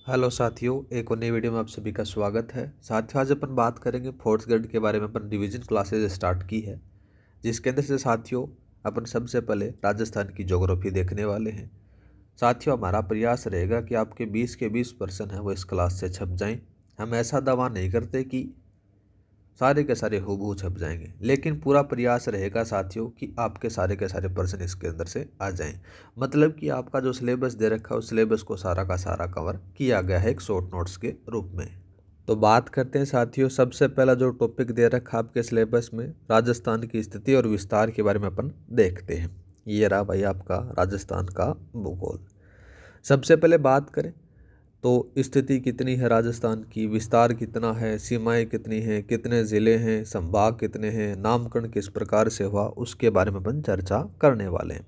Hello साथियों, एक और नई वीडियो में आप सभी का स्वागत है। साथियों, आज अपन बात करेंगे फोर्थ ग्रेड के बारे में। अपन रिवीजन क्लासेस स्टार्ट की है, जिसके अंदर से साथियों अपन सबसे पहले राजस्थान की ज्योग्राफी देखने वाले हैं। साथियों, हमारा प्रयास रहेगा कि आपके 20 के 20% हैं वो इस क्लास से छप जाएं। हम ऐसा दावा नहीं करते कि सारे के सारे हूबहू छप जाएंगे, लेकिन पूरा प्रयास रहेगा साथियों कि आपके सारे के सारे पर्सन इसके अंदर से आ जाएं। मतलब कि आपका जो सिलेबस दे रखा है उस सिलेबस को सारा का सारा कवर किया गया है एक शॉर्ट नोट्स के रूप में। तो बात करते हैं साथियों, सबसे पहला जो टॉपिक दे रखा है आपके सिलेबस में, राजस्थान की स्थिति और विस्तार के बारे में अपन देखते हैं। ये रहा भाई आपका राजस्थान का भूगोल। सबसे पहले बात करें तो स्थिति कितनी है राजस्थान की, विस्तार कितना है, सीमाएं कितनी हैं, कितने ज़िले हैं, संभाग कितने हैं, नामकरण किस प्रकार से हुआ, उसके बारे में अपन चर्चा करने वाले हैं।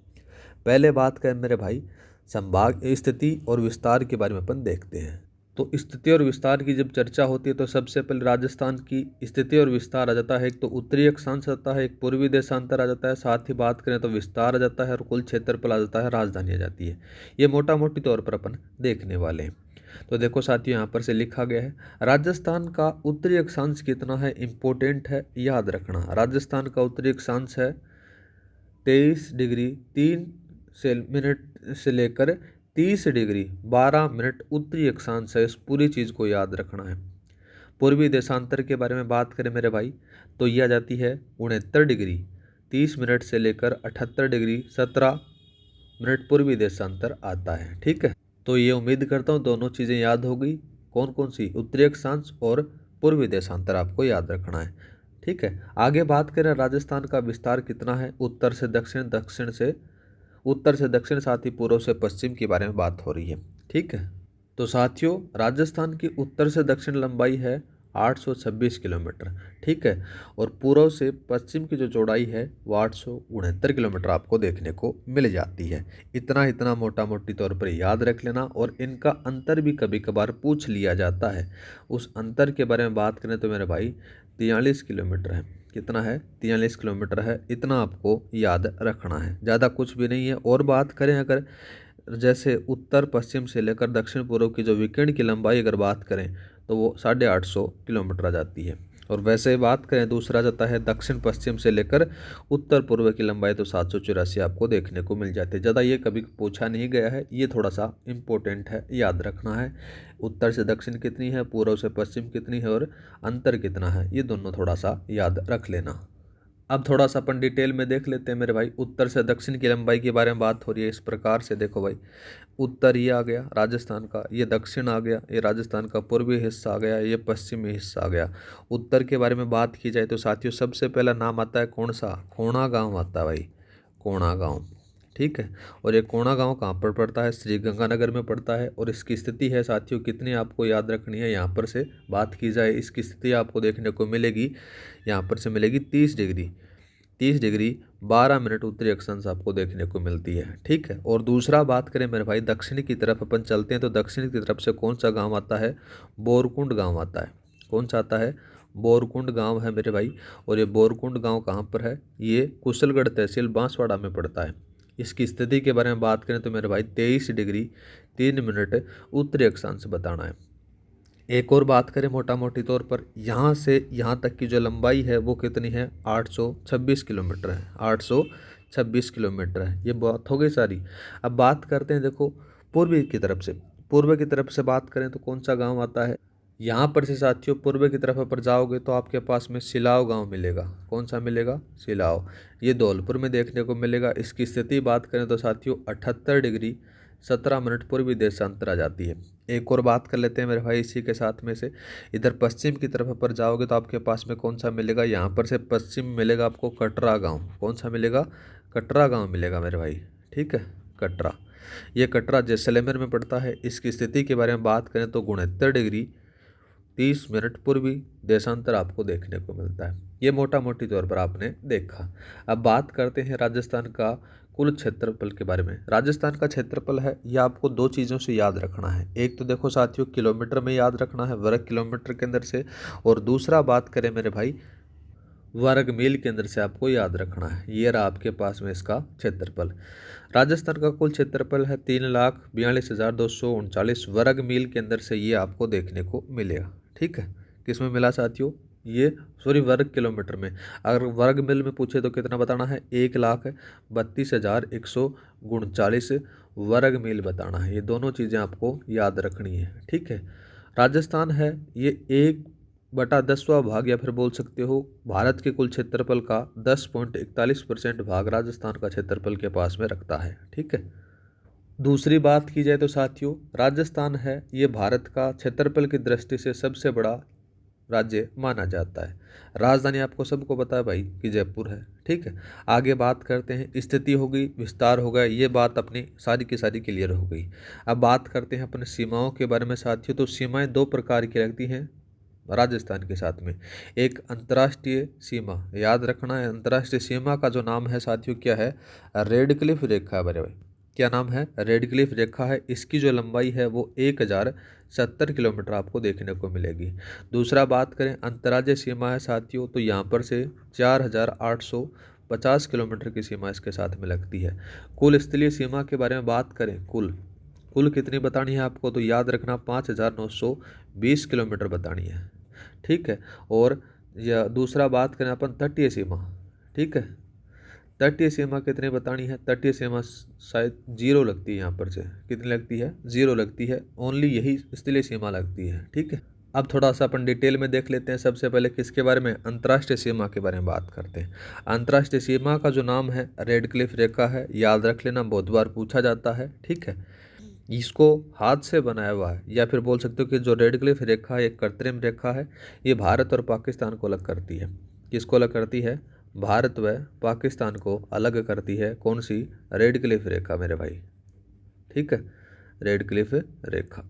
पहले बात करें मेरे भाई, संभाग स्थिति और विस्तार के बारे में अपन देखते हैं। तो स्थिति और विस्तार की जब चर्चा होती है तो सबसे पहले राजस्थान की स्थिति और विस्तार आ जाता है। एक तो उत्तरी अक्षांश आता है, एक पूर्वी देशांतर आ जाता है, साथ ही बात करें तो विस्तार आ जाता है और कुल क्षेत्रफल आ जाता है, राजधानी आ जाती है। ये मोटा मोटी तौर पर अपन देखने वाले हैं। तो देखो साथियों, यहाँ पर से लिखा गया है राजस्थान का उत्तरी अक्षांश कितना है, इंपॉर्टेंट है, याद रखना। राजस्थान का उत्तरी अक्षांश है 23 डिग्री 3 से मिनट से लेकर 30 डिग्री 12 मिनट उत्तरी अक्षांश है। इस पूरी चीज़ को याद रखना है। पूर्वी देशांतर के बारे में बात करें मेरे भाई तो यह आ जाती है 69 डिग्री 30 मिनट से लेकर 78 डिग्री 17 मिनट पूर्वी देशांतर आता है। ठीक है, तो ये उम्मीद करता हूँ दोनों चीज़ें याद हो गई। कौन कौन सी, उत्तरी अक्षांश और पूर्वी देशांतर आपको याद रखना है। ठीक है, आगे बात करें राजस्थान का विस्तार कितना है, उत्तर से दक्षिण, उत्तर से दक्षिण, साथ ही पूर्व से पश्चिम के बारे में बात हो रही है। ठीक है, तो साथियों राजस्थान की उत्तर से दक्षिण लंबाई है 826 किलोमीटर। ठीक है, और पूर्व से पश्चिम की जो चौड़ाई है वो 869 किलोमीटर आपको देखने को मिल जाती है। इतना इतना मोटा मोटी तौर पर याद रख लेना, और इनका अंतर भी कभी कभार पूछ लिया जाता है। उस अंतर के बारे में बात करें तो मेरे भाई 43 किलोमीटर है। कितना है, 43 किलोमीटर है। इतना आपको याद रखना है, ज़्यादा कुछ भी नहीं है। और बात करें अगर जैसे उत्तर पश्चिम से लेकर दक्षिण पूर्व की जो विकिरण की लंबाई अगर बात करें तो वो 850 किलोमीटर आ जाती है। और वैसे बात करें दूसरा जाता है दक्षिण पश्चिम से लेकर उत्तर पूर्व की लंबाई, तो 784 आपको देखने को मिल जाती है। ज़्यादा ये कभी पूछा नहीं गया है, ये थोड़ा सा इम्पोर्टेंट है, याद रखना है। उत्तर से दक्षिण कितनी है, पूर्व से पश्चिम कितनी है, और अंतर कितना है, ये दोनों थोड़ा सा याद रख लेना। अब थोड़ा सा अपन डिटेल में देख लेते हैं मेरे भाई। उत्तर से दक्षिण की लंबाई के बारे में बात हो रही है इस प्रकार से। देखो भाई, उत्तर ये आ गया राजस्थान का, ये दक्षिण आ गया, ये राजस्थान का पूर्वी हिस्सा आ गया, ये पश्चिमी हिस्सा आ गया। उत्तर के बारे में बात की जाए तो साथियों सबसे पहला नाम आता है कौन सा, कोणा गांव आता है भाई, कोणा गांव। ठीक है, और ये कोणा गांव कहाँ पर पड़ता है, श्री गंगानगर में पड़ता है। और इसकी स्थिति है साथियों कितनी आपको याद रखनी है, यहाँ पर से बात की जाए इसकी स्थिति आपको देखने को मिलेगी, यहाँ पर से मिलेगी 30 डिग्री 12 मिनट उत्तरी अक्षांश आपको देखने को मिलती है। ठीक है, और दूसरा बात करें मेरे भाई दक्षिण की तरफ अपन चलते हैं तो दक्षिण की तरफ से कौन सा गांव आता है, बोरकुंड गांव आता है। कौन सा आता है, बोरकुंड गांव है मेरे भाई। और ये बोरकुंड गांव कहाँ पर है, ये कुशलगढ़ तहसील बांसवाड़ा में पड़ता है। इसकी स्थिति के बारे में बात करें तो मेरे भाई 23 डिग्री 3 मिनट उत्तरी अक्षांश बताना है। एक और बात करें मोटा मोटी तौर पर, यहाँ से यहाँ तक की जो लंबाई है वो कितनी है, 826 किलोमीटर है। 826 किलोमीटर है, ये बात हो गई सारी। अब बात करते हैं देखो पूर्वी की तरफ से। पूर्व की तरफ से बात करें तो कौन सा गांव आता है, यहाँ पर से साथियों पूर्व की तरफ पर जाओगे तो आपके पास में सिलाव गांव मिलेगा। कौन सा मिलेगा, सिलाव। ये धौलपुर में देखने को मिलेगा। इसकी स्थिति बात करें तो साथियों 78 डिग्री 17 मिनट पूर्वी देशांतर आ जाती है। एक और बात कर लेते हैं मेरे भाई इसी के साथ में से, इधर पश्चिम की तरफ पर जाओगे तो आपके पास में कौन सा मिलेगा, यहाँ पर से पश्चिम मिलेगा आपको कटरा गांव। कौन सा मिलेगा, कटरा गांव मिलेगा मेरे भाई। ठीक है, कटरा। ये कटरा जैसलमेर में पड़ता है। इसकी स्थिति के बारे में बात करें तो 69 डिग्री 30 मिनट पूर्वी देशांतर आपको देखने को मिलता है। ये मोटा मोटी तौर पर आपने देखा। अब बात करते हैं राजस्थान का कुल क्षेत्रफल के बारे में। राजस्थान का क्षेत्रफल है यह आपको दो चीज़ों से याद रखना है। एक तो देखो साथियों किलोमीटर में याद रखना है, वर्ग किलोमीटर के अंदर से। और दूसरा बात करें मेरे भाई वर्ग मील के अंदर से आपको याद रखना है। ये रहा आपके पास में इसका क्षेत्रफल। राजस्थान का कुल क्षेत्रफल है 3,42,239 वर्ग मील के अंदर से ये आपको देखने को मिलेगा। ठीक है, किस में मिला साथियों? ये सॉरी वर्ग किलोमीटर में। अगर वर्ग मील में पूछे तो कितना बताना है? 1,32,139 वर्ग मील बताना है। ये दोनों चीज़ें आपको याद रखनी है। ठीक है, राजस्थान है ये 1/10वां भाग या फिर बोल सकते हो भारत के कुल क्षेत्रफल का 10.41% भाग राजस्थान का क्षेत्रफल के पास में रखता है। ठीक है, दूसरी बात की जाए तो साथियों राजस्थान है ये भारत का क्षेत्रफल की दृष्टि से सबसे बड़ा राज्य माना जाता है। राजधानी आपको सबको पता है भाई कि जयपुर है। ठीक है, आगे बात करते हैं, स्थिति हो गई, विस्तार हो गया, ये बात अपनी सारी की सारी क्लियर हो गई। अब बात करते हैं अपने सीमाओं के बारे में साथियों। तो सीमाएं दो प्रकार की लगती हैं राजस्थान के साथ में। एक अंतर्राष्ट्रीय सीमा, याद रखना है अंतर्राष्ट्रीय सीमा का जो नाम है साथियों क्या है? रेड क्लिफ रेखा है मेरे भाई। क्या नाम है? रेड क्लिफ रेखा है। इसकी जो लंबाई है वो 1070 किलोमीटर आपको देखने को मिलेगी। दूसरा बात करें अंतर्राज्यीय सीमा है साथियों, तो यहाँ पर से 4,850 किलोमीटर की सीमा इसके साथ में लगती है। कुल स्थलीय सीमा के बारे में बात करें, कुल कुल कितनी बतानी है आपको? तो याद रखना 5,920 किलोमीटर बतानी है। ठीक है, और या दूसरा बात करें अपन तटीय सीमा। ठीक है, तटीय सीमा कितनी बतानी है? तटीय सीमा शायद 0 लगती है यहाँ पर से। कितनी लगती है? 0 लगती है। ओनली यही स्थलीय सीमा लगती है। ठीक है, अब थोड़ा सा अपन डिटेल में देख लेते हैं। सबसे पहले किसके बारे में? अंतर्राष्ट्रीय सीमा के बारे में बात करते हैं। अंतर्राष्ट्रीय सीमा का जो नाम है रेड क्लिफ रेखा है। याद रख लेना, बहुत बार पूछा जाता है। ठीक है, इसको हाथ से बनाया हुआ है या फिर बोल सकते हो कि जो रेड क्लिफ रेखा है एक कृत्रिम रेखा है। ये भारत और पाकिस्तान को अलग करती है। किसको अलग करती है? भारत व पाकिस्तान को अलग करती है। कौन सी? रेड क्लिफ रेखा मेरे भाई। ठीक है, रेड क्लिफ रेखा।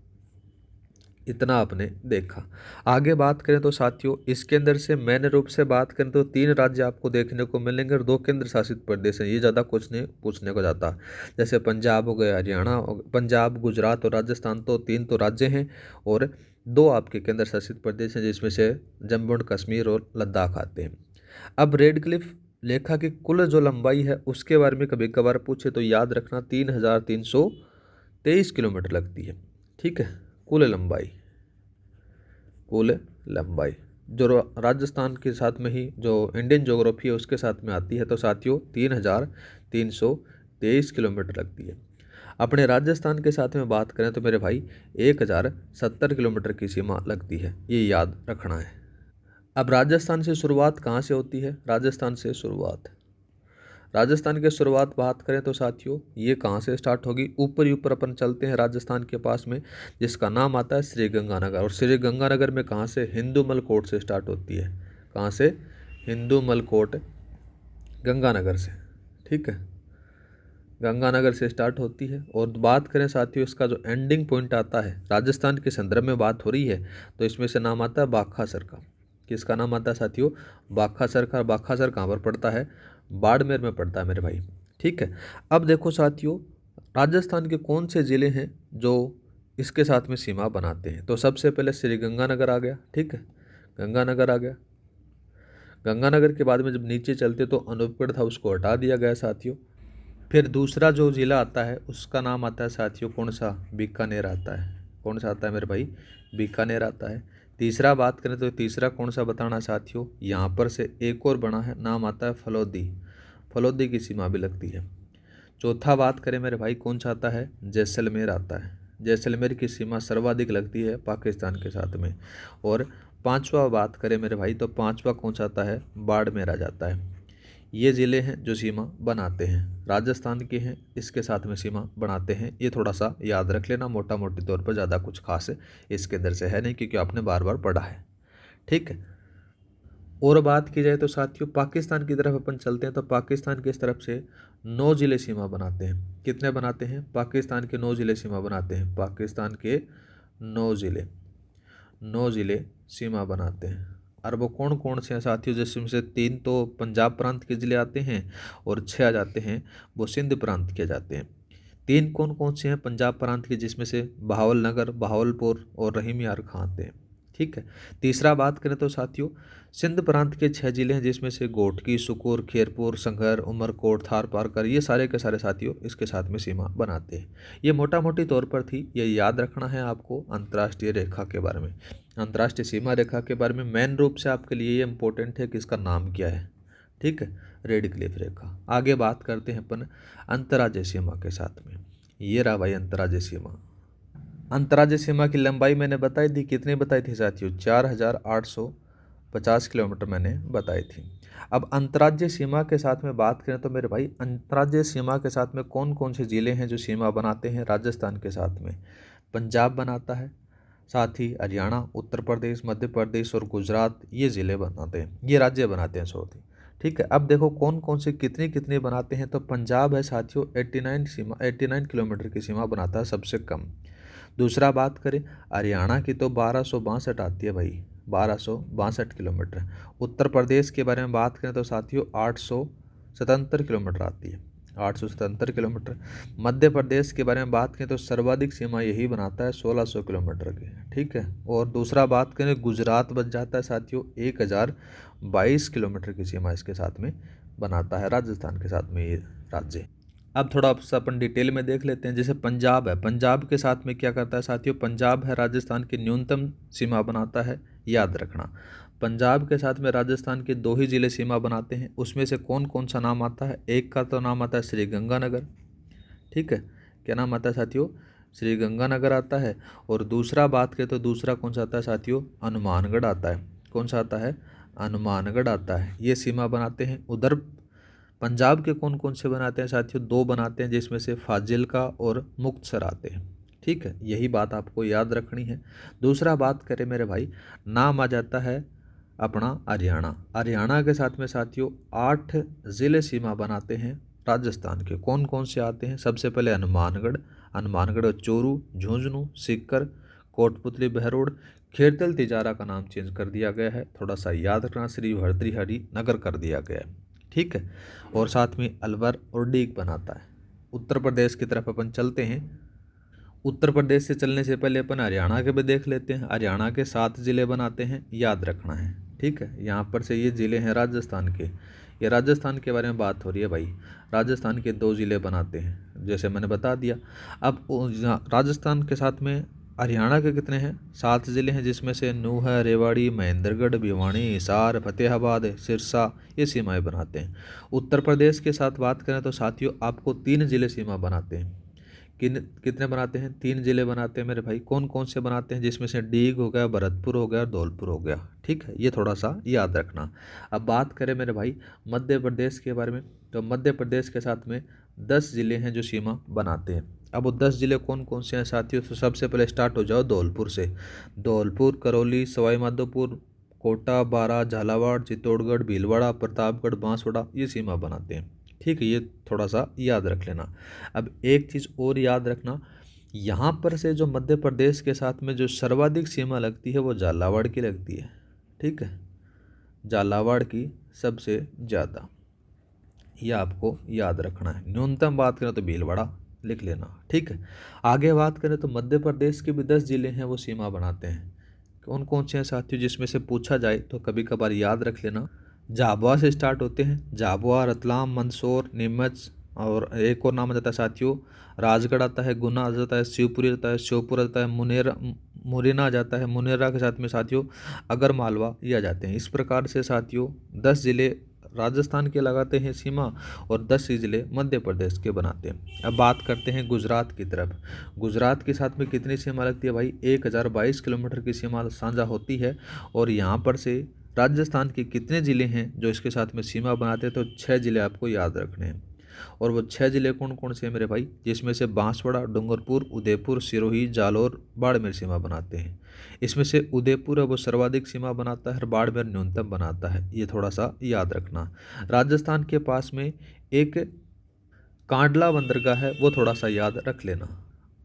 इतना आपने देखा। आगे बात करें तो साथियों इसके अंदर से मैंने रूप से बात करें तो 3 राज्य आपको देखने को मिलेंगे और 2 केंद्र शासित प्रदेश हैं। ये ज़्यादा कुछ नहीं पूछने को जाता। जैसे पंजाब हो गया, हरियाणा, पंजाब, गुजरात और राजस्थान, तो 3 तो राज्य हैं और 2 आपके केंद्र शासित प्रदेश हैं, जिसमें से जम्मू एंड कश्मीर और लद्दाख आते हैं। अब रेड क्लिफ लेखा की कुल जो लंबाई है उसके बारे में कभी कभार पूछे तो याद रखना 3,323 किलोमीटर लगती है। ठीक है, कुल लंबाई, कुल लंबाई जो राजस्थान के साथ में ही जो इंडियन ज्योग्राफी है उसके साथ में आती है, तो साथियों 3,323 किलोमीटर लगती है। अपने राजस्थान के साथ में बात करें तो मेरे भाई 1,070 किलोमीटर की सीमा लगती है। ये याद रखना है। अब राजस्थान से शुरुआत कहाँ से होती है? राजस्थान की शुरुआत बात करें तो साथियों ये कहाँ से स्टार्ट होगी? ऊपर ही ऊपर अपन चलते हैं राजस्थान के पास में, जिसका नाम आता है श्री गंगानगर। और श्री गंगानगर में कहाँ से? हिंदूमल कोट से स्टार्ट होती है। कहाँ से? हिंदूमल कोट गंगानगर से। ठीक है, गंगानगर से स्टार्ट होती है। और बात करें साथियों इसका जो एंडिंग पॉइंट आता है, राजस्थान के संदर्भ में बात हो रही है, तो इसमें से नाम आता है बाखासर का। किसका नाम आता है साथियों? बाखासर का। बाखासर कहाँ पर पड़ता है? बाड़मेर में पड़ता है मेरे भाई। ठीक है, अब देखो साथियों राजस्थान के कौन से ज़िले हैं जो इसके साथ में सीमा बनाते हैं? तो सबसे पहले श्री गंगानगर आ गया। ठीक है, गंगानगर आ गया। गंगानगर के बाद में जब नीचे चलते तो अनूपगढ़ था, उसको हटा दिया गया साथियों। फिर दूसरा जो ज़िला आता है उसका नाम आता है साथियों कौन सा? बीकानेर आता है। कौन सा आता है मेरे भाई? बीकानेर आता है। तीसरा बात करें तो तीसरा कौन सा बताना साथियों? यहाँ पर से एक और बना है, नाम आता है फलोदी। फलोदी की सीमा भी लगती है। चौथा बात करें मेरे भाई कौन सा आता है? जैसलमेर आता है। जैसलमेर की सीमा सर्वाधिक लगती है पाकिस्तान के साथ में। और पांचवा बात करें मेरे भाई तो पांचवा कौन सा आता है? बाड़मेर आ जाता है। ये ज़िले हैं जो सीमा बनाते हैं, राजस्थान के हैं, इसके साथ में सीमा बनाते हैं। ये थोड़ा सा याद रख लेना, मोटा मोटी तौर पर, ज़्यादा कुछ खास इसके अंदर से है नहीं क्योंकि आपने बार बार पढ़ा है। ठीक है, और बात की जाए तो साथियों पाकिस्तान की तरफ अपन चलते हैं। तो पाकिस्तान की इस तरफ से 9 ज़िले सीमा बनाते हैं। कितने बनाते हैं? पाकिस्तान के 9 ज़िले सीमा बनाते हैं। पाकिस्तान के 9 ज़िले सीमा बनाते हैं। और वो कौन कौन से हैं साथियों? जिसमें से 3 तो पंजाब प्रांत के ज़िले आते हैं और 6 आ जाते हैं वो सिंध प्रांत के जाते हैं। 3 कौन कौन से हैं पंजाब प्रांत के? जिसमें से बहावलनगर, बहावलपुर और रहीम यार खां आते हैं। ठीक है। तीसरा बात करें तो साथियों सिंध प्रांत के 6 जिले हैं, जिसमें से गोटकी, सुकुर, खेरपुर, संघर, उमरकोट, थार पारकर, ये सारे के सारे साथियों इसके साथ में सीमा बनाते हैं। ये मोटा मोटी तौर पर थी, ये याद रखना है आपको अंतर्राष्ट्रीय रेखा के बारे में। अंतर्राष्ट्रीय सीमा रेखा के बारे में मेन रूप से आपके लिए ये इंपॉर्टेंट है कि इसका नाम क्या है। ठीक है, रेड क्लिफ रेखा। आगे बात करते हैं अपन अंतर्राज्यीय सीमा के साथ में। ये रहा भाई अंतर्राज्यीय सीमा। अंतर्राज्यीय सीमा की लंबाई मैंने बताई थी, कितनी बताई थी साथियों? 4850 किलोमीटर मैंने बताई थी। अब अंतर्राज्यीय सीमा के साथ में बात करें तो मेरे भाई अंतर्राज्यीय सीमा के साथ में कौन कौन से ज़िले हैं जो सीमा बनाते हैं राजस्थान के साथ में? पंजाब बनाता है, साथ ही हरियाणा, उत्तर प्रदेश, मध्य प्रदेश और गुजरात, ये ज़िले बनाते हैं, ये राज्य बनाते हैं सॉरी। ठीक है, अब देखो कौन कौन से कितनी कितनी बनाते हैं। तो पंजाब है साथियों 89 किलोमीटर की सीमा बनाता है, सबसे कम। दूसरा बात करें हरियाणा की तो 1262 आती है भाई, 1262 किलोमीटर। उत्तर प्रदेश के बारे में बात करें तो साथियों 877 किलोमीटर आती है, 877 किलोमीटर। मध्य प्रदेश के बारे में बात करें तो सर्वाधिक सीमा यही बनाता है 1600 किलोमीटर की। ठीक है, और दूसरा बात करें गुजरात बच जाता है साथियों 1022 किलोमीटर की सीमा इसके साथ में बनाता है राजस्थान के साथ में ये राज्य। अब थोड़ा सा अपन डिटेल में देख लेते हैं। जैसे पंजाब है, पंजाब के साथ में क्या करता है साथियों? पंजाब है राजस्थान की न्यूनतम सीमा बनाता है, याद रखना। पंजाब के साथ में राजस्थान के 2 ही ज़िले सीमा बनाते हैं, उसमें से कौन कौन सा नाम आता है? एक का तो नाम आता है श्री गंगानगर। ठीक है, क्या नाम आता है साथियों? श्री गंगानगर आता है। और दूसरा बात करें तो दूसरा कौन सा आता है साथियों? हनुमानगढ़ आता है। कौन सा आता है? हनुमानगढ़ आता है। ये सीमा बनाते हैं। उधर पंजाब के कौन कौन से बनाते हैं साथियों? 2 बनाते हैं, जिसमें से फाजिल्का और मुक्तसर आते हैं। ठीक है, यही बात आपको याद रखनी है। दूसरा बात करें मेरे भाई, नाम आ जाता है अपना हरियाणा। हरियाणा के साथ में साथियों 8 ज़िले सीमा बनाते हैं राजस्थान के। कौन कौन से आते हैं? सबसे पहले हनुमानगढ़, चोरू, झुंझुनू, सीकर, कोटपुतली, बहरोड़, खेरतल, तिजारा का नाम चेंज कर दिया गया है, थोड़ा सा याद रखना, श्री भर्तृहरि नगर कर दिया गया है। ठीक है, और साथ में अलवर और डीग बनाता है। उत्तर प्रदेश की तरफ अपन चलते हैं। उत्तर प्रदेश से चलने से पहले अपन हरियाणा के भी देख लेते हैं। हरियाणा के 7 ज़िले बनाते हैं, याद रखना है। ठीक है, यहाँ पर से ये ज़िले हैं राजस्थान के। ये राजस्थान के बारे में बात हो रही है भाई। राजस्थान के 2 ज़िले बनाते हैं, जैसे मैंने बता दिया। अब राजस्थान के साथ में हरियाणा के कितने हैं? 7 ज़िले हैं, जिसमें से नूंह है, रेवाड़ी, महेंद्रगढ़, भिवानी, हिसार, फतेहाबाद, सिरसा, ये सीमाएं बनाते हैं। उत्तर प्रदेश के साथ बात करें तो साथियों आपको 3 ज़िले सीमा बनाते हैं। कितने बनाते हैं? 3 ज़िले बनाते हैं मेरे भाई। कौन कौन से बनाते हैं? जिसमें से डीग हो गया, भरतपुर हो गया, धौलपुर हो गया। ठीक है, ये थोड़ा सा याद रखना। अब बात करें मेरे भाई मध्य प्रदेश के बारे में, तो मध्य प्रदेश के साथ में 10 ज़िले हैं जो सीमा बनाते हैं। अब वो 10 ज़िले कौन कौन से हैं साथियों? तो सबसे पहले स्टार्ट हो जाओ धौलपुर से। धौलपुर, करौली, सवाई माधोपुर, कोटा, बारां, झालावाड़, चित्तौड़गढ़, भीलवाड़ा, प्रतापगढ़, बांसवाड़ा, ये सीमा बनाते हैं। ठीक है, ये थोड़ा सा याद रख लेना। अब एक चीज़ और याद रखना, यहाँ पर से जो मध्य प्रदेश के साथ में जो सर्वाधिक सीमा लगती है वो झालावाड़ की लगती है। ठीक है, झालावाड़ की सबसे ज़्यादा, यह आपको याद रखना है। न्यूनतम बात करें तो भीलवाड़ा लिख लेना। ठीक है, आगे बात करें तो मध्य प्रदेश के भी 10 ज़िले हैं वो सीमा बनाते हैं। कौन कौन से हैं साथियों? जिसमें से पूछा जाए तो कभी कभार याद रख लेना। झाबुआ से स्टार्ट होते हैं, झाबुआ, रतलाम, मंदसौर, नीमच, और एक और नाम आ जाता है साथियों राजगढ़ आता है, गुना आ जाता है, शिवपुरी आता है, श्योपुर आता है, मुरैना आ जाता है। मुरैना के साथ में साथियों अगर मालवा ये आ जाते हैं। इस प्रकार से साथियों 10 ज़िले राजस्थान के लगाते हैं सीमा, और 10 ही ज़िले मध्य प्रदेश के बनाते हैं। अब बात करते हैं गुजरात की तरफ। गुजरात के साथ में कितनी सीमा लगती है भाई? 1022 किलोमीटर की सीमा साझा होती है। और यहाँ पर से राजस्थान के कितने ज़िले हैं जो इसके साथ में सीमा बनाते हैं? तो 6 ज़िले आपको याद रखने हैं। और वो 6 ज़िले कौन कौन से हैं मेरे भाई? जिसमें से बांसवाड़ा, डूंगरपुर, उदयपुर, सिरोही, जालौर, बाड़मेर सीमा बनाते हैं। इसमें से उदयपुर है वो सर्वाधिक सीमा बनाता है और बाड़मेर न्यूनतम बनाता है, ये थोड़ा सा याद रखना। राजस्थान के पास में एक कांडला बंदरगाह है, वो थोड़ा सा याद रख लेना।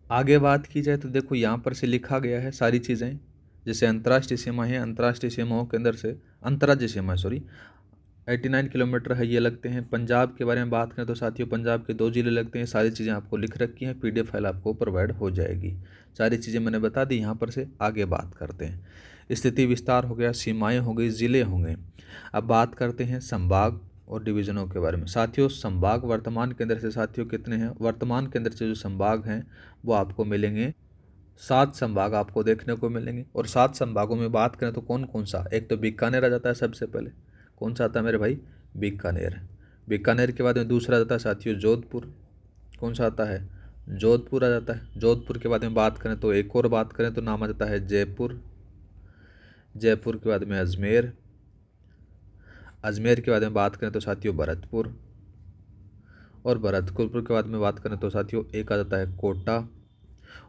आगे बात की जाए तो देखो यहाँ पर से लिखा गया है सारी चीज़ें। जैसे अंतर्राष्ट्रीय सीमा है, अंतर्राष्ट्रीय सीमाओं के अंदर से अंतर्राज्यीय सीमा सॉरी 89 किलोमीटर है ये लगते हैं। पंजाब के बारे में बात करें तो साथियों पंजाब के 2 जिले लगते हैं। सारी चीज़ें आपको लिख रखी हैं, PDF फाइल आपको प्रोवाइड हो जाएगी। सारी चीज़ें मैंने बता दी। यहाँ पर से आगे बात करते हैं। स्थिति विस्तार हो गया, सीमाएँ हो गई, ज़िले होंगे। अब बात करते हैं संभाग और डिवीज़नों के बारे में। साथियों संभाग वर्तमान केंद्र से साथियों कितने हैं? वर्तमान केंद्र से जो संभाग हैं वो आपको मिलेंगे 7 संभाग आपको देखने को मिलेंगे। और 7 संभागों में बात करें तो कौन कौन सा? एक तो बीकानेर आ जाता है सबसे पहले। कौन सा आता है मेरे भाई? बीकानेर। बीकानेर के बाद में दूसरा आ जाता है साथियों जोधपुर। कौन सा आता है? जोधपुर आ जाता है। जोधपुर के बाद में बात करें तो एक और बात करें तो नाम आ जाता है जयपुर। जयपुर के बाद में अजमेर। अजमेर के बाद में बात करें तो साथियों भरतपुर। और भरतपुर के बाद में बात करें तो साथियों एक आ जाता है कोटा।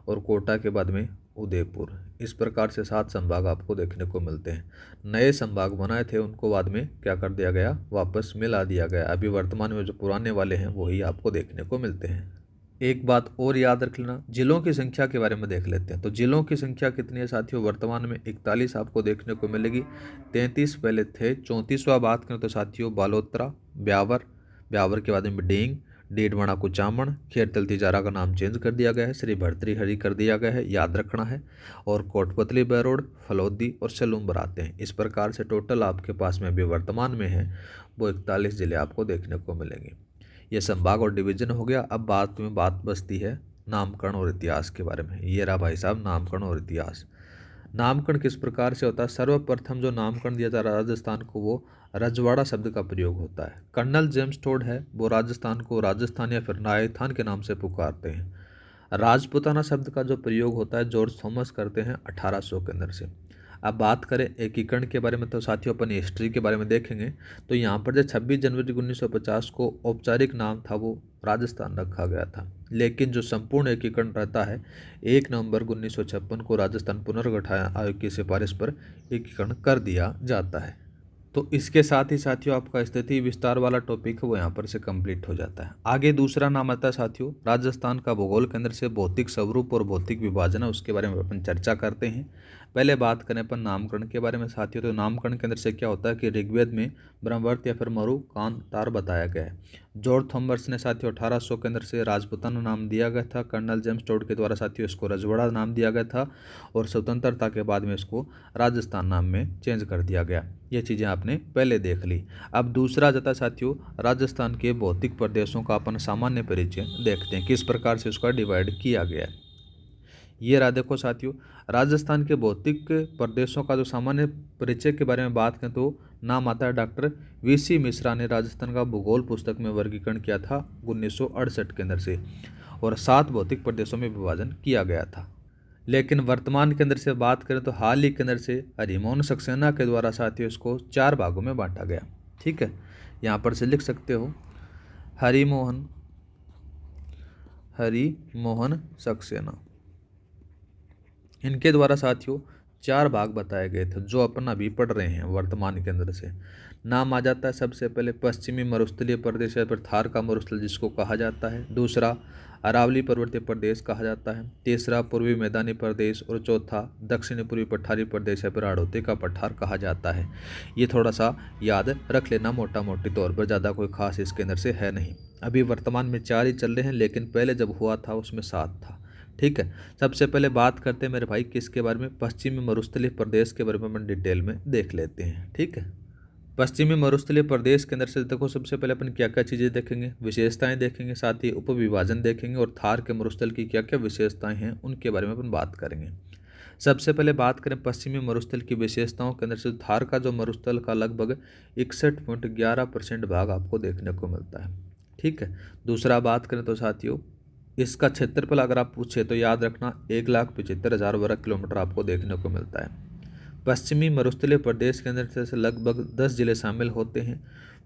और कोटा के बाद में उदयपुर। इस प्रकार से 7 संभाग आपको देखने को मिलते हैं। नए संभाग बनाए थे उनको बाद में क्या कर दिया गया? वापस मिला दिया गया। अभी वर्तमान में जो पुराने वाले हैं वही आपको देखने को मिलते हैं। एक बात और याद रख लेना, जिलों की संख्या के बारे में देख लेते हैं। तो जिलों की संख्या कितनी है साथियों? वर्तमान में 41 आपको देखने को मिलेगी। 33 पहले थे। 34वां बात करें तो साथियों बालोतरा, ब्यावर। ब्यावर के बाद में डींग, डीडवाना कुचामन, खेरतल तिजारा का नाम चेंज कर दिया गया है, श्री भर्तृहरि कर दिया गया है, याद रखना है। और कोटपतली बैरोड, फलौदी और सलूम्बर आते हैं। इस प्रकार से टोटल आपके पास में अभी वर्तमान में है वो 41 जिले आपको देखने को मिलेंगे। ये संभाग और डिवीजन हो गया। अब बात बचती है नामकरण और इतिहास के बारे में। ये रहा भाई साहब नामकरण और इतिहास। नामकरण किस प्रकार से होता है? सर्वप्रथम जो नामकरण दिया था राजस्थान को वो रजवाड़ा शब्द का प्रयोग होता है। कर्नल जेम्स टोड है वो राजस्थान को राजस्थान या फिर राजस्थान के नाम से पुकारते हैं। राजपूताना शब्द का जो प्रयोग होता है जॉर्ज थॉमस करते हैं 1800 के अंदर से। अब बात करें एकीकरण के बारे में तो साथियों अपन हिस्ट्री के बारे में देखेंगे तो यहाँ पर जो 26 जनवरी 1950 को औपचारिक नाम था वो राजस्थान रखा गया था। लेकिन जो संपूर्ण एकीकरण रहता है 1 नवंबर 1956 को राजस्थान पुनर्गठन आयोग की सिफारिश पर एकीकरण कर दिया जाता है। तो इसके साथ ही साथियों आपका स्थिति विस्तार वाला टॉपिक है वो यहाँ पर से कंप्लीट हो जाता है। आगे दूसरा नाम आता है साथियों राजस्थान का भूगोल केंद्र से भौतिक स्वरूप और भौतिक विभाजन है, उसके बारे में अपन चर्चा करते हैं। पहले बात करें अपन नामकरण के बारे में साथियों। तो नामकरण केंद्र से क्या होता है कि ऋग्वेद में ब्रह्मवर्त या फिर मरु कांतार बताया गया है। जॉर्ज थॉमस ने साथियों 1800 के अंदर से राजपूताना नाम दिया गया था। कर्नल जेम्स टोड के द्वारा साथियों इसको रजवाड़ा नाम दिया गया था। और स्वतंत्रता के बाद में इसको राजस्थान नाम में चेंज कर दिया गया। ये चीज़ें आपने पहले देख ली। अब दूसरा जाता साथियों राजस्थान के भौतिक प्रदेशों का अपन सामान्य परिचय देखते हैं, किस प्रकार से उसका डिवाइड किया गया है। ये रहा देखो साथियों राजस्थान के भौतिक प्रदेशों का जो सामान्य परिचय के बारे में बात करें तो नाम आता है डॉक्टर VC मिश्रा ने राजस्थान का भूगोल पुस्तक में वर्गीकरण किया था 1968 के अंदर से। और 7 भौतिक प्रदेशों में विभाजन किया गया था। लेकिन वर्तमान के अंदर से बात करें तो हाल ही के अंदर से हरिमोहन सक्सेना के द्वारा साथियों इसको 4 भागों में बांटा गया। ठीक है, यहाँ पर से लिख सकते हो हरिमोहन सक्सेना, इनके द्वारा साथियों 4 भाग बताए गए थे जो अपन अभी पढ़ रहे हैं वर्तमान के अंदर से। नाम आ जाता है सबसे पहले पश्चिमी मरुस्थलीय प्रदेश या फिर थार का मरुस्थल जिसको कहा जाता है। दूसरा अरावली पर्वतीय प्रदेश कहा जाता है। तीसरा पूर्वी मैदानी प्रदेश। और चौथा दक्षिणी पूर्वी पठारी प्रदेश या फिर हाड़ौती का पठार कहा जाता है। ये थोड़ा सा याद रख लेना मोटा मोटी तौर पर, ज़्यादा कोई खास इसके अंदर से है नहीं। अभी वर्तमान में 4 ही चल रहे हैं लेकिन पहले जब हुआ था उसमें 7 था। ठीक है, सबसे पहले बात करते हैं मेरे भाई किसके बारे में? पश्चिमी मरुस्थलीय प्रदेश के बारे में हम डिटेल में देख लेते हैं। ठीक है, पश्चिमी मरुस्थलीय प्रदेश के अंदर से देखो सबसे पहले अपन क्या क्या चीज़ें देखेंगे, विशेषताएं देखेंगे, साथ ही उपविभाजन देखेंगे और थार के मरुस्थल की क्या क्या विशेषताएं हैं उनके बारे में अपन बात करेंगे। सबसे पहले बात करें पश्चिमी मरुस्थल की विशेषताओं के अंदर से थार का जो मरुस्थल का लगभग 61.11% भाग आपको देखने को मिलता है। ठीक है, दूसरा बात करें तो साथियों इसका क्षेत्रफल अगर आप पूछे तो याद रखना 1,75,000 वर्ग किलोमीटर आपको देखने को मिलता है। पश्चिमी मरुस्थलीय प्रदेश के अंदर से लगभग 10 जिले शामिल होते हैं।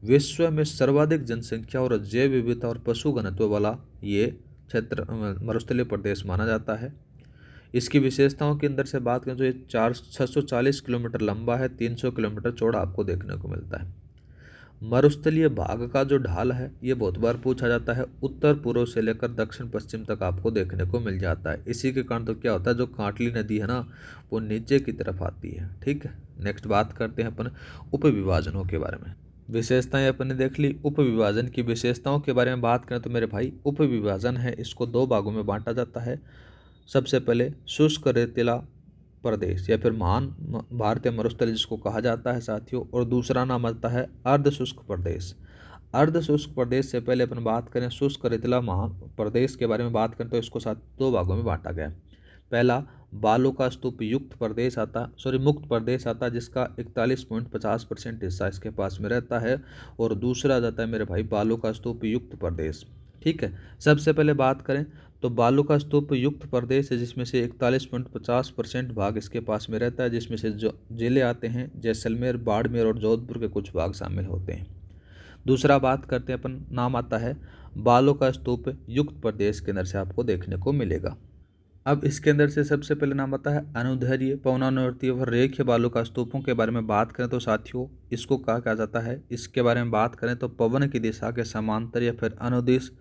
विश्व में सर्वाधिक जनसंख्या और जैव विविधता और पशु घनत्व वाला ये क्षेत्र मरुस्थलीय प्रदेश माना जाता है। इसकी विशेषताओं के अंदर से बात करें तो ये 640 किलोमीटर लंबा है, 300 किलोमीटर चौड़ा आपको देखने को मिलता है। मरुस्थलीय भाग का जो ढाल है ये बहुत बार पूछा जाता है, उत्तर पूर्व से लेकर दक्षिण पश्चिम तक आपको देखने को मिल जाता है। इसी के कारण तो क्या होता है जो कांटली नदी है ना वो नीचे की तरफ आती है। ठीक है, नेक्स्ट बात करते हैं अपन उपविभाजनों के बारे में। विशेषताएं अपन ने देख ली। उपविभाजन की विशेषताओं के बारे में बात करें तो मेरे भाई उपविभाजन है, इसको दो भागों में बांटा जाता है। सबसे पहले शुष्क रेतीला प्रदेश या फिर महान भारतीय मरुस्थल जिसको कहा जाता है साथियों, और दूसरा नाम आता है अर्ध शुष्क प्रदेश। अर्ध शुष्क प्रदेश से पहले अपन बात करें शुष्क रेतीला महा प्रदेश के बारे में बात करें तो इसको साथ दो भागों में बांटा गया है। पहला बालू का स्तूप युक्त प्रदेश आता मुक्त प्रदेश आता है, जिसका 41.50% हिस्सा इसके पास में रहता है, और दूसरा जाता है मेरे भाई बालू का स्तूप युक्त प्रदेश। ठीक है, सबसे पहले बात करें तो बालू का स्तूप युक्त प्रदेश है, जिसमें से 41.50% भाग इसके पास में रहता है, जिसमें से जो जिले आते हैं जैसलमेर, बाड़मेर और जोधपुर के कुछ भाग शामिल होते हैं। दूसरा बात करते हैं अपन, नाम आता है बालू का स्तूप युक्त प्रदेश के अंदर से आपको देखने को मिलेगा। अब इसके अंदर से सबसे पहले नाम आता है अनुदैर्ध्य, पवनानुवर्ती और रेखीय बालू का स्तूपों के बारे में बात करें तो साथियों इसको कहा जाता है, इसके बारे में बात करें तो पवन की दिशा के समांतर या फिर अनुदिश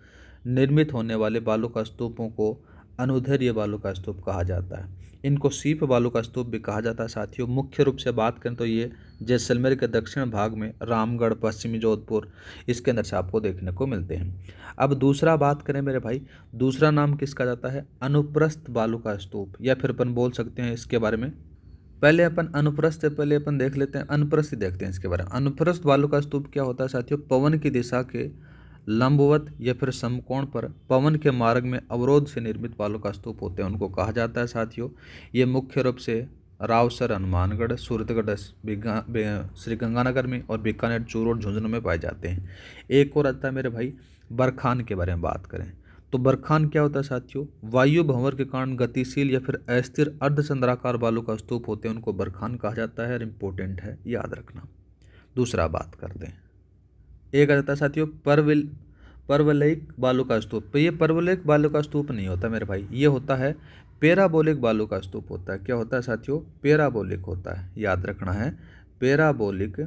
निर्मित होने वाले बालू का स्तूपों को अनुदैर्ध्य बालू का स्तूप कहा जाता है। इनको सीप बालू का स्तूप भी कहा जाता है साथियों। मुख्य रूप से बात करें तो ये जैसलमेर के दक्षिण भाग में रामगढ़, पश्चिमी जोधपुर, इसके अंदर से आपको देखने को मिलते हैं। अब दूसरा बात करें मेरे भाई, दूसरा नाम किसका जाता है अनुप्रस्थ बालू का स्तूप, या फिर अपन बोल सकते हैं इसके बारे में, पहले अपन अनुप्रस्थ से पहले अपन देख लेते हैं अनुप्रस्थ ही देखते हैं इसके बारे में। अनुप्रस्थ बालू का स्तूप क्या होता है साथियों, पवन की दिशा के लंबवत या फिर समकोण पर पवन के मार्ग में अवरोध से निर्मित बालू का स्तूप होते हैं, उनको कहा जाता है साथियों। ये मुख्य रूप से रावसर, हनुमानगढ़, सूरतगढ़, श्रीगंगानगर में और बीकानेर, चूरू और झुंझुनू में पाए जाते हैं। एक और आता है मेरे भाई बरखान के बारे में बात करें तो बरखान क्या होता है साथियों, वायु भंवर के कारण गतिशील या फिर अस्थिर अर्धचंद्राकार बालू का स्तूप होते हैं, उनको बरखान कहा जाता है और इम्पोर्टेंट है, याद रखना। दूसरा बात करते हैं, एक आ जाता है साथियों परवलयिक बालू का स्तूप। तो ये परवलयिक बालू का स्तूप नहीं होता मेरे भाई, ये होता है पैराबोलिक बालू का स्तूप होता है। क्या होता है साथियों, पैराबोलिक होता है, याद रखना है, पैराबोलिक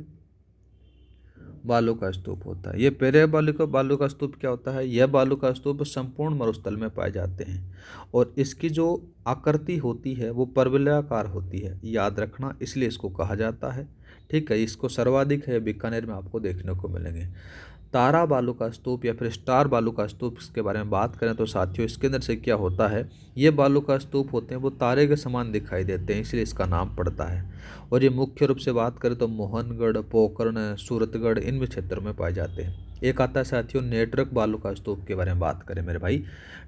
बालू का स्तूप होता है। ये पैराबोलिक बालू का स्तूप क्या होता है, यह बालू का स्तूप संपूर्ण मरुस्थल में पाए जाते हैं और इसकी जो आकृति होती है वो परवलयाकार होती है, याद रखना, इसलिए इसको कहा जाता है। ठीक है, इसको सर्वाधिक है बीकानेर में आपको देखने को मिलेंगे। तारा बालू का स्तूप या फिर स्टार बालू का स्तूप, इसके बारे में बात करें तो साथियों इसके अंदर से क्या होता है, ये बालू का स्तूप होते हैं वो तारे के समान दिखाई देते हैं, इसलिए इसका नाम पड़ता है। और ये मुख्य रूप से बात करें तो मोहनगढ़, पोखरण, सूरतगढ़, इन क्षेत्रों में पाए जाते हैं। एक आता है साथियों नेत्रक बालू का स्तूप के बारे में बात करें मेरे भाई,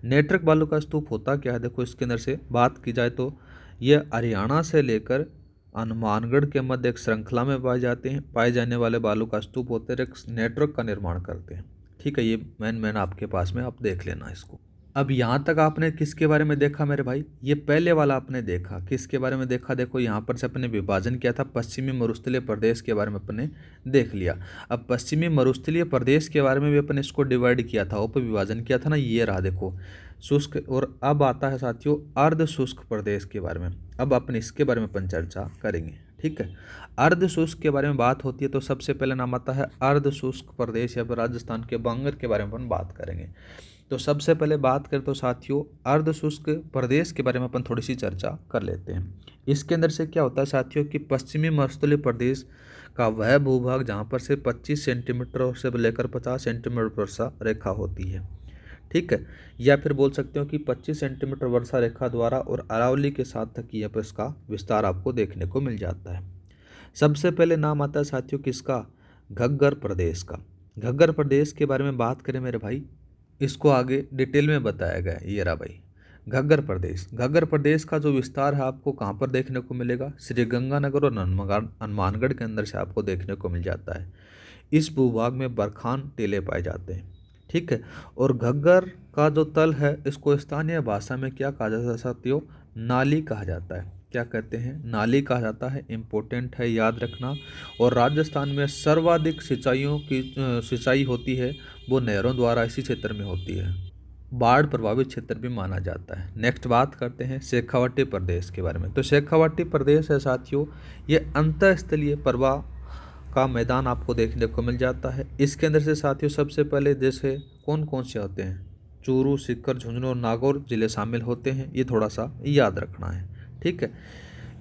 नेत्रक बालू का स्तूप होता क्या है, देखो इसके अंदर से बात की जाए तो ये हरियाणा से लेकर हनुमानगढ़ के मध्य एक श्रृंखला में पाए जाने वाले बालू का स्तूप होते हैं, एक नेटवर्क का निर्माण करते हैं। ठीक है, ये मैन आपके पास में, आप देख लेना इसको। अब यहाँ तक आपने किसके बारे में देखा मेरे भाई, ये पहले वाला आपने देखा, किसके बारे में देखा, देखो यहाँ पर से अपने विभाजन किया था, पश्चिमी मरुस्थलीय प्रदेश के बारे में अपने देख लिया। अब पश्चिमी मरुस्थलीय प्रदेश के बारे में भी अपने इसको डिवाइड किया था, उप विभाजन किया था ना, ये रहा देखो शुष्क। और अब आता है साथियों अर्ध शुष्क प्रदेश के बारे में, अब अपन इसके बारे में अपन चर्चा करेंगे। ठीक है, अर्ध शुष्क के बारे में बात होती है तो सबसे पहले नाम आता है अर्ध शुष्क प्रदेश या फिर राजस्थान के बांगर के बारे में अपन बात करेंगे। तो सबसे पहले बात करें तो साथियों अर्ध शुष्क प्रदेश के बारे में अपन थोड़ी सी चर्चा कर लेते हैं। इसके अंदर से क्या होता है साथियों कि पश्चिमी मरुस्थलीय प्रदेश का वह भूभाग जहाँ पर से 25 सेंटीमीटर से लेकर 50 सेंटीमीटर वर्षा रेखा होती है। ठीक है, या फिर बोल सकते हो कि 25 सेंटीमीटर वर्षा रेखा द्वारा और अरावली के साथ तक यहाँ पर इसका विस्तार आपको देखने को मिल जाता है। सबसे पहले नाम आता है साथियों किसका, घग्गर प्रदेश का। घग्गर प्रदेश के बारे में बात करें मेरे भाई, इसको आगे डिटेल में बताया गया है, ये रहा भाई घग्गर प्रदेश। घग्गर प्रदेश का जो विस्तार है आपको कहाँ पर देखने को मिलेगा, श्रीगंगानगर और हनुमानगढ़ के अंदर से आपको देखने को मिल जाता है। इस भूभाग में बरखान टीले पाए जाते हैं। ठीक है, और घग्गर का जो तल है इसको स्थानीय भाषा में क्या कहा जाता है साथियों, नाली कहा जाता है। क्या कहते हैं, नाली कहा जाता है, इम्पोर्टेंट है, याद रखना। और राजस्थान में सर्वाधिक सिंचाई होती है वो नहरों द्वारा इसी क्षेत्र में होती है, बाढ़ प्रभावित क्षेत्र भी माना जाता है। नेक्स्ट बात करते हैं शेखावाटी प्रदेश के बारे में। तो शेखावाटी प्रदेश है साथियों, ये अंतःस्थलीय प्रवाह का मैदान आपको देखने को मिल जाता है। इसके अंदर से साथियों सबसे पहले जैसे कौन कौन से होते हैं, चूरू, सीकर, झुंझुनू और नागौर जिले शामिल होते हैं, ये थोड़ा सा याद रखना है। ठीक है,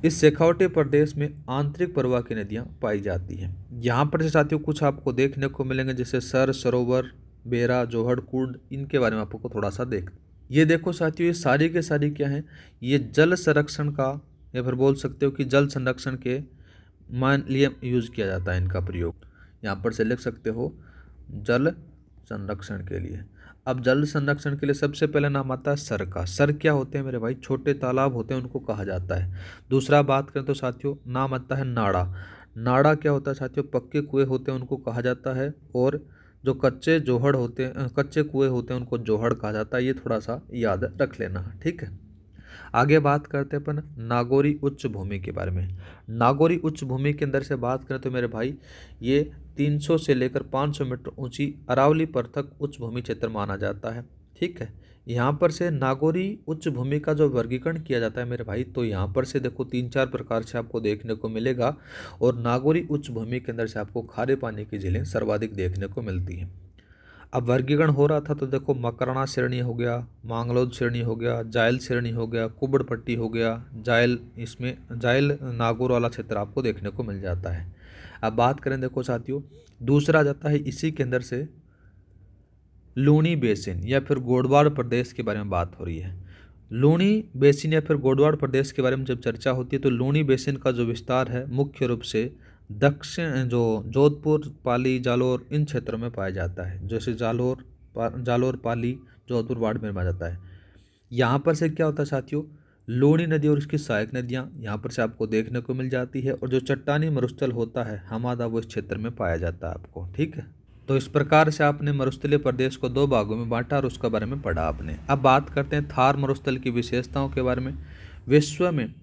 इस शेखावटी प्रदेश में आंतरिक प्रवाह की नदियाँ पाई जाती हैं। यहाँ पर से साथियों कुछ आपको देखने को मिलेंगे, जैसे सर, सरोवर, बेरा, जोहड़, कुंड, इनके बारे में आपको थोड़ा सा देख। ये देखो साथियों, ये सारी के सारी क्या हैं, ये जल संरक्षण का, या फिर बोल सकते हो कि जल संरक्षण के मान लिए यूज़ किया जाता है इनका प्रयोग। यहाँ पर से लिख सकते हो जल संरक्षण के लिए। अब जल संरक्षण के लिए सबसे पहले नाम आता है सर का। सर क्या होते हैं मेरे भाई? छोटे तालाब होते हैं, उनको कहा जाता है। दूसरा बात करें तो साथियों नाम आता है नाड़ा। नाड़ा क्या होता है साथियों? पक्के कुएं होते हैं, उनको कहा जाता है। और जो कच्चे जोहड़ होते हैं, कच्चे कुएं होते हैं, उनको जोहड़ कहा जाता है। ये थोड़ा सा याद रख लेना, ठीक है। आगे बात करते हैं अपन नागौरी उच्च भूमि के बारे में। नागौरी उच्च भूमि के अंदर से बात करें तो मेरे भाई ये 300 से लेकर 500 मीटर ऊंची अरावली पर्वत उच्च भूमि क्षेत्र माना जाता है, ठीक है। यहाँ पर से नागौरी उच्च भूमि का जो वर्गीकरण किया जाता है मेरे भाई, तो यहाँ पर से देखो 3-4 प्रकार से आपको देखने को मिलेगा। और नागौरी उच्च भूमि के अंदर से आपको खारे पानी की झीलें सर्वाधिक देखने को मिलती हैं। अब वर्गीकरण हो रहा था तो देखो मकराना श्रेणी हो गया, मांगलोद श्रेणी हो गया, जायल श्रेणी हो गया, कुबड़ पट्टी हो गया, जायल, इसमें जायल नागौर वाला क्षेत्र आपको देखने को मिल जाता है। अब बात करें देखो साथियों, दूसरा जाता है इसी के अंदर से लूणी बेसिन या फिर गोडवाड़ प्रदेश के बारे में बात हो रही है। लूणी बेसिन या फिर गोडवाड़ प्रदेश के बारे में जब चर्चा होती है तो लूणी बेसिन का जो विस्तार है मुख्य रूप से दक्षिण जो जोधपुर, पाली, जालोर, इन क्षेत्रों में पाया जाता है। जैसे जालोर, पाली, जोधपुर, बाड़मेर में आ जाता है। यहाँ पर से क्या होता है साथियों, लूणी नदी और इसकी सहायक नदियाँ यहाँ पर से आपको देखने को मिल जाती है। और जो चट्टानी मरुस्थल होता है हमादा, वो इस क्षेत्र में पाया जाता है आपको, ठीक है। तो इस प्रकार से आपने मरुस्थलीय प्रदेश को 2 भागों में बांटा और उसके बारे में पढ़ा आपने। अब बात करते हैं थार मरुस्थल की विशेषताओं के बारे में। विश्व में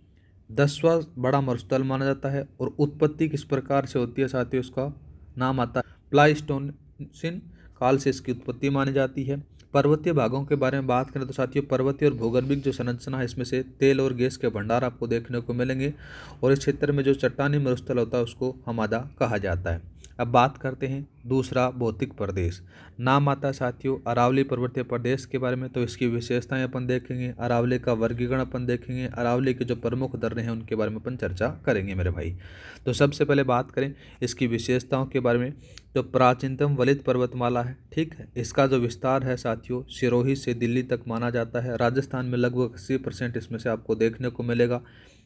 10वां बड़ा मरुस्थल माना जाता है और उत्पत्ति किस प्रकार से होती है साथियों, उसका नाम आता है प्लाइस्टोसिन काल से इसकी उत्पत्ति मानी जाती है। पर्वतीय भागों के बारे में बात करें तो साथियों पर्वतीय और भूगर्भिक जो संरचना है, इसमें से तेल और गैस के भंडार आपको देखने को मिलेंगे। और इस क्षेत्र में जो चट्टानी मरुस्थल होता है उसको हमादा कहा जाता है। अब बात करते हैं दूसरा भौतिक प्रदेश, नाम आता है साथियों अरावली पर्वतीय प्रदेश के बारे में। तो इसकी विशेषताएं अपन देखेंगे, अरावली का वर्गीकरण अपन देखेंगे, अरावली के जो प्रमुख दर्रे हैं उनके बारे में अपन चर्चा करेंगे मेरे भाई। तो सबसे पहले बात करें इसकी विशेषताओं के बारे में, तो प्राचीनतम वलित पर्वतमाला है, ठीक है। इसका जो विस्तार है साथियों सिरोही से दिल्ली तक माना जाता है। राजस्थान में लगभग 80% इसमें से आपको देखने को मिलेगा।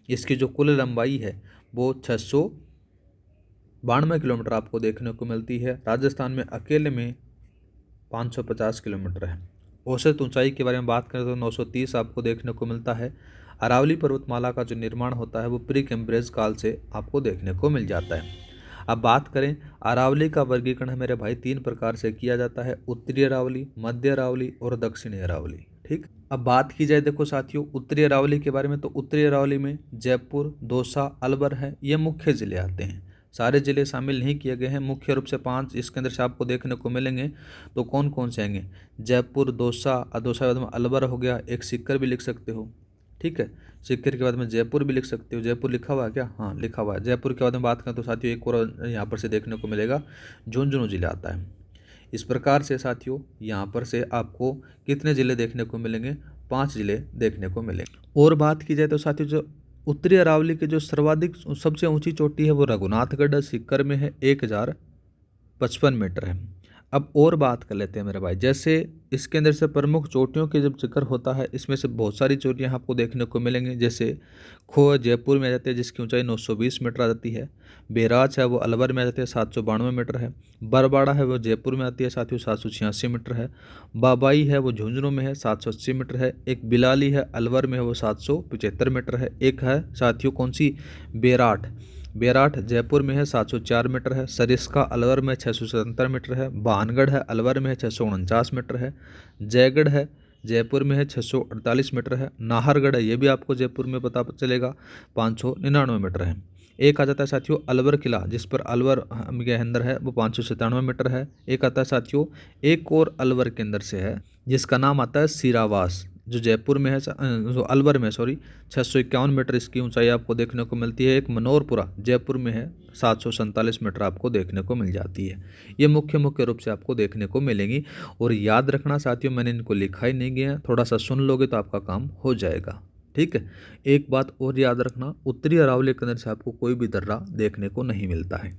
इसकी जो कुल लंबाई है वो 692 किलोमीटर आपको देखने को मिलती है। राजस्थान में अकेले में 550 किलोमीटर है। औसत ऊंचाई के बारे में बात करें तो 930 आपको देखने को मिलता है। अरावली पर्वतमाला का जो निर्माण होता है वो प्री कैम्ब्रिज काल से आपको देखने को मिल जाता है। अब बात करें अरावली का वर्गीकरण है मेरे भाई 3 प्रकार से किया जाता है, उत्तरी अरावली, मध्य अरावली और दक्षिणी अरावली, ठीक। अब बात की जाए देखो साथियों उत्तरी अरावली के बारे में, तो उत्तरी अरावली में जयपुर, दौसा, अलवर है, ये मुख्य जिले आते हैं। सारे जिले शामिल नहीं किए गए हैं, मुख्य रूप से 5 इसके अंदर से आपको देखने को मिलेंगे। तो कौन कौन से आएंगे? जयपुर, दौसा, दौसा के बाद में अलवर हो गया, एक सीकर भी लिख सकते हो, ठीक है। सीकर के बाद में जयपुर भी लिख सकते हो। जयपुर लिखा हुआ है क्या? हाँ लिखा हुआ है। जयपुर के बाद में बात करें तो साथियों एक और यहाँ पर से देखने को मिलेगा, झुंझुनू जिला आता है। इस प्रकार से साथियों यहाँ पर से आपको कितने ज़िले देखने को मिलेंगे? 5 जिले देखने को मिलेंगे। और बात की जाए तो साथियों जो उत्तरी अरावली की जो सर्वाधिक सबसे ऊंची चोटी है वो रघुनाथगढ़ सीकर में है, 1055 मीटर है। अब और बात कर लेते हैं मेरे भाई, जैसे इसके अंदर से प्रमुख चोटियों के जब जिक्र होता है इसमें से बहुत सारी चोटियां आपको देखने को मिलेंगी। जैसे खो जयपुर में आ जाती है जिसकी ऊंचाई 920 मीटर आ जाती है। बैराज है वो अलवर में आ जाती है, 792 मीटर है। बरबाड़ा है वो जयपुर में आती है साथियों, 786 मीटर है। बाबाई है वो झुंझुनू में है, 780 मीटर है। एक बिलाली है अलवर में है वो 775 मीटर है। एक है साथियों कौन सी? बेराट जयपुर में है, 704 मीटर है। सरिस्का अलवर में 677 मीटर है। भानगढ़ है अलवर में है, 649 मीटर है। जयगढ़ है जयपुर में है, 648 मीटर है। नाहरगढ़ है ये भी आपको जयपुर में पता चलेगा, 599 मीटर है। एक आ जाता है साथियों अलवर किला जिस पर अलवर के अंदर है, वो 597 मीटर है। एक आता है साथियों एक और अलवर के अंदर से है जिसका नाम आता है सीरावास, जो जयपुर में है, जो अलवर में 651 मीटर इसकी ऊंचाई आपको देखने को मिलती है। एक मनोरपुरा जयपुर में है, 747 मीटर आपको देखने को मिल जाती है। ये मुख्य रूप से आपको देखने को मिलेंगी। और याद रखना साथियों मैंने इनको लिखा ही नहीं गया, थोड़ा सा सुन लोगे तो आपका काम हो जाएगा। ठीक है। एक बात और याद रखना, उत्तरी अरावली के अंदर से आपको कोई भी दर्रा देखने को नहीं मिलता है।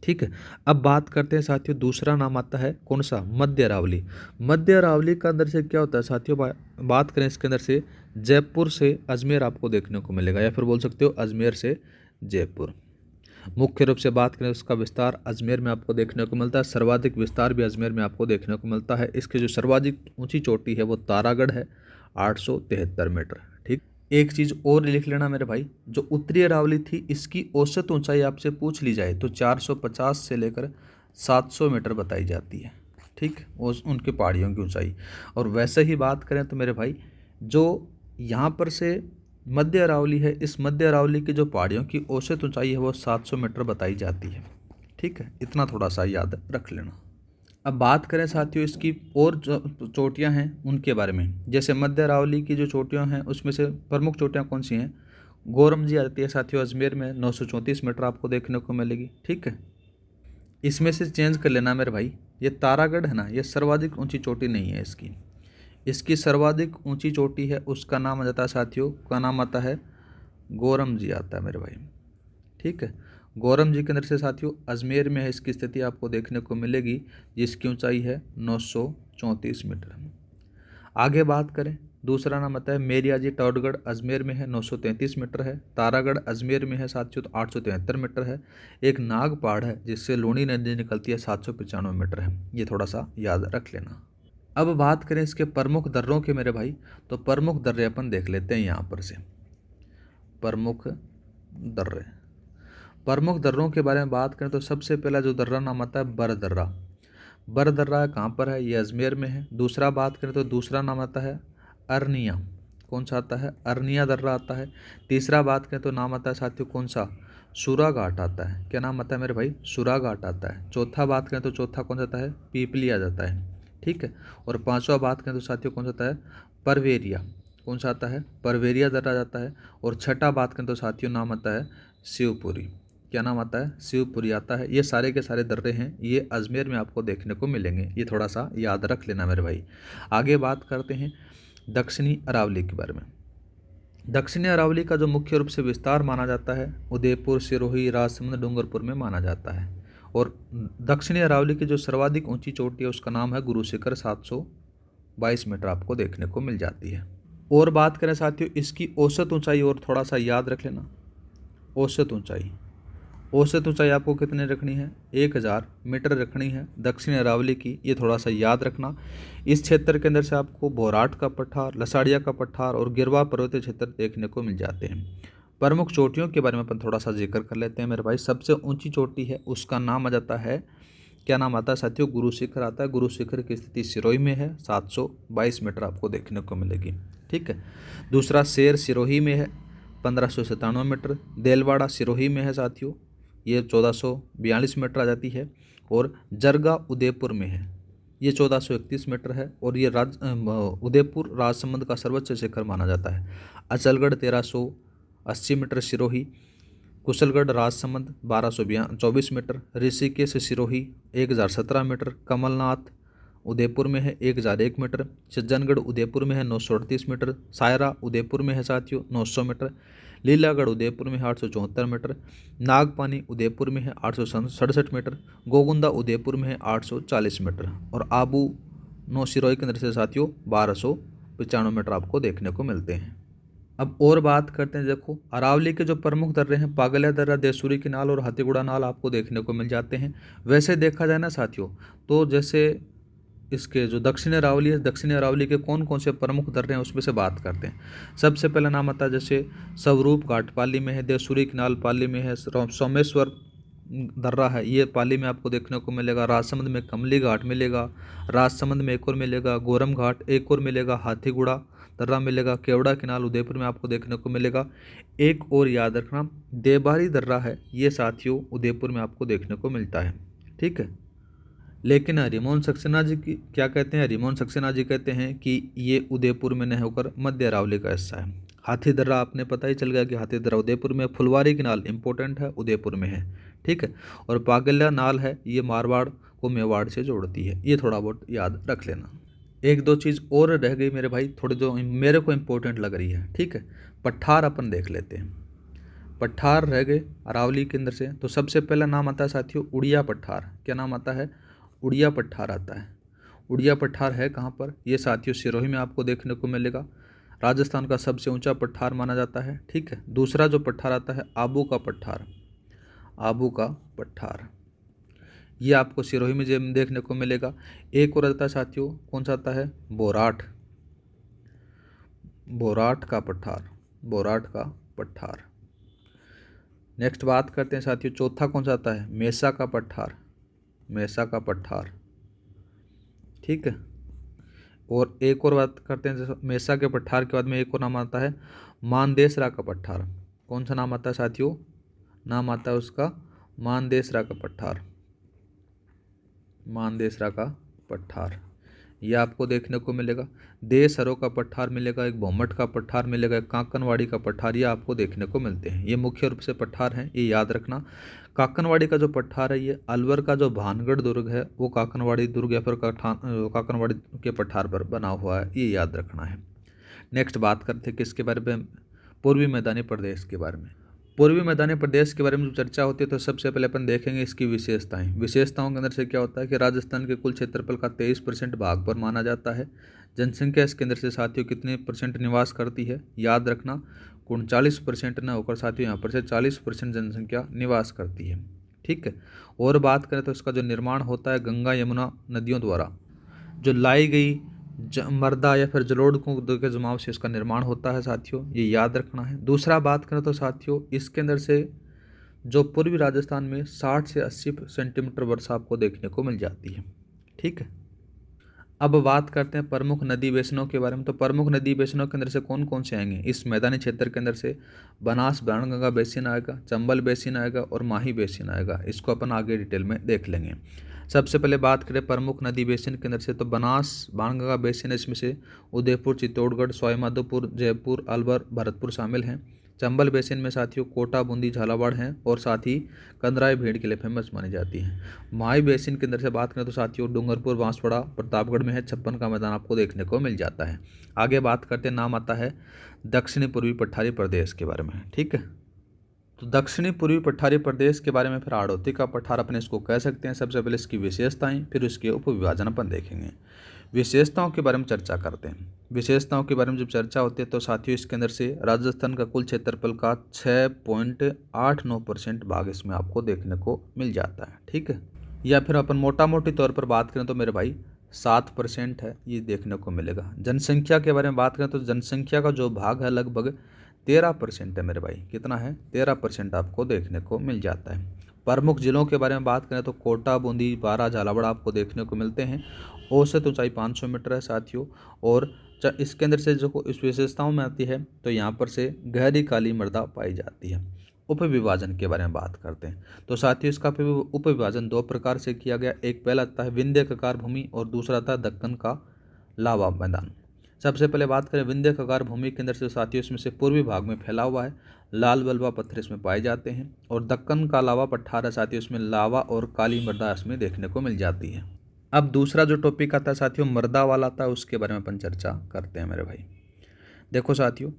ठीक है। अब बात करते हैं साथियों, दूसरा नाम आता है कौन सा, मध्य अरावली। मध्य अरावली के अंदर से क्या होता है साथियों, बात करें इसके अंदर से जयपुर से अजमेर आपको देखने को मिलेगा, या फिर बोल सकते हो अजमेर से जयपुर। मुख्य रूप से बात करें उसका विस्तार अजमेर में आपको देखने को मिलता है, सर्वाधिक विस्तार भी अजमेर में आपको देखने को मिलता है। इसकी जो सर्वाधिक ऊंची चोटी है वो तारागढ़ है, 873 मीटर। ठीक। एक चीज़ और लिख लेना मेरे भाई, जो उत्तरी अरावली थी इसकी औसत ऊंचाई आपसे पूछ ली जाए तो 450 से लेकर 700 मीटर बताई जाती है। ठीक, उनकी पहाड़ियों की ऊंचाई। और वैसे ही बात करें तो मेरे भाई, जो यहाँ पर से मध्य अरावली है, इस मध्य अरावली की जो पहाड़ियों की औसत ऊंचाई है वो 700 मीटर बताई जाती है। ठीक है, इतना थोड़ा सा याद रख लेना। अब बात करें साथियों इसकी और जो चोटियाँ हैं उनके बारे में, जैसे मध्य अरावली की जो चोटियाँ हैं उसमें से प्रमुख चोटियाँ कौन सी हैं। गोरम जी आती है साथियों अजमेर में, 934 मीटर आपको देखने को मिलेगी। ठीक है, इसमें से चेंज कर लेना मेरे भाई, ये तारागढ़ है ना, ये सर्वाधिक ऊंची चोटी नहीं है इसकी। इसकी सर्वाधिक ऊंची चोटी है, उसका नाम आ जाता है साथियों, का नाम आता है गोरम जी आता है मेरे भाई। ठीक है, गोरम जी के अंदर से साथियों अजमेर में है, इसकी स्थिति आपको देखने को मिलेगी, जिसकी ऊंचाई है 934 मीटर। आगे बात करें, दूसरा नाम आता है मेरियाजी टॉडगढ़, अजमेर में है, 933 मीटर है। तारागढ़ अजमेर में है साथियों तो 873 मीटर है। एक नाग पहाड़ है जिससे लूणी नदी निकलती है, 795 मीटर है। ये थोड़ा सा याद रख लेना। अब बात करें इसके प्रमुख दर्रों के मेरे भाई, तो प्रमुख दर्रे अपन देख लेते हैं यहाँ पर से। प्रमुख दर्रे, प्रमुख दर्रों के बारे में बात करें तो सबसे पहला जो दर्रा नाम आता है बर दर्रा। बर दर्रा कहाँ पर है, ये अजमेर में है। दूसरा बात करें तो दूसरा नाम आता है अरनिया, कौन सा आता है, अरनिया दर्रा आता है। तीसरा बात करें तो नाम आता है साथियों कौन सा, सुरा घाट आता है। क्या नाम आता है मेरे भाई, सुरा घाट आता है। चौथा बात करें तो चौथा कौन सा आता है, पीपली आ जाता है। ठीक है, और पांचवा बात करें तो साथियों कौन सा आता है, परवेरिया, कौन सा आता है, परवेरिया दर्रा जाता है। और छठा बात करें तो साथियों नाम आता है शिवपुरी। क्या नाम आता है, शिवपुरी आता है। ये सारे के सारे दर्रे हैं, ये अजमेर में आपको देखने को मिलेंगे, ये थोड़ा सा याद रख लेना मेरे भाई। आगे बात करते हैं दक्षिणी अरावली के बारे में। दक्षिणी अरावली का जो मुख्य रूप से विस्तार माना जाता है उदयपुर, सिरोही, राजसमंद, डूंगरपुर में माना जाता है। और दक्षिणी अरावली की जो सर्वाधिक ऊंची चोटी है उसका नाम है गुरु शिखर, 722 मीटर आपको देखने को मिल जाती है। और बात करें साथियों इसकी औसत ऊंचाई, और थोड़ा सा याद रख लेना, औसत ऊंचाई, औसत ऊंचाई आपको कितनी रखनी है, 1000 मीटर रखनी है दक्षिण अरावली की, ये थोड़ा सा याद रखना। इस क्षेत्र के अंदर से आपको भोराट का पठार, लसाड़िया का पठार और गिरवा पर्वतीय क्षेत्र देखने को मिल जाते हैं। प्रमुख चोटियों के बारे में अपन थोड़ा सा जिक्र कर लेते हैं मेरे भाई। सबसे ऊंची चोटी है उसका नाम आ जाता है, क्या नाम आता है साथियों, गुरु शिखर आता है। गुरु शिखर की स्थिति सिरोही में है, 722 मीटर आपको देखने को मिलेगी। ठीक है, दूसरा शेर सिरोही में है, 1597 मीटर। देलवाड़ा सिरोही में है साथियों, ये 1442 मीटर आ जाती है। और जरगा उदयपुर में है, ये 1431 मीटर है। और ये उदयपुर राजसमंद का सर्वोच्च शिखर माना जाता है। Achalgarh 1380 metre Sirohi. Kushalgarh Rajsamand 1224 metre. Rishikesh Sirohi 1017 metre. Kamalnath Udaipur में है 1001 मीटर। सज्जनगढ़ उदयपुर में है 938 मीटर। सायरा उदयपुर में है साथियों 900 मीटर। लीलागढ़ उदयपुर में है 874 मीटर। नागपानी उदयपुर में है 867 मीटर। गोगुंदा उदयपुर में है 840 मीटर। और आबू नौसिरोही के अंदर से साथियों 1295 मीटर आपको देखने को मिलते हैं। अब और बात करते हैं, देखो अरावली के जो प्रमुख दर्रे हैं, पागलिया दर्रा, देसूरी की नाल और हाथीगुड़ा नाल आपको देखने को मिल जाते हैं। वैसे देखा जाए ना साथियों, तो जैसे इसके जो दक्षिण अरावली है, दक्षिण अरावली के कौन कौन से प्रमुख दर्रे हैं उसमें से बात करते हैं। सबसे पहला नाम आता है जैसे स्वरूप घाट पाली में है, देसूरी किनाल पाली में है, सोमेश्वर दर्रा है ये पाली में आपको देखने को मिलेगा। राजसमंद में कमली घाट मिलेगा, राजसमंद में एक और मिलेगा, गोरम घाट एक और मिलेगा, हाथीगुड़ा दर्रा मिलेगा, केवड़ा किनाल उदयपुर में आपको देखने को मिलेगा। एक और याद रखना देबारी दर्रा है, ये साथियों उदयपुर में आपको देखने को मिलता है। ठीक है, लेकिन हरिमोहन सक्सेना जी की क्या कहते हैं, हरिमोहन सक्सेना जी कहते हैं कि ये उदयपुर में नहीं होकर मध्य अरावली का हिस्सा है। हाथी दर्रा आपने पता ही चल गया कि हाथी दर्रा उदयपुर में। फुलवारी की नाल इंपॉर्टेंट है, उदयपुर में है। ठीक है, और पागल्या नाल है, ये मारवाड़ को मेवाड़ से जोड़ती है, ये थोड़ा बहुत याद रख लेना। एक दो चीज़ और रह गई मेरे भाई, थोड़ी जो मेरे को इम्पोर्टेंट लग रही है, ठीक है। पठार अपन देख लेते हैं। पठार रह गए अरावली के अंदर से, तो सबसे पहला नाम आता है साथियों उड़िया पठार। क्या नाम आता है? उड़िया पठार आता है। उड़िया पठार है कहाँ पर? ये साथियों सिरोही में आपको देखने को मिलेगा। राजस्थान का सबसे ऊंचा पठार माना जाता है, ठीक है। दूसरा जो पठार आता है आबू का पठार। आबू का पठार ये आपको सिरोही में देखने को मिलेगा। एक और आता है साथियों, कौन सा आता है? बोराट। बोराट का पठार। बोराट का पठार। नेक्स्ट बात करते हैं साथियों, चौथा कौन सा आता है? मेसा का पठार। मेसा का पठार, ठीक है। और एक और बात करते हैं, जैसे मेसा के पठार के बाद में एक और नाम आता है मानदेसरा का पठार। कौन सा नाम आता है साथियों? नाम आता है उसका मानदेसरा का पठार। मानदेसरा का पठार ये आपको देखने को मिलेगा। देसरो का पठार मिलेगा, एक भोमट का पठार मिलेगा, एक काकनवाड़ी का पठार, ये आपको देखने को मिलते हैं। ये मुख्य रूप से पठार हैं, ये याद रखना। काकनवाड़ी का जो पठार है ये अलवर का जो भानगढ़ दुर्ग है वो काकनवाड़ी दुर्ग या फिर काकनवाड़ी के पठार पर बना हुआ है, ये याद रखना है। नेक्स्ट बात करते हैं किसके बारे में? पूर्वी मैदानी प्रदेश के बारे में। पूर्वी मैदानी प्रदेश के बारे में जब चर्चा होती है तो सबसे पहले अपन देखेंगे इसकी विशेषताएं। विशेषताओं के अंदर से क्या होता है कि राजस्थान के कुल क्षेत्रफल का 23% भाग पर माना जाता है। जनसंख्या इसके अंदर से साथियों कितने परसेंट निवास करती है? याद रखना 39% न होकर साथियों यहाँ पर से 40% जनसंख्या निवास करती है, ठीक है। और बात करें तो इसका जो निर्माण होता है गंगा यमुना नदियों द्वारा जो लाई गई मर्दा या फिर जलोढ़ के जमाव से इसका निर्माण होता है साथियों, ये याद रखना है। दूसरा बात करें तो साथियों इसके अंदर से जो पूर्वी राजस्थान में 60 से 80 सेंटीमीटर वर्षा आपको देखने को मिल जाती है, ठीक है। अब बात करते हैं प्रमुख नदी बेसिनों के बारे में। तो प्रमुख नदी बेसिनों के अंदर से कौन कौन से आएंगे इस मैदानी क्षेत्र के अंदर से? बनास बाणगंगा बेसिन आएगा, चंबल बेसिन आएगा और माही बेसिन आएगा। इसको अपन आगे डिटेल में देख लेंगे। सबसे पहले बात करें प्रमुख नदी बेसिन के अंदर से, तो बनास बाणगंगा बेसिन, इसमें से उदयपुर, चित्तौड़गढ़, सवाईमाधोपुर, जयपुर, अलवर, भरतपुर शामिल हैं। चंबल बेसिन में साथियों कोटा, बूंदी, झालावाड़ हैं और साथ ही कंदराई भेड़ के लिए फेमस मानी जाती है। माही बेसिन के अंदर से बात करें तो साथियों डूंगरपुर, बांसवाड़ा, प्रतापगढ़ में है। 56 का मैदान आपको देखने को मिल जाता है। आगे बात करते हैं, नाम आता है दक्षिणी पूर्वी पठारी प्रदेश के बारे में, ठीक है। तो दक्षिणी पूर्वी पठारी प्रदेश के बारे में फिर हाड़ौती का पठार अपने इसको कह सकते हैं। सबसे पहले इसकी विशेषताएं, फिर उसके उपविभाजन अपन देखेंगे। विशेषताओं के बारे में चर्चा करते हैं। विशेषताओं के बारे में जब चर्चा होती है तो साथियों इसके अंदर से राजस्थान का कुल क्षेत्रफल का 6.89% भाग इसमें आपको देखने को मिल जाता है, ठीक है। या फिर अपन मोटा मोटी तौर पर बात करें तो मेरे भाई 7% है, ये देखने को मिलेगा। जनसंख्या के बारे में बात करें तो जनसंख्या का जो भाग है लगभग 13% है मेरे भाई। कितना है? 13% आपको देखने को मिल जाता है। प्रमुख जिलों के बारे में बात करें तो कोटा, बूंदी, बारां, झालावाड़ आपको देखने को मिलते हैं। औसत ऊंचाई 500 मीटर है साथियों। और इसके अंदर से जो इस विशेषताओं में आती है तो यहाँ पर से गहरी काली मृदा पाई जाती है। उपविभाजन के बारे में बात करते हैं तो साथियों इसका उपविभाजन 2 प्रकार से किया गया। एक पहला आता है विंध्य ककार भूमि और दूसरा आता है दक्कन का लावा मैदान। सबसे पहले बात करें विंध्य ककार भूमि के अंदर से साथियों इसमें से पूर्वी भाग में फैला हुआ है, लाल बलुआ पत्थर इसमें पाए जाते हैं। और दक्कन का लावा पठार है साथियों, इसमें लावा और काली मृदा इसमें देखने को मिल जाती है। अब दूसरा जो टॉपिक आता है साथियों मृदा वाला आता है, उसके बारे में अपन चर्चा करते हैं मेरे भाई। देखो साथियों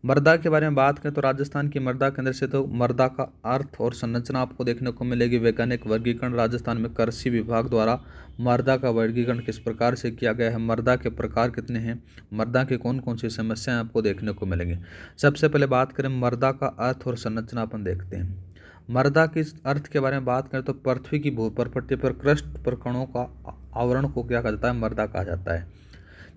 मृदा के बारे में बात करें तो राजस्थान की मृदा के अंदर से तो मृदा का अर्थ और संरचना आपको देखने को मिलेगी। वैज्ञानिक वर्गीकरण राजस्थान में कृषि विभाग द्वारा मृदा का वर्गीकरण किस प्रकार से किया गया है, मृदा के प्रकार कितने हैं, मृदा के कौन कौन सी समस्याएं आपको देखने को मिलेंगी। सबसे पहले बात करें मृदा का अर्थ और संरचना अपन देखते हैं। मृदा के अर्थ के बारे में बात करें तो पृथ्वी की भूपरपट्टी पर क्रस्ट पर कणों का आवरण को क्या कहा जाता है? मृदा कहा जाता है।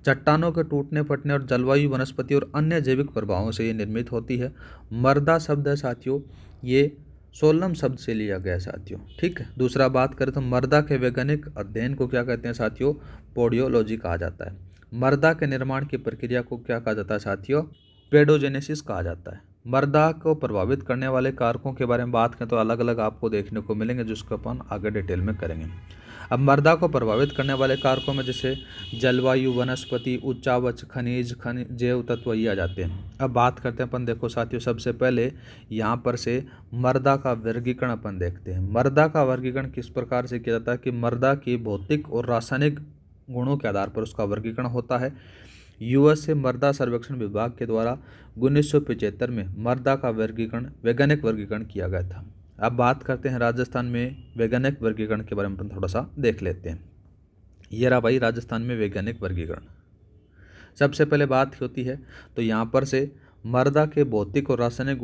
चट्टानों के टूटने फटने और जलवायु, वनस्पति और अन्य जैविक प्रभावों से ये निर्मित होती है। मृदा शब्द है साथियों ये सोलम शब्द से लिया गया है साथियों, ठीक है। दूसरा बात करें तो मृदा के वैज्ञानिक अध्ययन को क्या कहते हैं साथियों? पोडियोलॉजी कहा जाता है। मृदा के निर्माण की प्रक्रिया को क्या कहा जाता है साथियों? पेडोजेनेसिस कहा जाता है। मृदा को प्रभावित करने वाले कारकों के बारे में बात करें तो अलग अलग आपको देखने को मिलेंगे, जिसको अपन आगे डिटेल में करेंगे। अब मृदा को प्रभावित करने वाले कारकों में जैसे जलवायु, वनस्पति, उच्चावच, खनिज जैव तत्व ये आ जाते हैं। अब बात करते हैं अपन, देखो साथियों सबसे पहले यहाँ पर से मृदा का वर्गीकरण अपन देखते हैं। मृदा का वर्गीकरण किस प्रकार से किया जाता है कि मृदा की भौतिक और रासायनिक गुणों के आधार पर उसका वर्गीकरण होता है। यूएस से मृदा सर्वेक्षण विभाग के द्वारा 1975 में मृदा का वर्गीकरण वैज्ञानिक वर्गीकरण किया गया था। अब बात करते हैं राजस्थान में वैज्ञानिक वर्गीकरण के बारे में अपन थोड़ा सा देख लेते हैं। ये रहा भाई राजस्थान में वैज्ञानिक वर्गीकरण। सबसे पहले बात होती है तो यहाँ पर से मृदा के भौतिक और रासायनिक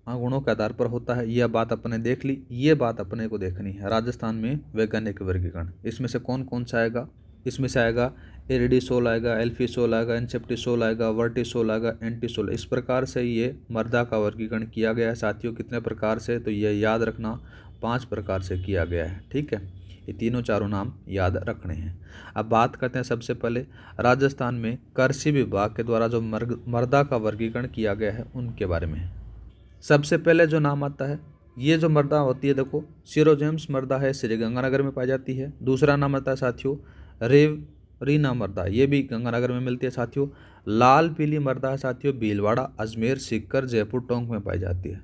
गुणों के आधार पर होता है। यह बात अपने देख ली। ये बात अपने को देखनी है राजस्थान में वैज्ञानिक वर्गीकरण। इसमें से कौन कौन सा आएगा? इसमें से आएगा एरिडीसोल आएगा, एल्फीसोल आएगा, इंसेप्टिसोल आएगा, वर्टिसोल आएगा, एंटीसोल। इस प्रकार से ये मृदा का वर्गीकरण किया गया है साथियों। कितने प्रकार से? तो ये याद रखना 5 प्रकार से किया गया है। ठीक है, ये तीनों चारों नाम याद रखने हैं। अब बात करते हैं सबसे पहले राजस्थान में कृषि विभाग के द्वारा जो मृदा का वर्गीकरण किया गया है उनके बारे में। सबसे पहले जो नाम आता है, ये जो मृदा होती है देखो, सिरोजेम्स मृदा है, श्रीगंगानगर में पाई जाती है। दूसरा नाम आता है साथियों रेवरीना मृदा, ये भी गंगानगर में मिलती है साथियों। लाल पीली मृदा है साथियों, भीलवाड़ा, अजमेर, सीकर, जयपुर, टोंक में पाई जाती है।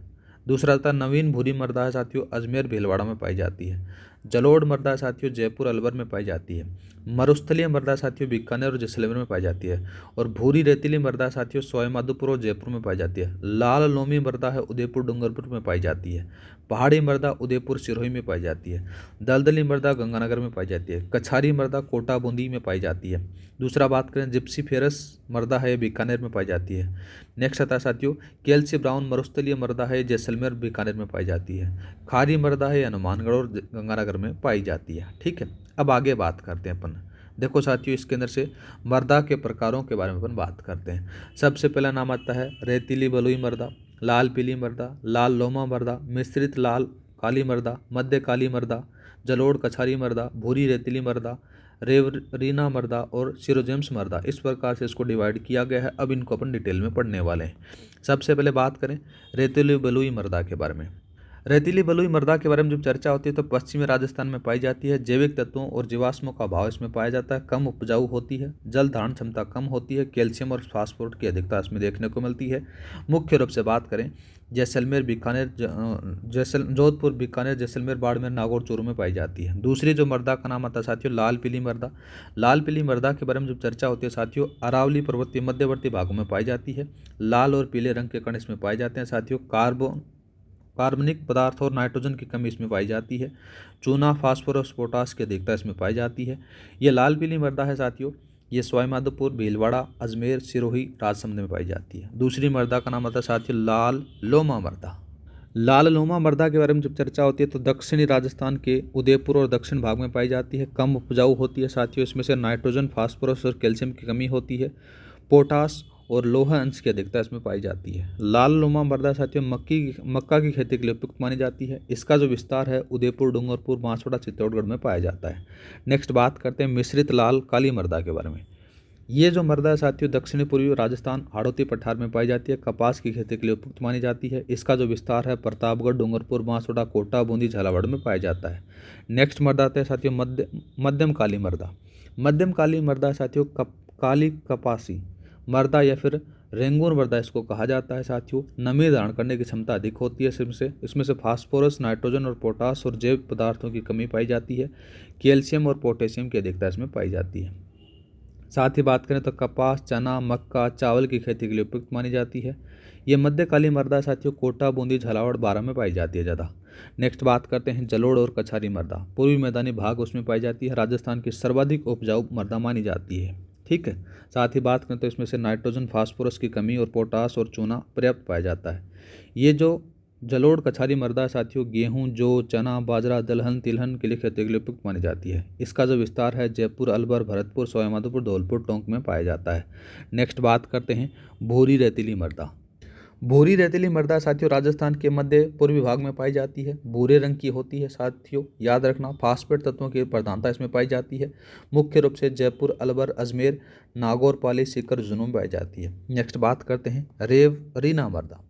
दूसरा आता है नवीन भूरी मृदा है साथियों, अजमेर, भीलवाड़ा में पाई जाती है। जलोढ़ मृदा साथियों जयपुर, अलवर में पाई जाती है। मरुस्थलीय मृदा साथियों बीकानेर और जैसलमेर में पाई जाती है। और भूरी रेतीली मृदा साथियों सवाईमाधोपुर और जयपुर में पाई जाती है। लाल लोमी मृदा है उदयपुर, डूंगरपुर में पाई जाती है। पहाड़ी मृदा उदयपुर, सिरोही में पाई जाती है। दलदली मृदा गंगानगर में पाई जाती है। कछारी मृदा कोटा, बूंदी में पाई जाती है। दूसरा बात करें जिप्सी फेरस मृदा है, बीकानेर में पाई जाती है। नेक्स्ट आता है साथियों कैल्सी ब्राउन मरुस्थलीय मृदा है, जैसलमेर, बीकानेर में पाई जाती है। खारी मृदा है, हनुमानगढ़ और गंगानगर में पाई जाती है। ठीक है, अब आगे बात करते हैं अपन। देखो साथियों इसके अंदर से मृदा के प्रकारों के बारे में अपन बात करते हैं। सबसे पहला नाम आता है रेतीली बलुई मृदा, लाल पीली मृदा, लाल लोमा मृदा, मिश्रित लाल काली मृदा, मध्य काली मृदा, जलोढ़ कछारी मृदा, भूरी रेतीली मृदा, रेवरीना मृदा और सिरोजेम्स मृदा। इस प्रकार से इसको डिवाइड किया गया है। अब इनको अपन डिटेल में पढ़ने वाले हैं। सबसे पहले बात करें रेतीली बलुई मृदा के बारे में। रेतीली बलुई मृदा के बारे में जब चर्चा होती है तो पश्चिमी राजस्थान में पाई जाती है। जैविक तत्वों और जीवाश्मों का अभाव इसमें पाया जाता है। कम उपजाऊ होती है, जल धारण क्षमता कम होती है, कैल्शियम और फास्फोरस की अधिकता इसमें देखने को मिलती है। मुख्य रूप से बात करें जैसलमेर, बीकानेर, जोधपुर, बीकानेर, जैसलमेर, बाड़मेर, नागौर, चूरू में पाई जाती है। दूसरी जो मृदा का नाम आता है साथियों लाल पीली मृदा। लाल पीली मृदा के बारे में जब चर्चा होती है साथियों अरावली पर्वतीय मध्यवर्ती भागों में पाई जाती है। लाल और पीले रंग के कण इसमें पाए जाते हैं साथियों। कार्बनिक पदार्थ और नाइट्रोजन की कमी इसमें पाई जाती है। चूना, फास्फोरस, पोटास की अधिकता इसमें पाई जाती है। ये लाल पीली मृदा है साथियों, ये सवाईमाधोपुर, भीलवाड़ा, अजमेर, सिरोही, राजसमंद में पाई जाती है। दूसरी मृदा का नाम आता है साथियों लाल लोमा मृदा। लाल लोमा मृदा के बारे में जब चर्चा होती है तो दक्षिणी राजस्थान के उदयपुर और दक्षिण भाग में पाई जाती है। कम उपजाऊ होती है साथियों, इसमें से नाइट्रोजन, फास्फोरस और कैल्शियम की कमी होती है। पोटास और लोहा अंश की अधिकता इसमें पाई जाती है। लाल लोमा मृदा साथियों मक्का की खेती के लिए उपयुक्त मानी जाती है। इसका जो विस्तार है उदयपुर, डूंगरपुर, बांसवाड़ा, चित्तौड़गढ़ में पाया जाता है। नेक्स्ट बात करते हैं मिश्रित लाल काली मृदा के बारे में। ये जो मृदा है साथियों दक्षिणी पूर्वी राजस्थान हाड़ौती पठार में पाई जाती है। कपास की खेती के लिए उपयुक्त मानी जाती है। इसका जो विस्तार है प्रतापगढ़, डूंगरपुर, बांसवाड़ा, कोटा, बूंदी, झालावाड़ में पाया जाता है। नेक्स्ट मृदा आता है साथियों मध्यम काली मृदा। मध्यम काली मृदा साथियों काली कपासी मृदा या फिर रेंगून मृदा इसको कहा जाता है साथियों। नमी धारण करने की क्षमता अधिक होती है। इसमें से फास्फोरस, नाइट्रोजन और पोटास और जैव पदार्थों की कमी पाई जाती है। कैल्शियम और पोटेशियम की अधिकता इसमें पाई जाती है। साथ ही बात करें तो कपास, चना, मक्का, चावल की खेती के लिए उपयुक्त मानी जाती है। ये मध्यकाली मृदा साथियों कोटा, बूंदी, झालावाड़, बारां में पाई जाती है ज़्यादा। नेक्स्ट बात करते हैं जलोढ़ और कछारी मृदा। पूर्वी मैदानी भाग उसमें पाई जाती है। राजस्थान की सर्वाधिक उपजाऊ मृदा मानी जाती है। ठीक है, साथ ही बात करें तो इसमें से नाइट्रोजन, फास्फोरस की कमी और पोटास और चूना पर्याप्त पाया जाता है। ये जो जलोढ़ कछारी मृदा साथियों गेहूं, जौ, चना, बाजरा, दलहन, तिलहन के लिए खेती के लिए उपयुक्त मानी जाती है। इसका जो विस्तार है जयपुर, अलवर, भरतपुर, सवाईमाधोपुर, धौलपुर, टोंक में पाया जाता है। नेक्स्ट बात करते हैं भूरी रेतीली मृदा। भूरी रेतीली मृदा साथियों राजस्थान के मध्य पूर्वी भाग में पाई जाती है। भूरे रंग की होती है साथियों, याद रखना। फास्फेट तत्वों की प्रधानता इसमें पाई जाती है। मुख्य रूप से जयपुर, अलवर, अजमेर, नागौर, पाली, सीकर, झुंझुनू में पाई जाती है। नेक्स्ट बात करते हैं रेवरीना मृदा।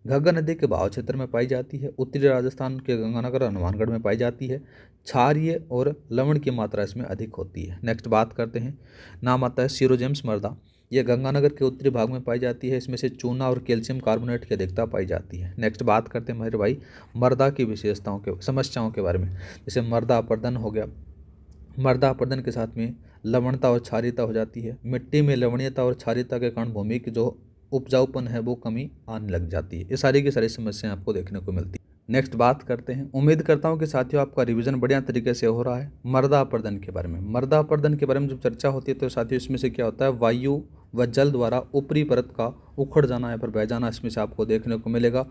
घग्गर नदी के बहाव क्षेत्र में पाई जाती है। उत्तरी राजस्थान के गंगानगर, हनुमानगढ़ में पाई जाती है। क्षारीय और लवण की मात्रा इसमें अधिक होती है। नेक्स्ट बात करते हैं, नाम आता है सिरोजेम्स मृदा। यह गंगानगर के उत्तरी भाग में पाई जाती है। इसमें से चूना और कैल्शियम कार्बोनेट की अधिकता पाई जाती है। नेक्स्ट बात करते हैं मेरे भाई मृदा की विशेषताओं के समस्याओं के बारे में। जैसे मृदा अपर्दन हो गया। मृदा अपर्दन के साथ में लवणता और क्षारीयता हो जाती है। मिट्टी में लवणीयता और क्षारीयता के कारण भूमि की जो उपजाऊपन है वो कमी आने लग जाती है। ये सारी की सारी समस्याएं आपको देखने को मिलती है। नेक्स्ट बात करते हैं। उम्मीद करता हूं कि साथियों आपका रिवीजन बढ़िया तरीके से हो रहा है। मृदा अपरदन के बारे में, मृदा अपरदन के बारे में जब चर्चा होती है तो साथियों इसमें से क्या होता है, वायु व जल द्वारा ऊपरी परत का उखड़ जाना या फिर बह जाना इसमें से आपको देखने को मिलेगा।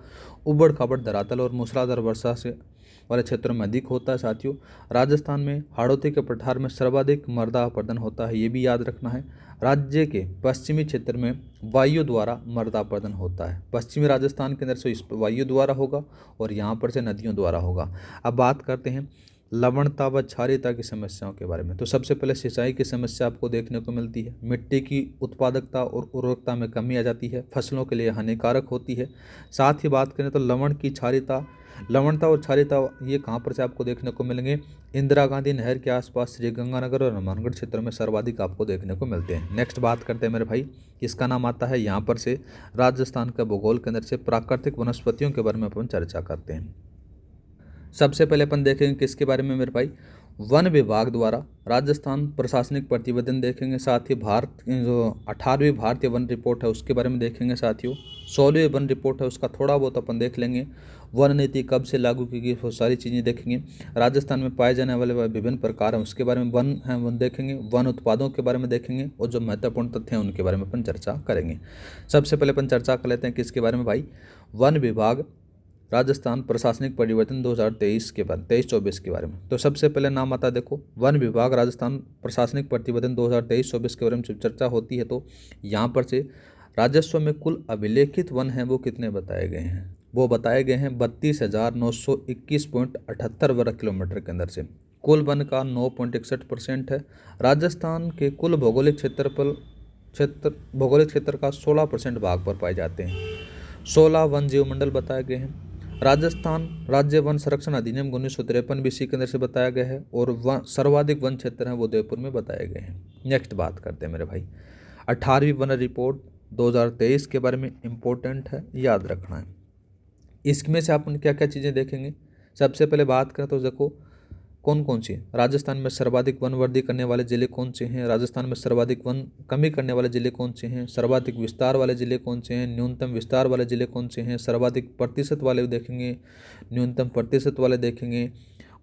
उबड़ खाबड़ धरातल और मूसलाधार वर्षा से वाले क्षेत्रों में अधिक होता है। साथियों राजस्थान में हाड़ौती के पठार में सर्वाधिक मृदा अपरदन होता है, ये भी याद रखना है। राज्य के पश्चिमी क्षेत्र में वायु द्वारा मृदा अपरदन होता है। पश्चिमी राजस्थान के अंदर से इस वायु द्वारा होगा और यहाँ पर से नदियों द्वारा होगा। अब बात करते हैं लवणता व क्षारीयता की समस्याओं के बारे में। तो सबसे पहले सिंचाई की समस्या आपको देखने को मिलती है। मिट्टी की उत्पादकता और उर्वरकता में कमी आ जाती है, फसलों के लिए हानिकारक होती है। साथ ही बात करें तो लवणता और क्षारीयता ये कहाँ पर से आपको देखने को मिलेंगे, इंदिरा गांधी नहर के आसपास श्रीगंगानगर और हनुमानगढ़ क्षेत्र में सर्वाधिक आपको देखने को मिलते हैं। नेक्स्ट बात करते हैं मेरे भाई, इसका नाम आता है यहाँ पर से राजस्थान का भूगोल के अंदर से प्राकृतिक वनस्पतियों के बारे में अपन चर्चा करते हैं। सबसे पहले अपन देखेंगे किसके बारे में मेरे भाई, वन विभाग द्वारा राजस्थान प्रशासनिक प्रतिवेदन देखेंगे। साथ ही भारत जो 18वीं भारतीय वन रिपोर्ट है उसके बारे में देखेंगे। साथियों 16वीं वन रिपोर्ट है उसका थोड़ा बहुत अपन देख लेंगे। वन नीति कब से लागू की गई वो सारी चीज़ें देखेंगे। राजस्थान में पाए जाने वाले विभिन्न प्रकार हैं उसके बारे में वन हैं वन देखेंगे। वन उत्पादों के बारे में देखेंगे और जो महत्वपूर्ण तथ्य हैं उनके बारे में अपन चर्चा करेंगे। सबसे पहले अपन चर्चा कर लेते हैं किसके बारे में भाई, वन विभाग राजस्थान प्रशासनिक परिवर्तन 2023 के बाद 23-24 के बारे में। तो सबसे पहले नाम आता है, देखो वन विभाग राजस्थान प्रशासनिक प्रतिवेदन 2023-24 के बारे में जब चर्चा होती है तो यहाँ पर से राजस्व में कुल अभिलेखित वन हैं वो कितने बताए गए हैं, वो बताए गए हैं 32,921.78 वर्ग किलोमीटर के अंदर से। कुल वन का 9.61% है। राजस्थान के कुल भौगोलिक क्षेत्र का 16% भाग पर पाए जाते हैं। 16 वन जीव मंडल बताए गए हैं। राजस्थान राज्य वन संरक्षण अधिनियम 1953 भी इसी के अंदर से बताया गया है और सर्वाधिक वन क्षेत्र हैं वो उदयपुर में बताए गए हैं। नेक्स्ट बात करते हैं मेरे भाई, 18वीं वन रिपोर्ट 2023 के बारे में इम्पोर्टेंट है, याद रखना है। इसमें से अपन क्या क्या चीज़ें देखेंगे। सबसे पहले बात करें तो देखो कौन कौन सी, राजस्थान में सर्वाधिक वन वृद्धि करने वाले जिले कौन से हैं, राजस्थान में सर्वाधिक वन कमी करने वाले जिले कौन से हैं, सर्वाधिक विस्तार वाले जिले कौन से हैं, न्यूनतम विस्तार वाले जिले कौन से हैं, सर्वाधिक प्रतिशत वाले देखेंगे, न्यूनतम प्रतिशत वाले देखेंगे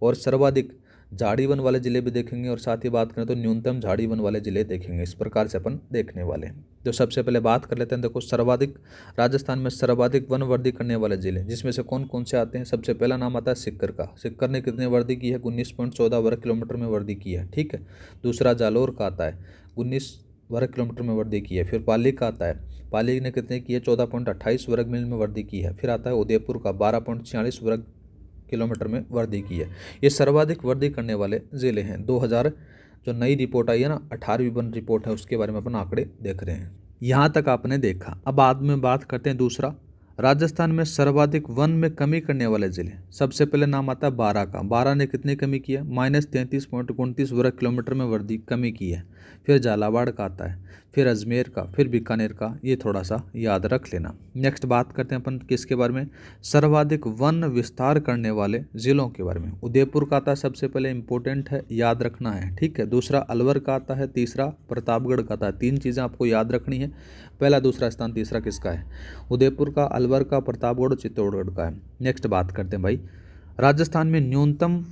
और सर्वाधिक झाड़ी वन वाले जिले भी देखेंगे और साथ ही बात करें तो न्यूनतम झाड़ी वन वाले जिले देखेंगे। इस प्रकार से अपन देखने वाले हैं। तो सबसे पहले बात कर लेते हैं, देखो सर्वाधिक राजस्थान में सर्वाधिक वन वृद्धि करने वाले जिले जिसमें से कौन कौन से आते हैं। सबसे पहला नाम आता है सीकर का। सीकर ने कितने वृद्धि की है, 19.14 वर्ग किलोमीटर में वृद्धि की है, ठीक है। दूसरा जालोर का आता है, 19 वर्ग किलोमीटर में वृद्धि की है। फिर पाली का आता है, पाली ने कितने की है, 14.28 वर्ग मील में वृद्धि की है। फिर आता है उदयपुर का, 12.46 वर्ग किलोमीटर में वृद्धि की है। ये सर्वाधिक वृद्धि करने वाले जिले हैं। 2000 जो नई रिपोर्ट आई है ना, 18वीं वन रिपोर्ट है उसके बारे में अपन आंकड़े देख रहे हैं। यहाँ तक आपने देखा। अब बाद में बात करते हैं दूसरा, राजस्थान में सर्वाधिक वन में कमी करने वाले जिले। सबसे पहले नाम आता है बारां का। बारां ने कितनी कमी की है, -33.29 वर्ग किलोमीटर में वृद्धि कमी की है। फिर झालावाड़ का आता है, फिर अजमेर का, फिर बीकानेर का, ये थोड़ा सा याद रख लेना। नेक्स्ट बात करते हैं अपन किसके बारे में, सर्वाधिक वन विस्तार करने वाले जिलों के बारे में। उदयपुर का आता है सबसे पहले, इंपॉर्टेंट है, याद रखना है, ठीक है। दूसरा अलवर का आता है, तीसरा प्रतापगढ़ का आता है। तीन चीज़ें आपको याद रखनी है, पहला दूसरा स्थान तीसरा किसका है, उदयपुर का, अलवर का, प्रतापगढ़ और चित्तौड़गढ़ का है। नेक्स्ट बात करते हैं भाई, राजस्थान में न्यूनतम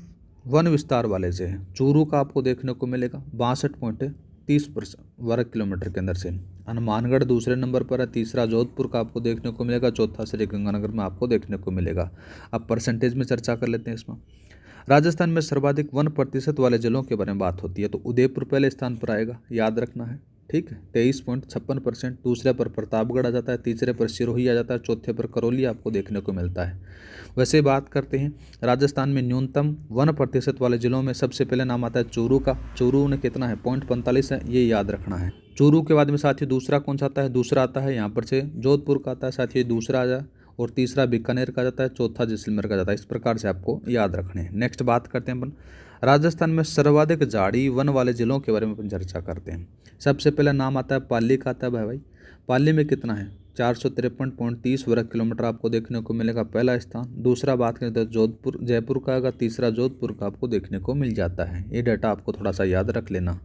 वन विस्तार वाले से है। चूरू का आपको देखने को मिलेगा 62.30 वर्ग किलोमीटर के अंदर से। हनुमानगढ़ दूसरे नंबर पर है, तीसरा जोधपुर का आपको देखने को मिलेगा, चौथा श्रीगंगानगर में आपको देखने को मिलेगा। अब परसेंटेज में चर्चा कर लेते हैं इसमें। राजस्थान में सर्वाधिक वन प्रतिशत वाले जिलों के बारे में बात होती है तो उदयपुर पहले स्थान पर आएगा, याद रखना है, ठीक है, 23.56%। दूसरे पर प्रतापगढ़ आ जाता है, तीसरे पर सिरोही आ जाता है, चौथे पर करौली आपको देखने को मिलता है। वैसे बात करते हैं राजस्थान में न्यूनतम 1% वाले जिलों में, सबसे पहले नाम आता है चूरू का। चूरू ने कितना है, 0.45 है, ये याद रखना है। चूरू के बाद में साथियों दूसरा कौन सा आता है, दूसरा आता है यहाँ पर से जोधपुर का आता है साथियों, दूसरा आ जाए और तीसरा बीकानेर का जाता है, चौथा जैसलमेर का जाता है। इस प्रकार से आपको याद रखने हैं। नेक्स्ट बात करते हैं अपन राजस्थान में सर्वाधिक झाड़ी वन वाले जिलों के बारे में अपन चर्चा करते हैं। सबसे पहला नाम आता है पाली का आता है भाई। पाली में कितना है, 453.30 वर्ग किलोमीटर आपको देखने को मिलेगा, पहला स्थान। दूसरा बात करें तो जोधपुर जयपुर का आएगा, तीसरा जोधपुर का आपको देखने को मिल जाता है। ये डाटा आपको थोड़ा सा याद रख लेना।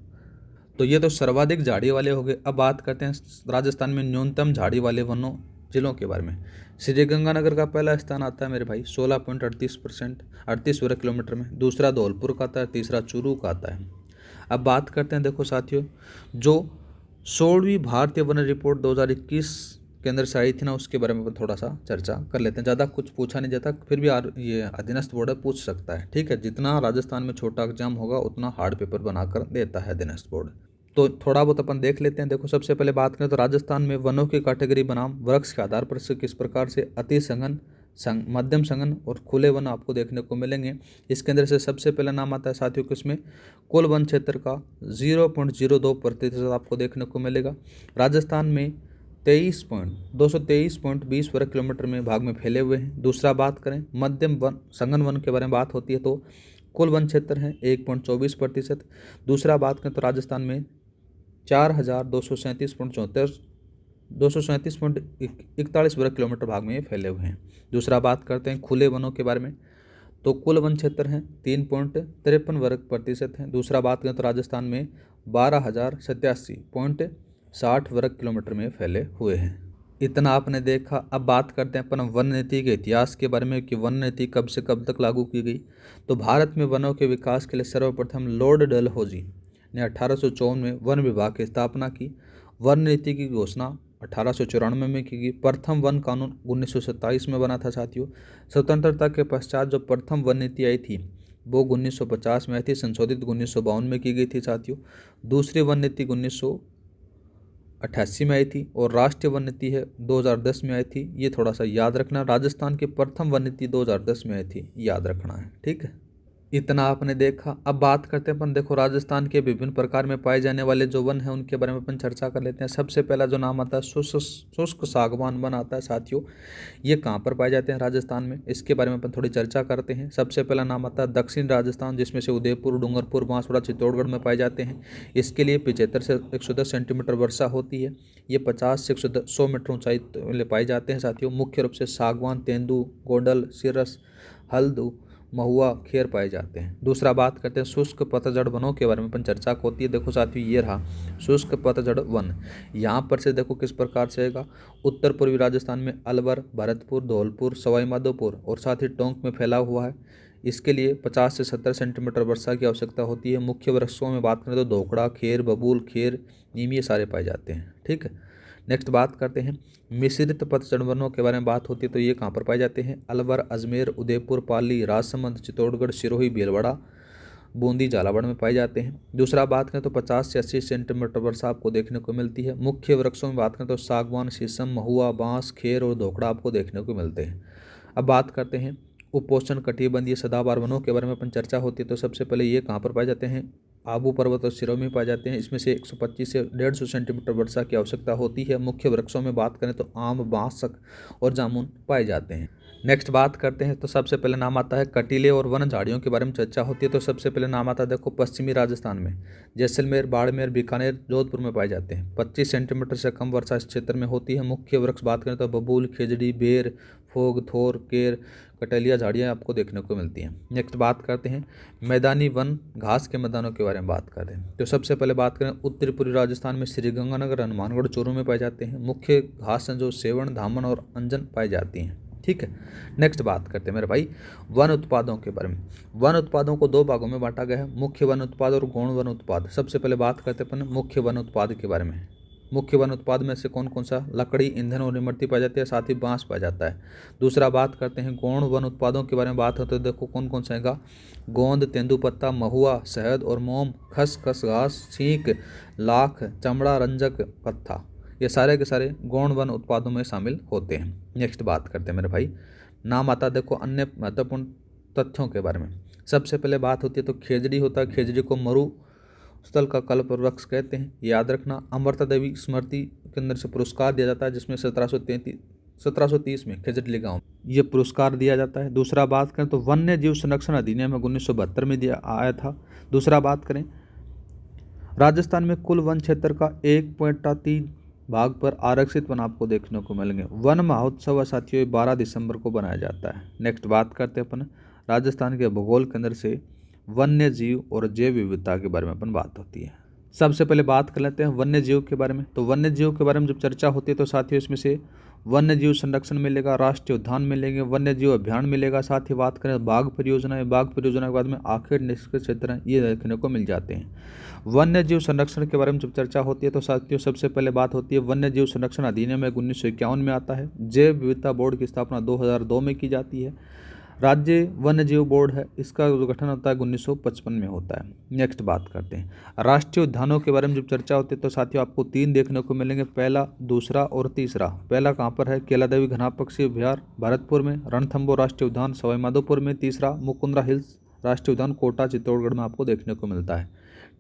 तो ये तो सर्वाधिक झाड़ी वाले हो गए। अब बात करते हैं राजस्थान में न्यूनतम झाड़ी वाले वनों जिलों के बारे में। श्रीगंगानगर का पहला स्थान आता है मेरे भाई 16.38% 38 वर्ग किलोमीटर में। दूसरा धौलपुर का आता है, तीसरा चूरू का आता है। अब बात करते हैं देखो साथियों, जो 16वीं भारतीय वन रिपोर्ट 2021 के अंदर से आई थी ना, उसके बारे में थोड़ा सा चर्चा कर लेते हैं। ज़्यादा कुछ पूछा नहीं जाता, फिर भी ये अधीनस्थ बोर्ड पूछ सकता है, ठीक है। जितना राजस्थान में छोटा एग्जाम होगा उतना हार्ड पेपर बनाकर देता है अधीनस्थ बोर्ड। तो थोड़ा बहुत अपन देख लेते हैं। देखो सबसे पहले बात करें तो राजस्थान में वनों की कैटेगरी बनाम वृक्ष के आधार पर से किस प्रकार से अति सघन, मध्यम सघन और खुले वन आपको देखने को मिलेंगे। इसके अंदर से सबसे पहला नाम आता है साथियों किसमें, कुल वन क्षेत्र का 0.02% आपको देखने को मिलेगा। राजस्थान में 223.20 वर्ग किलोमीटर में भाग में फैले हुए हैं। दूसरा बात करें मध्यम वन सघन वन के बारे में बात होती है तो कुल वन क्षेत्र है 1.24%। दूसरा बात करें तो राजस्थान में 237.41 वर्ग किलोमीटर भाग में ये फैले हुए हैं। दूसरा बात करते हैं खुले वनों के बारे में, तो कुल वन क्षेत्र हैं 3.53 वर्ग प्रतिशत हैं। दूसरा बात करें तो राजस्थान में 12,087.60 वर्ग किलोमीटर में फैले हुए हैं। इतना आपने देखा। अब बात करते हैं अपन वन नीति के इतिहास के बारे में कि वन नीति कब से कब तक लागू की गई। तो भारत में वनों के विकास के लिए सर्वप्रथम लॉर्ड डलहौजी ने 1854 में वन विभाग की स्थापना की। वन नीति की घोषणा 1894 में की गई। प्रथम वन कानून 1927 में बना था साथियों। स्वतंत्रता के पश्चात जो प्रथम वन नीति आई थी वो 1950 में आई थी, संशोधित 1952 में की गई थी साथियों। दूसरी वन नीति 1988 में आई थी और राष्ट्रीय वन नीति है 2010 में आई थी। ये थोड़ा सा याद रखना, राजस्थान की प्रथम वन नीति 2010 में आई थी, याद रखना है, ठीक है। इतना आपने देखा। अब बात करते हैं अपन देखो राजस्थान के विभिन्न प्रकार में पाए जाने वाले जो वन हैं उनके बारे में अपन चर्चा कर लेते हैं। सबसे पहला जो नाम आता है शुष्क सागवान वन आता है साथियों। ये कहाँ पर पाए जाते हैं राजस्थान में, इसके बारे में अपन थोड़ी चर्चा करते हैं। सबसे पहला नाम आता है दक्षिण राजस्थान, जिसमें से उदयपुर, डूंगरपुर, बांसवाड़ा, चित्तौड़गढ़ में पाए जाते हैं। इसके लिए 75 से 110 सेंटीमीटर वर्षा होती है। ये 50 से 100 मीटर ऊंचाई पाए जाते हैं साथियों। मुख्य रूप से सागवान, तेंदू, गोडल, सिरस, हल्दू, महुआ, खेर पाए जाते हैं। दूसरा बात करते हैं शुष्क पतझड़ वनों के बारे में अपन चर्चा होती है। देखो साथियों ये रहा शुष्क पतझड़ वन। यहाँ पर से देखो किस प्रकार से आएगा, उत्तर पूर्वी राजस्थान में अलवर, भरतपुर, धौलपुर, सवाई माधोपुर और साथ ही टोंक में फैला हुआ है। इसके लिए 50 से 70 सेंटीमीटर वर्षा की आवश्यकता होती है। मुख्य वृक्षों में बात करें तो धोकड़ा, खेर, बबूल, खेर, नीम ये सारे पाए जाते हैं, ठीक है। नेक्स्ट बात करते हैं मिश्रित पतझड़ वनों के बारे में बात होती है तो ये कहाँ पर पाए जाते हैं, अलवर, अजमेर, उदयपुर, पाली, राजसमंद, चित्तौड़गढ़, सिरोही, भीलवाड़ा, बूंदी, झालावाड़ में पाए जाते हैं। दूसरा बात करें तो 50 से 80 सेंटीमीटर वर्षा आपको देखने को मिलती है। मुख्य वृक्षों में बात करें तो सागवान, शीशम, महुआ, बांस, खेर और धोकड़ा आपको देखने को मिलते हैं। अब बात करते हैं उपोष्ण कटिबंधीय सदाबहार वनों के बारे में अपन चर्चा होती है तो सबसे पहले ये कहाँ पर पाए जाते हैं, आबू पर्वत और सिरोही में पाए जाते हैं। इसमें से 125 से 150 सेंटीमीटर वर्षा की आवश्यकता होती है। मुख्य वृक्षों में बात करें तो आम, बांस और जामुन पाए जाते हैं। नेक्स्ट बात करते हैं तो सबसे पहले नाम आता है कटीले और वन झाड़ियों के बारे में चर्चा होती है तो सबसे पहले नाम आता है देखो पश्चिमी राजस्थान में जैसलमेर, बाड़मेर, बीकानेर, जोधपुर में पाए जाते हैं। 25 सेंटीमीटर से कम वर्षा इस क्षेत्र में होती है। मुख्य वृक्ष बात करें तो बबूल, खेजड़ी, बेर, फोग, थोर, केर, कटलिया झाड़ियाँ आपको देखने को मिलती हैं। नेक्स्ट बात करते हैं मैदानी वन घास के मैदानों के बारे में बात करते हैं तो सबसे पहले बात करें उत्तरी पूर्वी राजस्थान में श्रीगंगानगर, हनुमानगढ़, चूरू में पाए जाते हैं। मुख्य घास हैं जो सेवण, धामन और अंजन पाई जाती हैं, ठीक है। नेक्स्ट बात करते हैं मेरे भाई वन उत्पादों के बारे में। वन उत्पादों को दो भागों में बांटा गया है, मुख्य वन उत्पाद और गौण वन उत्पाद। सबसे पहले बात करते हैं अपन मुख्य वन उत्पाद के बारे में। मुख्य वन उत्पाद में से कौन कौन सा, लकड़ी, ईंधन और इमरती पाई जाती है, साथ ही बांस पाया जाता है। दूसरा बात करते हैं गौण वन उत्पादों के बारे में बात होती है देखो कौन कौन सा है, गोंद, तेंदुपत्ता, महुआ, शहद और मोम, खस घास, छींक, लाख, चमड़ा, रंजक, पत्था, ये सारे के सारे गौण वन उत्पादों में शामिल होते हैं। नेक्स्ट बात करते हैं मेरे भाई नाम आता देखो अन्य महत्वपूर्ण तथ्यों के बारे में। सबसे पहले बात होती है तो खेजड़ी होता है। खेजड़ी को मरु स्थल का कल्प वृक्ष कहते हैं, याद रखना। अमृता देवी स्मृति के अंदर से पुरस्कार दिया जाता है जिसमें 1730 में खेजड़ी गांव ये पुरस्कार दिया जाता है। दूसरा बात करें तो वन्य जीव संरक्षण अधिनियम 1972 में दिया आया था। दूसरा बात करें राजस्थान में कुल वन क्षेत्र का 1.3 भाग पर आरक्षित वन आपको देखने को मिलेंगे। वन महोत्सव साथियों 12 दिसंबर को बनाया जाता है। नेक्स्ट बात करते हैं अपन राजस्थान के भूगोल के अंदर से वन्य जीव और जैव विविधता के बारे में अपन बात होती है। सबसे पहले बात कर लेते हैं वन्य जीव के बारे में। तो वन्य जीव के बारे में जब चर्चा होती है तो साथियों इसमें से वन्य जीव संरक्षण मिलेगा, राष्ट्रीय उद्यान मिलेंगे, वन्य जीव अभियान मिलेगा। साथ ही बात करें बाघ परियोजना, बाघ परियोजना के बाद में आखिर निष्क्रिय क्षेत्र हैं, ये देखने को मिल जाते हैं। वन्य जीव संरक्षण के बारे में जब चर्चा होती है तो साथियों सबसे पहले बात होती है वन्य जीव संरक्षण अधिनियम 1951 में आता है। जैव विविधता बोर्ड की स्थापना 2002 में की जाती है। राज्य वन्य जीव बोर्ड है, इसका जो गठन होता है 1955 में होता है। नेक्स्ट बात करते हैं राष्ट्रीय उद्यानों के बारे में जब चर्चा होती है तो साथियों आपको 3 देखने को मिलेंगे, पहला, दूसरा और तीसरा। पहला कहाँ पर है? केला देवी घना पक्षी अभयारण्य भरतपुर में, रणथंबोर राष्ट्रीय उद्यान सवाईमाधोपुर में, तीसरा मुकुंदरा हिल्स राष्ट्रीय उद्यान कोटा चित्तौड़गढ़ में आपको देखने को मिलता है।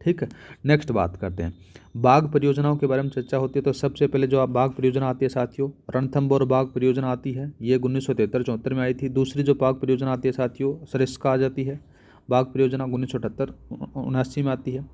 ठीक है, नेक्स्ट बात करते हैं बाघ परियोजनाओं के बारे में चर्चा होती है तो सबसे पहले जो आप बाघ परियोजना आती है साथियों रणथंबोर बाघ परियोजना आती है, ये 1973-74 में आई थी। दूसरी जो बाघ परियोजना आती है साथियों सरिस्का आ जाती है, बाघ परियोजना 1978-79 में आती है।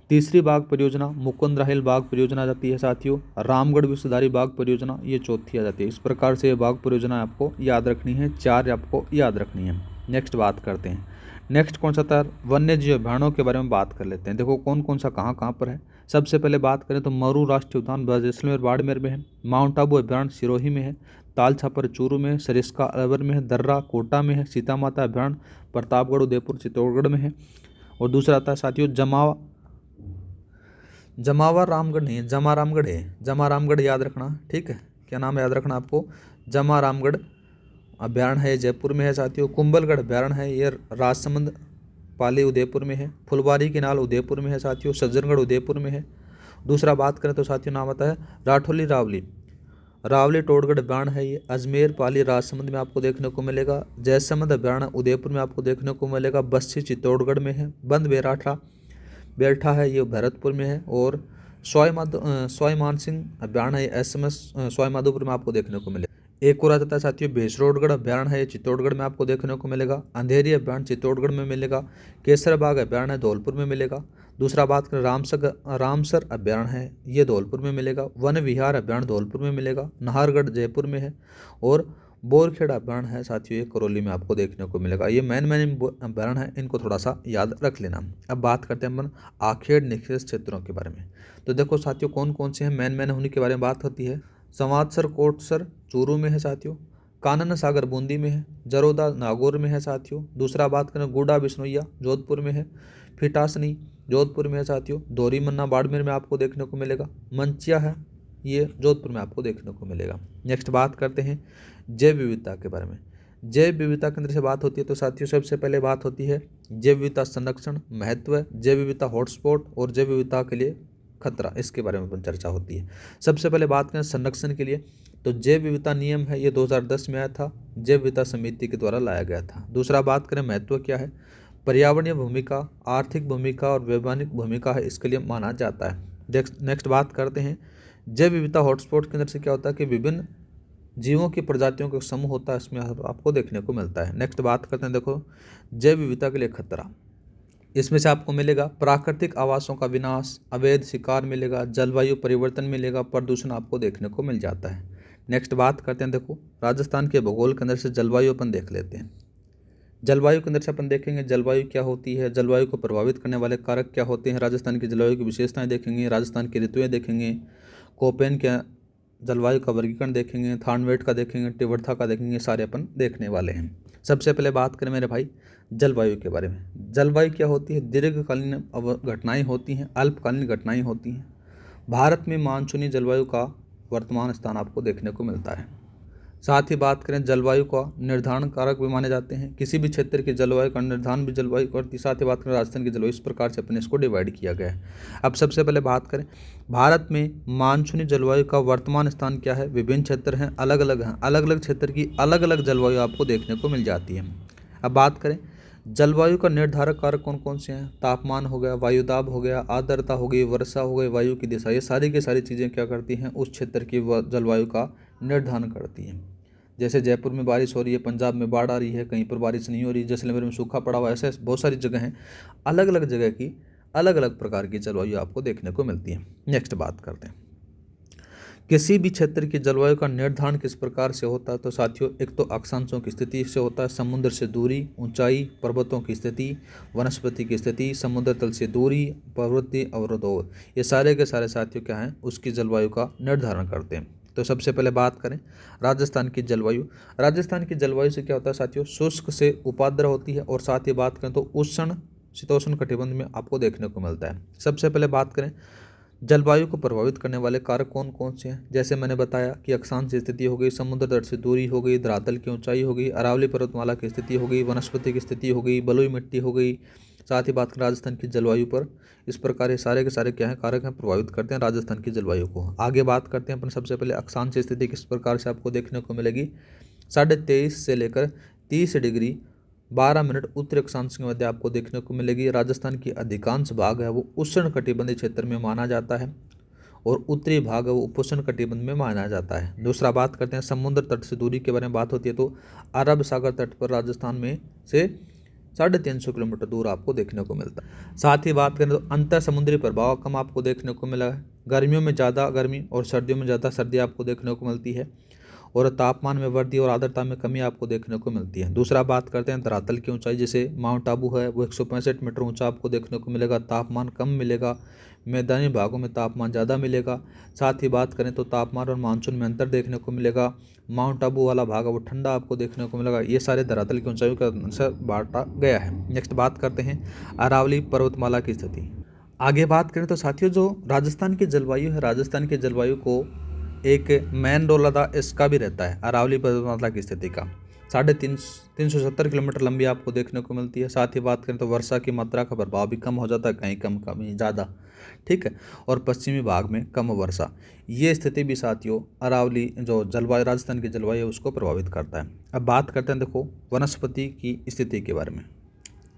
तीसरी बाघ परियोजना मुकुंदरा हिल बाघ परियोजना आ जाती है साथियों। रामगढ़ विषधारी बाघ परियोजना ये चौथी आ जाती है। इस प्रकार से ये बाघ परियोजना आपको याद रखनी है, 4 आपको याद रखनी है। नेक्स्ट बात करते हैं, नेक्स्ट कौन सा था? वन्य जीव अभयारण्यों के बारे में बात कर लेते हैं। देखो कौन कौन सा कहाँ कहाँ पर है। सबसे पहले बात करें तो मरू राष्ट्रीय उद्यान जैसलमेर बाड़मेर में है, माउंट आबू अभयारण्य सिरोही में है, ताल छापर चूरू में है, सरिस्का अलवर में है, दर्रा कोटा में है, सीता माता अभयारण्य प्रतापगढ़ उदयपुर चित्तौड़गढ़ में है। और दूसरा आता है साथियों जमावा रामगढ़ नहीं है, जमा रामगढ़ है, जमा रामगढ़ याद रखना। ठीक है, क्या नाम याद रखना आपको? जमा रामगढ़ अभयारण्य है, जयपुर में है साथियों। कुंभलगढ़ अभयारण्य है, ये राजसमंद पाली उदयपुर में है। फुलवारी किनाल उदयपुर में है साथियों। सज्जनगढ़ उदयपुर में है। दूसरा बात करें तो साथियों नाम आता है राठौली रावली टोडगढ़ अभयारण्य है, ये अजमेर पाली राजसमंद में आपको देखने को मिलेगा। जयसमंद अभयारण्य उदयपुर में आपको देखने को मिलेगा। बस्सी चित्तौड़गढ़ में है। बंद बेल्ठा है, ये भरतपुर में है। और स्वाई मानसिंह अभयारण्य है, SMS स्वाईमाधोपुर में आपको देखने को मिलेगा। एक और आ जाता है साथियों भेसरोडगढ़ अभयारण्य है, चित्तौड़गढ़ में आपको देखने को मिलेगा। अंधेरी अभयारण्य चित्तौड़गढ़ में मिलेगा। केसरबाग अभयारण्य धौलपुर में मिलेगा। दूसरा बात करें रामसर अभयारण्य है, ये धौलपुर में मिलेगा। वन विहार अभयारण्य धौलपुर में मिलेगा। नाहरगढ़ जयपुर में है। और बोरखेड़ा अभयारण्य है साथियों, ये करौली में आपको देखने को मिलेगा। ये मेन अभयारण्य है, इनको थोड़ा सा याद रख लेना। अब बात करते हैं अपन आखेड़ निष्क्रिय क्षेत्रों के बारे में। तो देखो साथियों कौन कौन से हैं, मेन होने के बारे में बात होती है। संवादसर कोटसर चूरू में है साथियों। कानन सागर बूंदी में है। जरोदा नागौर में है साथियों। दूसरा बात करें गुडा बिश्नोइया जोधपुर में है। फिटासनी जोधपुर में है साथियों। दोरी मन्ना बाड़मेर में आपको देखने को मिलेगा। मंचिया है, ये जोधपुर में आपको देखने को मिलेगा। नेक्स्ट बात करते हैं जैव विविधता के बारे में। जैव विविधता के अंदर से बात होती है तो साथियों सबसे पहले बात होती है जैव विविधता संरक्षण महत्व, जैव विविधता हॉटस्पॉट और जैव विविधता के लिए खतरा, इसके बारे में चर्चा होती है। सबसे पहले बात करें संरक्षण के लिए तो जैव विविधता नियम है, ये 2010 में आया था, जैव विविधता समिति के द्वारा लाया गया था। दूसरा बात करें महत्व क्या है, पर्यावरणीय भूमिका, आर्थिक भूमिका और वैज्ञानिक भूमिका है, इसके लिए माना जाता है। नेक्स्ट बात करते हैं जैव विविधता हॉटस्पॉट के अंदर से क्या होता है कि विभिन्न जीवों की प्रजातियों का समूह होता है, इसमें आपको देखने को मिलता है। नेक्स्ट बात करते हैं देखो जैव विविधता के लिए खतरा, इसमें से आपको मिलेगा प्राकृतिक आवासों का विनाश, अवैध शिकार मिलेगा, जलवायु परिवर्तन मिलेगा, प्रदूषण आपको देखने को मिल जाता है। नेक्स्ट बात करते हैं देखो राजस्थान के भूगोल के अंदर से जलवायु अपन देख लेते हैं। जलवायु के अंदर से अपन देखेंगे जलवायु क्या होती है, जलवायु को प्रभावित करने वाले कारक क्या होते हैं, राजस्थान की जलवायु की विशेषताएं देखेंगे, राजस्थान की ऋतुएं देखेंगे, कोपेन के जलवायु का वर्गीकरण देखेंगे, थार्नवेट का देखेंगे, तीव्रता का देखेंगे, सारे अपन देखने वाले हैं। सबसे पहले बात करें मेरे भाई जलवायु के बारे में। जलवायु क्या होती है, दीर्घकालीन घटनाएं होती हैं, अल्पकालीन घटनाएं होती हैं। भारत में मानसूनी जलवायु का वर्तमान स्थान आपको देखने को मिलता है। साथ ही बात करें जलवायु का निर्धारण कारक भी माने जाते हैं, किसी भी क्षेत्र की जलवायु का निर्धारण भी जलवायु करती। साथ ही बात करें राजस्थान की जलवायु, इस प्रकार से अपने इसको डिवाइड किया गया है। अब सबसे पहले बात करें भारत में मानसूनी जलवायु का वर्तमान स्थान क्या है। विभिन्न क्षेत्र हैं, अलग अलग हैं, अलग अलग क्षेत्र की अलग अलग जलवायु आपको देखने को मिल जाती है। अब बात करें जलवायु का निर्धारक कारक कौन कौन से हैं। तापमान हो गया, वायुदाब हो गया, आर्द्रता हो गई, वर्षा हो गई, वायु की दिशा, ये सारी की सारी चीज़ें क्या करती हैं, उस क्षेत्र की जलवायु का निर्धारण करती हैं। जैसे जयपुर में बारिश हो रही है, पंजाब में बाढ़ आ रही है, कहीं पर बारिश नहीं हो रही, जैसलमेर में सूखा पड़ा हुआ, ऐसे बहुत सारी जगह हैं। अलग अलग जगह की अलग अलग प्रकार की जलवायु आपको देखने को मिलती है। नेक्स्ट बात करते हैं किसी भी क्षेत्र की जलवायु का निर्धारण किस प्रकार से होता है? तो साथियों, एक तो अक्षांशों की स्थिति से होता है, समुद्र से दूरी, ऊंचाई, पर्वतों की स्थिति, वनस्पति की स्थिति, समुद्र तल से दूरी, पर्वतीय अवरोध, ये सारे के सारे साथियों क्या हैं, उसकी जलवायु का निर्धारण करते हैं। तो सबसे पहले बात करें राजस्थान की जलवायु। राजस्थान की जलवायु से क्या होता है साथियों, शुष्क से उपाद्र होती है, और साथ ही बात करें तो उष्ण शीतोष्ण कटिबंध में आपको देखने को मिलता है। सबसे पहले बात करें जलवायु को प्रभावित करने वाले कारक कौन कौन से हैं, जैसे मैंने बताया कि अक्षांश स्थिति हो गई, समुद्र तट से दूरी हो गई, धरातल की ऊंचाई हो गई, अरावली पर्वतमाला की स्थिति हो गई, वनस्पति की स्थिति हो गई, बलुई मिट्टी हो गई। साथ ही बात करें राजस्थान की जलवायु पर, इस प्रकार ये सारे के सारे क्या हैं, कारक हैं, प्रभावित करते हैं राजस्थान की जलवायु को। आगे बात करते हैं अपन सबसे पहले अक्षांश स्थिति किस प्रकार से आपको देखने को मिलेगी। 23.5 से लेकर 30 डिग्री 12 मिनट उत्तरी अक्षांश के मध्य आपको देखने को मिलेगी। राजस्थान की अधिकांश भाग है वो उष्ण कटिबंधीय क्षेत्र में माना जाता है, और उत्तरी भाग है वो उपोष्ण कटिबंध में माना जाता है। दूसरा बात करते हैं समुद्र तट से दूरी के बारे में बात होती है, तो अरब सागर तट पर राजस्थान में से 350 किलोमीटर दूर आपको देखने को मिलता है। साथ ही बात करें तो अंतर समुद्री प्रभाव कम आपको देखने को मिला है। गर्मियों में ज़्यादा गर्मी और सर्दियों में ज़्यादा सर्दी आपको देखने को मिलती है, और तापमान में वृद्धि और आर्द्रता में कमी आपको देखने को मिलती है। दूसरा बात करते हैं धरातल की ऊंचाई, जैसे माउंट आबू है वो 165 मीटर ऊंचा आपको देखने को मिलेगा, तापमान कम मिलेगा। मैदानी भागों में तापमान ज़्यादा मिलेगा। साथ ही बात करें तो तापमान और मानसून में अंतर देखने को मिलेगा। माउंट आबू वाला भाग है वो ठंडा आपको देखने को मिलेगा। ये सारे धरातल की ऊंचाई के अनुसार बांटा गया है। नेक्स्ट बात करते हैं अरावली पर्वतमाला की स्थिति। आगे बात करें तो साथियों, जो राजस्थान की जलवायु है, राजस्थान की जलवायु को एक मेन रोल अदा इसका भी रहता है अरावली पर्वतमाला की स्थिति का। 370 किलोमीटर लंबी आपको देखने को मिलती है। साथ ही बात करें तो वर्षा की मात्रा का प्रभाव भी कम हो जाता है, कहीं कम कहीं ज़्यादा, ठीक है, और पश्चिमी भाग में कम वर्षा। ये स्थिति भी साथियों अरावली जो जलवायु राजस्थान की जलवायु है उसको प्रभावित करता है। अब बात करते हैं देखो वनस्पति की स्थिति के बारे में।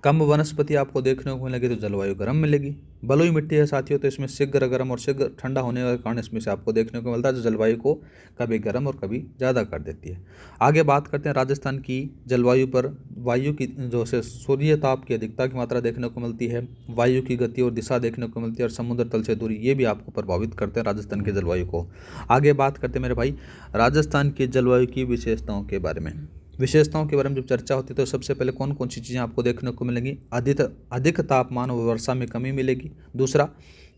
कम वनस्पति आपको देखने को मिलेगी तो जलवायु गर्म मिलेगी। बलुई मिट्टी है साथियों, तो इसमें शीघ्र गर्म और शीघ्र ठंडा होने के कारण इसमें से आपको देखने को मिलता है, जो जलवायु को कभी गर्म और कभी ज़्यादा कर देती है। आगे बात करते हैं राजस्थान की जलवायु पर वायु की जो से सूर्य ताप की अधिकता की मात्रा देखने को मिलती है, वायु की गति और दिशा देखने को मिलती है, और समुद्र तल से दूरी, ये भी आपको प्रभावित करते हैं राजस्थान की जलवायु को। आगे बात करते हैं मेरे भाई राजस्थान की जलवायु की विशेषताओं के बारे में। विशेषताओं के बारे में जब चर्चा होती है तो सबसे पहले कौन कौन सी चीज़ें आपको देखने को मिलेंगी। अधिक तापमान और वर्षा में कमी मिलेगी। दूसरा,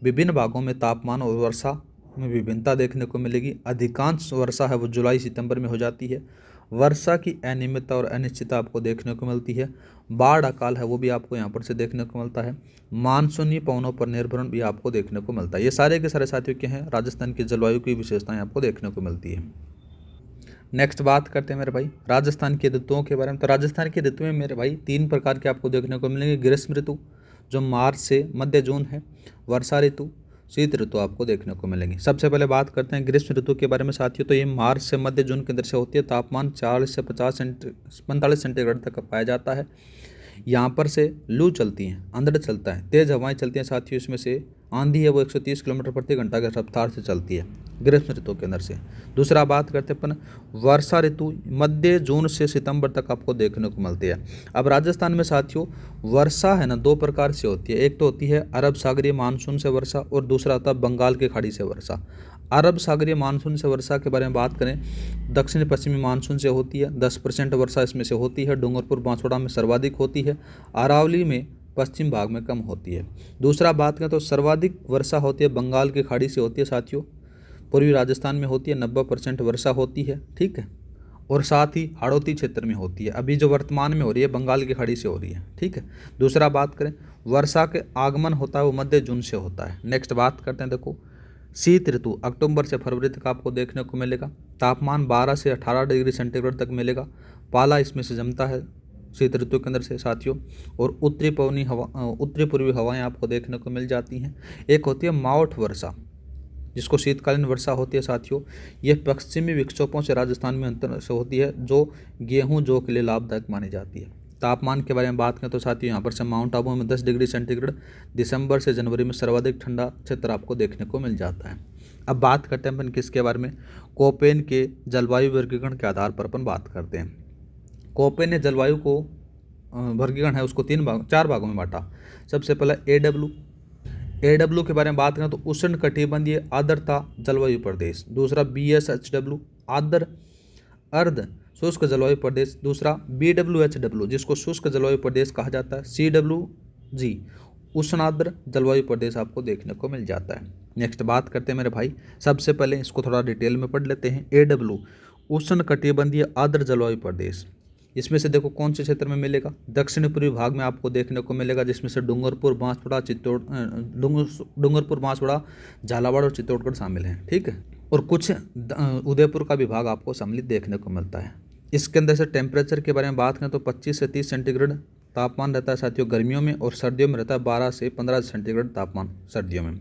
विभिन्न भागों में तापमान और वर्षा में विभिन्नता देखने को मिलेगी। अधिकांश वर्षा है वो जुलाई सितंबर में हो जाती है। वर्षा की अनियमितता और अनिश्चितता आपको देखने को मिलती है। बाढ़ अकाल है वो भी आपको यहाँ पर से देखने को मिलता है। मानसूनी पवनों पर निर्भरण भी आपको देखने को मिलता है। ये सारे के सारे साथियों के हैं राजस्थान की जलवायु की विशेषताएं आपको देखने को मिलती है। नेक्स्ट बात करते हैं मेरे भाई राजस्थान की ऋतुओं के बारे में। तो राजस्थान की ऋतुएं मेरे भाई 3 प्रकार के आपको देखने को मिलेंगे। ग्रीष्म ऋतु जो मार्च से मध्य जून है, वर्षा ऋतु, शीत ऋतु आपको देखने को मिलेंगी। सबसे पहले बात करते हैं ग्रीष्म ऋतु के बारे में साथियों। तो ये मार्च से मध्य जून के अंदर से होती है। तापमान 40 से 45 सेंटीग्रेड तक पाया जाता है। यहाँ पर से लू चलती है, अंधड़ चलता है, तेज़ हवाएं चलती हैं साथियों। इसमें से आंधी है वो 130 किलोमीटर प्रति घंटा के रफ्तार से चलती है ग्रीष्म ऋतु के अंदर से। दूसरा बात करते हैं अपन वर्षा ऋतु, मध्य जून से सितंबर तक आपको देखने को मिलती है। अब राजस्थान में साथियों वर्षा है ना 2 प्रकार से होती है। एक तो होती है अरब सागरीय मानसून से वर्षा, और दूसरा होता है बंगाल की खाड़ी से वर्षा। अरब सागरीय मानसून से वर्षा के बारे में बात करें, दक्षिण पश्चिमी मानसून से होती है। 10% वर्षा इसमें से होती है। डूंगरपुर बांसवाड़ा में सर्वाधिक होती है। अरावली में पश्चिम भाग में कम होती है। दूसरा बात करें तो सर्वाधिक वर्षा होती है बंगाल की खाड़ी से होती है साथियों। पूर्वी राजस्थान में होती है, 90% वर्षा होती है, ठीक है, और साथ ही हाड़ौती क्षेत्र में होती है। अभी जो वर्तमान में हो रही है बंगाल की खाड़ी से हो रही है, ठीक है। दूसरा बात करें वर्षा के आगमन होता है वो मध्य जून से होता है। नेक्स्ट बात करते हैं देखो शीत ऋतु, अक्टूबर से फरवरी तक आपको देखने को मिलेगा। तापमान 12 से 18 डिग्री सेंटीग्रेड तक मिलेगा। पाला इसमें से जमता है शीत ऋतु के अंदर से साथियों। और उत्तरी पूर्वी हवाएं आपको देखने को मिल जाती हैं। एक होती है मावठ वर्षा जिसको शीतकालीन वर्षा होती है साथियों। यह पश्चिमी विक्षोभों से राजस्थान में अंतर से होती है, जो गेहूं जौ के लिए लाभदायक मानी जाती है। तापमान के बारे में बात करें तो साथियों यहाँ पर से माउंट आबू में 10 डिग्री सेंटीग्रेड दिसंबर से जनवरी में सर्वाधिक ठंडा क्षेत्र आपको देखने को मिल जाता है। अब बात करते हैं अपन किसके बारे में, कोपेन के जलवायु वर्गीकरण के आधार पर अपन बात करते हैं। कोपेन ने जलवायु को वर्गीकरण है उसको 4 भागों में बांटा। सबसे पहला AW के बारे में बात करें तो उष्ण कटिबंधीय आर्द्रता जलवायु प्रदेश। दूसरा BSHW आर्द्र अर्ध शुष्क जलवायु प्रदेश। दूसरा BWHW जिसको शुष्क जलवायु प्रदेश कहा जाता है। CWG उष्णार्द्र जलवायु प्रदेश आपको देखने को मिल जाता है। नेक्स्ट बात करते हैं मेरे भाई, सबसे पहले इसको थोड़ा डिटेल में पढ़ लेते हैं। AW उष्ण कटिबंधीय आर्द्र जलवायु प्रदेश, इसमें से देखो कौन से क्षेत्र में मिलेगा, दक्षिण पूर्वी भाग में आपको देखने को मिलेगा, जिसमें से डूंगरपुर, बांसवाड़ा, डूंगरपुर, बांसवाड़ा, झालावाड़ और चित्तौड़गढ़ शामिल हैं। ठीक है, और कुछ उदयपुर का विभाग आपको सम्मिलित देखने को मिलता है। इसके अंदर से टेम्परेचर के बारे में बात करें तो 25 से 30 सेंटीग्रेड तापमान रहता है साथियों गर्मियों में, और सर्दियों में रहता है 12 से 15 सेंटीग्रेड तापमान सर्दियों में।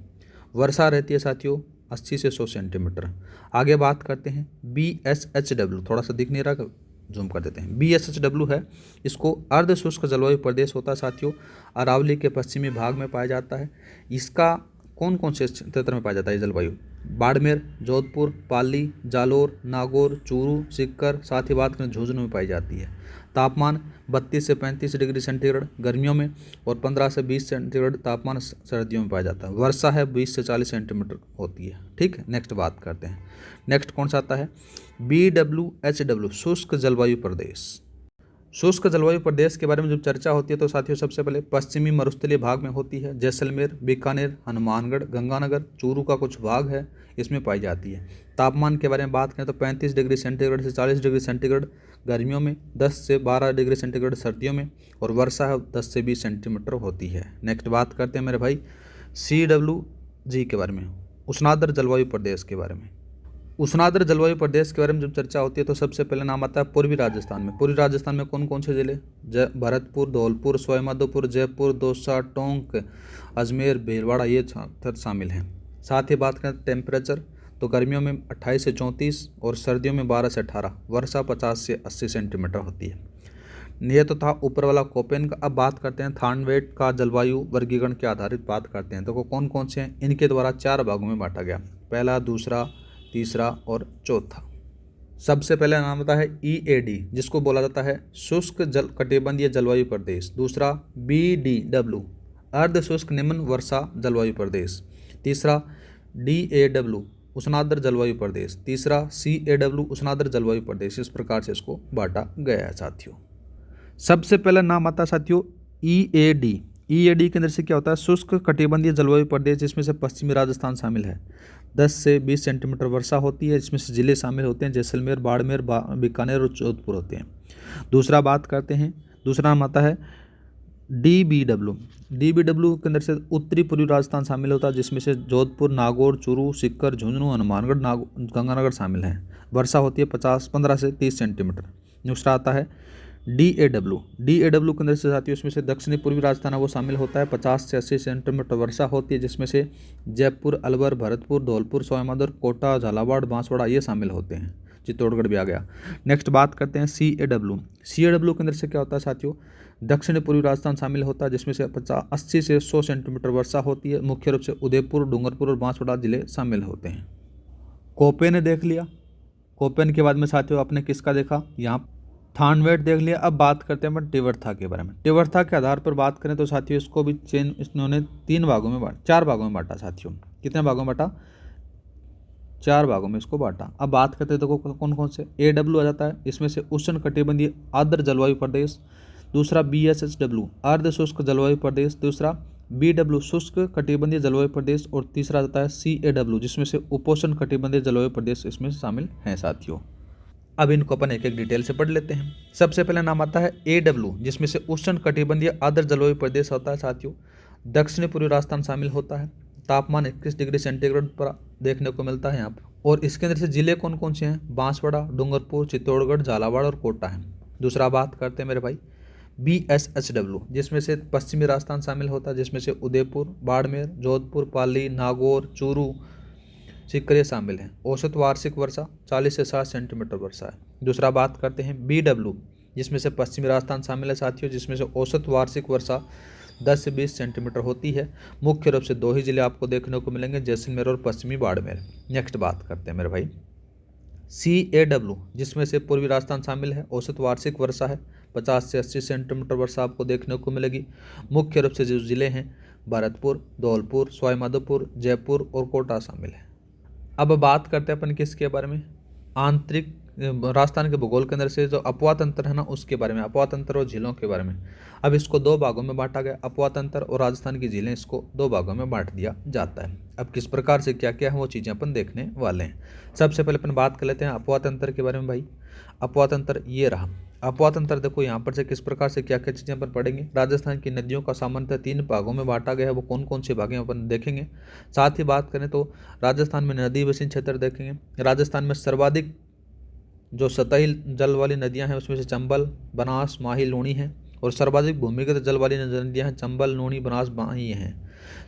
वर्षा रहती है साथियों 80 से 100 सेंटीमीटर। आगे बात करते हैं BSHW, थोड़ा सा दिख नहीं रहा, जूम कर देते हैं। BSHW है, इसको अर्ध शुष्क जलवायु प्रदेश होता है साथियों, अरावली के पश्चिमी भाग में पाया जाता है। इसका कौन कौन से क्षेत्र में पाया जाता है जलवायु, बाड़मेर, जोधपुर, पाली, जालोर, नागौर, चूरू, सीकर, साथ ही बात करें झुंझुनू में पाई जाती है। तापमान 32 से 35 डिग्री सेंटीग्रेड गर्मियों में और 15 से 20 सेंटीग्रेड तापमान सर्दियों में पाया जाता है। वर्षा है 20 से 40 सेंटीमीटर होती है। ठीक है, नेक्स्ट बात करते हैं। नेक्स्ट कौन सा आता है BWHW शुष्क जलवायु प्रदेश। शुष्क जलवायु प्रदेश के बारे में जब चर्चा होती है तो साथियों सबसे पहले पश्चिमी मरुस्थलीय भाग में होती है। जैसलमेर, बीकानेर, हनुमानगढ़, गंगानगर, चूरू का कुछ भाग है, इसमें पाई जाती है। तापमान के बारे में बात करें तो 35 डिग्री सेंटीग्रेड से 40 डिग्री सेंटीग्रेड गर्मियों में, 10 से 12 डिग्री सेंटीग्रेड सर्दियों में, और वर्षा है 10 से 20 सेंटीमीटर होती है। नेक्स्ट बात करते हैं मेरे भाई CWG के बारे में, उष्णार्द्र जलवायु प्रदेश के बारे में। उष्णार्द्र जलवायु प्रदेश के बारे में जब चर्चा होती है तो सबसे पहले नाम आता है पूर्वी राजस्थान में। पूर्वी राजस्थान में कौन कौन से जिले, भरतपुर, धौलपुर, सवाईमाधोपुर, जयपुर, दौसा, टोंक, अजमेर, भीलवाड़ा, ये शामिल हैं। साथ ही बात करें टेम्परेचर तो गर्मियों में 28 से 34 और सर्दियों में 12 से 18, वर्षा 50 से 80 सेंटीमीटर होती है। यह तो था ऊपर वाला कोपेन का। अब बात करते हैं थानवेट का जलवायु वर्गीकरण के आधारित बात करते हैं। तो कौन कौन से हैं, इनके द्वारा 4 भागों में बांटा गया, पहला, दूसरा, तीसरा और चौथा। सबसे पहले नाम आता है EAD जिसको बोला जाता है शुष्क कटिबंधीय जलवायु प्रदेश। दूसरा BDW अर्ध शुष्क निम्न वर्षा जलवायु प्रदेश। तीसरा DAW उष्णार्द्र जलवायु प्रदेश। तीसरा CAW उष्णार्द्र जलवायु प्रदेश। इस प्रकार से इसको बांटा गया है साथियों। सबसे पहला नाम आता है साथियों EAD। EAD के अंदर से क्या होता है, शुष्क कटिबंधीय जलवायु प्रदेश, जिसमें से पश्चिमी राजस्थान शामिल है। 10 से 20 सेंटीमीटर वर्षा होती है, जिसमें से जिले शामिल होते हैं जैसलमेर, बाड़मेर, बीकानेर और जोधपुर होते हैं। दूसरा बात करते हैं, दूसरा नाम आता है DBW। DBW के अंदर से उत्तरी पूर्वी राजस्थान शामिल होता है, जिसमें से जोधपुर, नागौर, चूरू, सीकर, झुंझुनू, हनुमानगढ़, गंगानगर शामिल हैं। वर्षा होती है 15 से 30 सेंटीमीटर। दूसरा आता है DAW। DAW के अंदर से साथियों इसमें से दक्षिणी पूर्वी राजस्थान है वो शामिल होता है। 50 से 80 सेंटीमीटर वर्षा होती है, जिसमें से जयपुर, अलवर, भरतपुर, धौलपुर, सवाईमाधोपुर, कोटा, झालावाड़, बांसवाड़ा ये शामिल होते हैं। चित्तौड़गढ़ भी आ गया। नेक्स्ट बात करते हैं CAW। CAW के अंदर से क्या होता है साथियों, दक्षिण पूर्वी राजस्थान शामिल होता है, जिसमें से 80 से 100 सेंटीमीटर वर्षा होती है। मुख्य रूप से उदयपुर, डूंगरपुर और बांसवाड़ा जिले शामिल होते हैं। कोपेन देख लिया। कोपेन के बाद में साथियों आपने किसका देखा, यहाँ थानवेट देख लिया। अब बात करते हैं तिवर्था के बारे में। तिवर्था के आधार पर बात करें तो साथियों इसको भी इन्होंने 4 भागों में बांटा साथियों। कितने भागों में बांटा, 4 भागों में इसको बांटा। अब बात करते हैं तो कौन कौन से, AW आ जाता है, इसमें से उष्ण कटिबंधीय आर्द्र जलवायु प्रदेश। दूसरा BSHW अर्ध शुष्क जलवायु प्रदेश। दूसरा BW शुष्क कटिबंधीय जलवायु प्रदेश। और तीसरा आता है CAW जिसमें से उपोष्ण कटिबंधीय जलवायु प्रदेश इसमें शामिल हैं साथियों। अब इनको अपन एक एक डिटेल से पढ़ लेते हैं। सबसे पहले नाम आता है AW जिसमें से उष्ण कटिबंधीय आर्द्र जलवायु प्रदेश होता है साथियों। दक्षिणी पूर्वी राजस्थान शामिल होता है। तापमान 21 डिग्री सेंटीग्रेड पर देखने को मिलता है यहाँ पर। और इसके अंदर से जिले कौन कौन से हैं, बांसवाड़ा, डूंगरपुर, चित्तौड़गढ़, झालावाड़ और कोटा है। दूसरा बात करते हैं मेरे भाई BSHW जिसमें से पश्चिमी राजस्थान शामिल होता है, जिसमें से उदयपुर, बाड़मेर, जोधपुर, पाली, नागौर, चूरू, सीकर शामिल हैं। औसत वार्षिक वर्षा 40 से 60 सेंटीमीटर वर्षा है। दूसरा बात करते हैं BW जिसमें से पश्चिमी राजस्थान शामिल है साथियों, जिसमें से औसत वार्षिक वर्षा 10 से 20 सेंटीमीटर होती है। मुख्य रूप से 2 ही जिले आपको देखने को मिलेंगे, जैसलमेर और पश्चिमी बाड़मेर। नेक्स्ट बात करते हैं मेरे भाई CAW जिसमें से पूर्वी राजस्थान शामिल है। औसत वार्षिक वर्षा है 50 से 80 सेंटीमीटर वर्षा आपको देखने को मिलेगी। मुख्य रूप से जो जिले हैं भरतपुर, धौलपुर, सवाईमाधोपुर, जयपुर और कोटा शामिल है। अब बात करते हैं अपन किसके बारे में, आंतरिक राजस्थान के भूगोल केंद्र से जो अपवा तंत्र है ना उसके बारे में, अपवा तंत्र और झीलों के बारे में। अब इसको दो भागों में बांटा गया, अपवा तंत्र और राजस्थान की झीलें, इसको दो भागों में बांट दिया जाता है। अब किस प्रकार से क्या क्या है वो चीज़ें अपन देखने वाले हैं। सबसे पहले अपन बात कर लेते हैं अपवा तंत्र के बारे में। भाई अपवा तंत्र ये रहा। अपवा तंत्र देखो यहाँ पर से किस प्रकार से क्या क्या चीज़ें अपन पढ़ेंगे। राजस्थान की नदियों का सामान्यतः 3 भागों में बांटा गया है, वो कौन कौन से भाग हैं अपन देखेंगे। साथ ही बात करें तो राजस्थान में नदी बसिन क्षेत्र देखेंगे। राजस्थान में सर्वाधिक जो सतही जल वाली नदियां हैं उसमें से चंबल, बनास, माही, लूणी हैं, और सर्वाधिक भूमिगत जल वाली नदियां हैं चंबल, लूणी, बनास, माही हैं।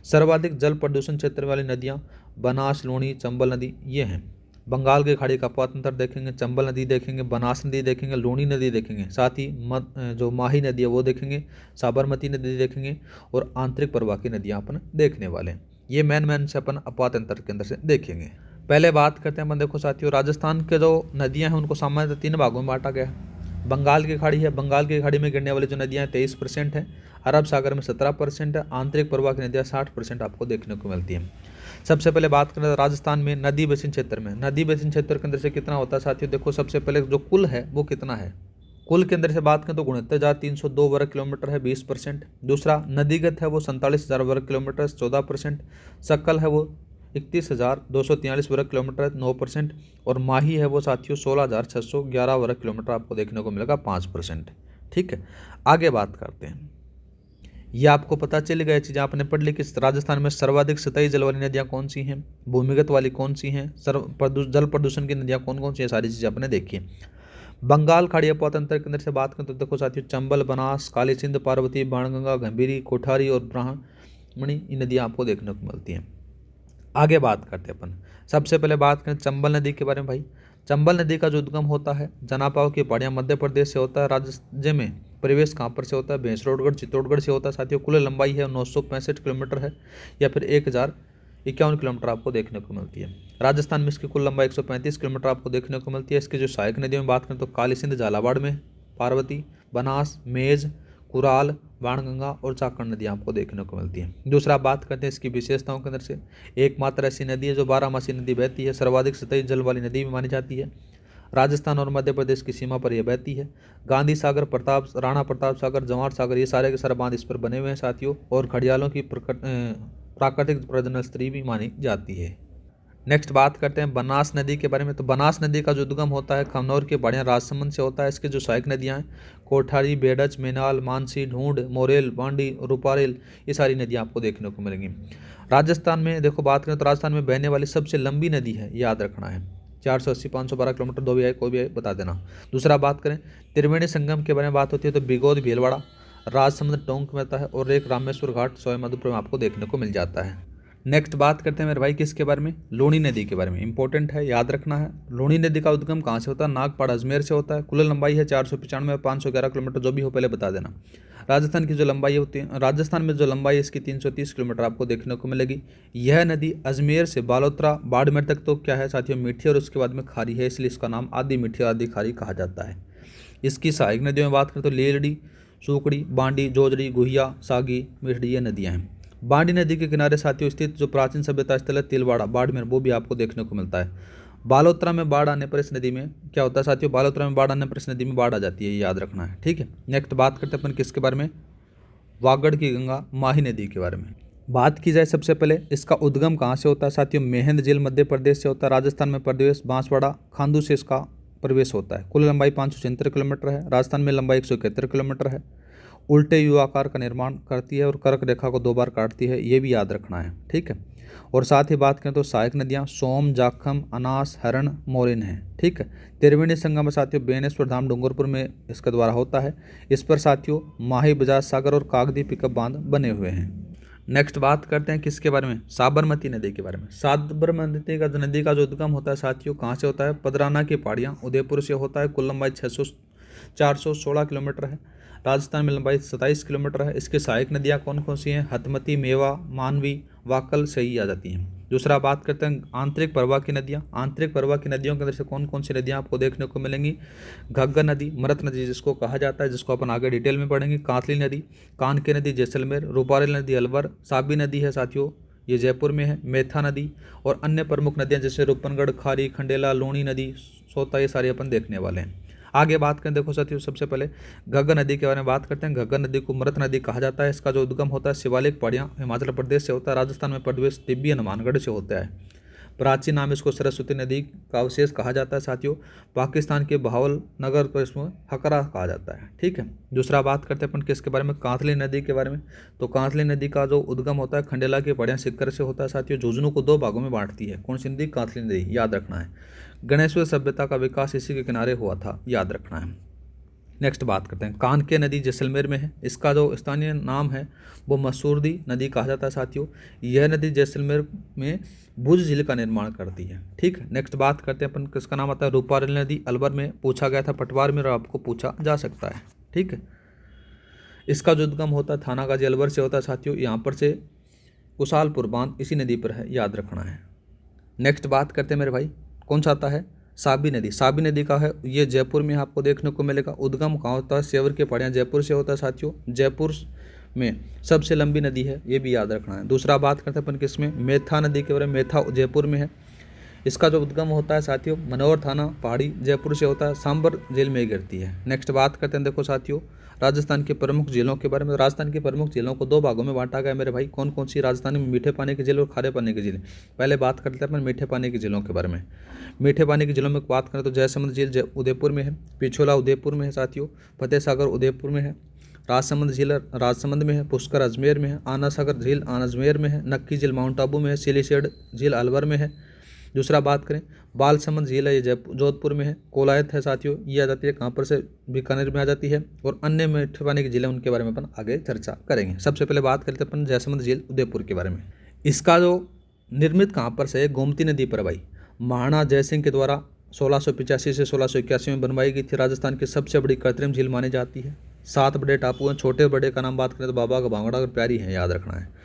सर्वाधिक जल प्रदूषण क्षेत्र वाली नदियां बनास, लूणी, चंबल नदी ये हैं। बंगाल की खाड़ी का अपवा तंत्र देखेंगे, चंबल नदी देखेंगे, बनास नदी देखेंगे, लूणी नदी देखेंगे, साथ ही जो माही नदी है वो देखेंगे, साबरमती नदी देखेंगे, और आंतरिक प्रवाह की नदियाँ अपन देखने वाले हैं। ये मैन से अपन अपवा तंत्र के अंदर से देखेंगे। पहले बात करते हैं अपन, देखो साथियों राजस्थान के जो नदियां हैं उनको सामान्यतः 3 भागों में बांटा गया है। बंगाल की खाड़ी है, बंगाल की खाड़ी में गिरने वाली जो नदियां हैं 23% है, अरब सागर में 17% है, आंतरिक प्रवाह की नदियां 60% आपको देखने को मिलती है। सबसे पहले बात करें राजस्थान में नदी बेसिन क्षेत्र में, नदी बेसिन क्षेत्र के अंदर से कितना होता है साथियों, देखो सबसे पहले जो कुल है वो कितना है। कुल के अंदर से बात करें तो 69,302 वर्ग किलोमीटर है 20%। दूसरा नदीगत है वो 47,000 वर्ग किलोमीटर 14%। सकल है वो 31,243 वर्ग किलोमीटर 9%। और माही है वो साथियों 16,611 वर्ग किलोमीटर आपको देखने को मिलेगा 5%। ठीक है, आगे बात करते हैं। ये आपको पता चल गया चीज़ आपने पढ़ ली कि राजस्थान में सर्वाधिक सतही जल वाली नदियाँ कौन सी हैं, भूमिगत वाली कौन सी हैं, जल प्रदूषण की नदियाँ कौन कौन सी हैं, सारी चीज़ें आपने देखी है। बंगाल खाड़ी अपवा तंत्र के अंदर से बात करें तो देखो साथियों चंबल, बनास, काली सिंध, पार्वती, बाणगंगा, गंभीरी, कोठारी और ब्राह्मणी ये नदियाँ आपको देखने को मिलती हैं। आगे बात करते हैं अपन, सबसे पहले बात करें चंबल नदी के बारे में। भाई चंबल नदी का जो उद्गम होता है जनापाव की पहाड़ियाँ मध्य प्रदेश से होता है। राज्य में प्रवेश कहाँ पर से होता है, भैंसरोडगढ़, चित्तौड़गढ़ से होता है। साथियों कुल लंबाई है 965 किलोमीटर है, या फिर 1051 किलोमीटर आपको देखने को मिलती है। राजस्थान में इसकी कुल लंबाई 135 किलोमीटर आपको देखने को मिलती है। इसकी जो सहायक नदियों में बात करें तो काली सिंध झालावाड़ में, पार्वती, बनास, मेज, कुराल, बाणगंगा और चाकण नदियाँ आपको देखने को मिलती है। दूसरा बात करते हैं इसकी विशेषताओं के अंदर से, एकमात्र ऐसी नदी है जो 12मासी नदी बहती है, सर्वाधिक सतही जल वाली नदी भी मानी जाती है। राजस्थान और मध्य प्रदेश की सीमा पर यह बहती है। गांधी सागर, राणा प्रताप सागर, जवाहर सागर ये सारे के सारे बांध इस पर बने हुए हैं साथियों। और घड़ियालों की प्राकृतिक प्रजनन स्त्री भी मानी जाती है। नेक्स्ट बात करते हैं बनास नदी के बारे में। तो बनास नदी का जो उद्गम होता है खमनौर के बढ़िया राजसमंद से होता है। इसके जो सहायक नदियाँ हैं कोठारी, बेडच, मेनाल, मानसी, ढूंढ, मोरेल, बांडी, रूपारेल ये सारी नदियाँ आपको देखने को मिलेंगी। राजस्थान में देखो बात करें तो राजस्थान में बहने वाली सबसे लंबी नदी है, याद रखना है 480 512 किलोमीटर, दो भी आए कोई भी आए बता देना। दूसरा बात करें त्रिवेणी संगम के बारे में बात होती है तो बिगोद, भीलवाड़ा, राजसमंद, टोंक में आता है, और एक रामेश्वर घाट सवाईमाधोपुर में आपको देखने को मिल जाता है। नेक्स्ट बात करते हैं मेरे भाई किसके बारे में, लूणी नदी के बारे में। इंपॉर्टेंट है, याद रखना है। लूणी नदी का उद्गम कहाँ से होता है, नागपाड़, अजमेर से होता है। कुल लंबाई है 495 511 किलोमीटर, जो भी हो पहले बता देना। राजस्थान की जो लंबाई होती है, राजस्थान में जो लंबाई है इसकी 330 किलोमीटर आपको देखने को मिलेगी। यह नदी अजमेर से बालोतरा, बाड़मेर तक तो क्या है साथियों मीठी और उसके बाद में खारी है, इसलिए इसका नाम आदि मीठी आदि खारी कहा जाता है। इसकी सहायक नदियों में बात करें तो लेलड़ी, सूकड़ी, बांडी, जोजड़ी, गुहिया, सागी, मिठड़ी ये नदियाँ हैं। बांडी नदी के किनारे साथियों स्थित जो प्राचीन सभ्यता स्थल है तिलवाड़ा, बाड़मेर, वो भी आपको देखने को मिलता है। बालोतरा में बाढ़ आने पर इस नदी में क्या होता है साथियों, बालोतरा में बाढ़ आने पर इस नदी में बाढ़ आ जाती है, ये याद रखना है। ठीक है, नेक्स्ट बात करते हैं अपन किसके बारे में, वागड़ की गंगा, माही नदी के बारे में। बात की जाए सबसे पहले इसका उद्गम कहाँ से होता है साथियों, मेहंद झील मध्य प्रदेश से होता है। राजस्थान में प्रदेश बांसवाड़ा, खांडू से इसका प्रवेश होता है। कुल लंबाई 576 किलोमीटर है। राजस्थान में लंबाई 171 किलोमीटर है। उल्टे यू आकार का निर्माण करती है और कर्क रेखा को 2 बार काटती है, ये भी याद रखना है। ठीक है, और साथ ही बात करें तो सहायक नदियाँ सोम, जाखम, अनास, हरण, मोरिन है। ठीक है, त्रिवेणी संगम में साथियों बेनेश्वर धाम डूंगरपुर में इसके द्वारा होता है। इस पर साथियों माही, बजाज सागर और कागदी पिकअप बांध बने हुए हैं। नेक्स्ट बात करते हैं किसके बारे में, साबरमती नदी के बारे में। साबरमती का नदी का जो उद्गम होता है साथियों कहाँ से होता है, पदराना की पहाड़ियाँ, उदयपुर से होता है। कुल लंबाई 416 किलोमीटर है। राजस्थान में लंबाई 27 किलोमीटर है। इसकी सहायक नदियाँ कौन कौन सी हैं, हथमती, मेवा, मानवी, वाकल, सही आ जाती हैं। दूसरा बात करते हैं आंतरिक प्रवाह की नदियाँ। आंतरिक प्रवाह की नदियों के अंदर से कौन कौन सी नदियाँ आपको देखने को मिलेंगी? घग्गर नदी, मरत नदी जिसको कहा जाता है, जिसको अपन आगे डिटेल में पढ़ेंगे, कांतली नदी, कानके नदी जैसलमेर, रूपारेल नदी अलवर, साबी नदी है साथियों ये जयपुर में है, मेथा नदी और अन्य प्रमुख नदियाँ जैसे रूपनगढ़, खारी, खंडेला, लूणी नदी, सोता, ये सारी अपन देखने वाले हैं। आगे बात करें, देखो साथियों सबसे पहले घग्गर नदी के बारे में बात करते हैं। घग्गर नदी को मृत नदी कहा जाता है। इसका जो उद्गम होता है शिवालिक पहाड़ियाँ हिमाचल प्रदेश से होता है, राजस्थान में प्रदेश तिब्बी हनुमानगढ़ से होता है। प्राचीन नाम इसको सरस्वती नदी का अवशेष कहा जाता है साथियों। पाकिस्तान के बहावल नगर पर इसमें हकरा कहा जाता है। ठीक है, दूसरा बात करते हैं अपन किसके बारे में? कांतली नदी के बारे में। तो कांतली नदी का जो उद्गम होता है खंडेला की पहाड़ियाँ सिक्कर से होता है साथियों। झुंझुनू को 2 भागों में बांटती है। कौन सी नदी? कांतली नदी, याद रखना है। गणेश्वर सभ्यता का विकास इसी के किनारे हुआ था, याद रखना है। नेक्स्ट बात करते हैं, कानके नदी जैसलमेर में है। इसका जो स्थानीय नाम है वो मसूरदी नदी कहा जाता है साथियों। यह नदी जैसलमेर में भुज झील का निर्माण करती है। ठीक है, नेक्स्ट बात करते हैं अपन किसका नाम आता है? रूपारेल नदी अलवर में पूछा गया था, पटवार में आपको पूछा जा सकता है। ठीक है, इसका जो उद्गम होता है थानागाजी अलवर से होता है साथियों। यहाँ पर से कुशालपुर बांध इसी नदी पर है, याद रखना है। नेक्स्ट बात करते हैं मेरे भाई, कौन सा आता है? साबी नदी। साबी नदी का है ये जयपुर में आपको देखने को मिलेगा। उद्गम कहाँ होता है? सेवर के पहाड़ियाँ जयपुर से होता है साथियों। जयपुर में सबसे लंबी नदी है, ये भी याद रखना है। दूसरा बात करते हैं अपन किसमें? मेथा नदी के बारे में। मेथा जयपुर में है। इसका जो उद्गम होता है साथियों मनोहर थाना पहाड़ी जयपुर से होता है, सांबर झील में ही गिरती है। नेक्स्ट बात करते हैं देखो साथियों राजस्थान के प्रमुख झीलों के बारे में। राजस्थान की प्रमुख झीलों को 2 भागों में बांटा गया मेरे भाई। कौन कौन सी? राजस्थान में मीठे पानी की झील और खारे पानी की झील। पहले बात करते हैं अपन मीठे पानी की झीलों के बारे में। मीठे पानी की झीलों में बात करें तो जयसमंद झील उदयपुर में है, पिछोला उदयपुर में है साथियों, फतेह सागर उदयपुर में है, राजसमंद झील राजसमंद में है, पुष्कर अजमेर में है, आना सागर झील अजमेर में है, नक्की झील माउंट आबू में है, सिलीसेड झील अलवर में है। दूसरा बात करें बालसमंद झील है, ये जोधपुर में है। कोलायत है साथियों, ये आ जाती है कहाँ पर से? बीकानेर में आ जाती है। और अन्य मीठे पानी की झीलें उनके बारे में अपन आगे चर्चा करेंगे। सबसे पहले बात करते हैं अपन जयसमंद झील उदयपुर के बारे में। इसका जो निर्मित कहाँ पर से है? गोमती नदी पर भाई। महाराणा जयसिंह के द्वारा 1685 से 1681 में बनवाई गई थी। राजस्थान की सबसे बड़ी कृत्रिम झील मानी जाती है। 7 बड़े टापू हैं। छोटे बड़े का नाम बात करें तो बाबा का भांगड़ा और प्यारी है, याद रखना है।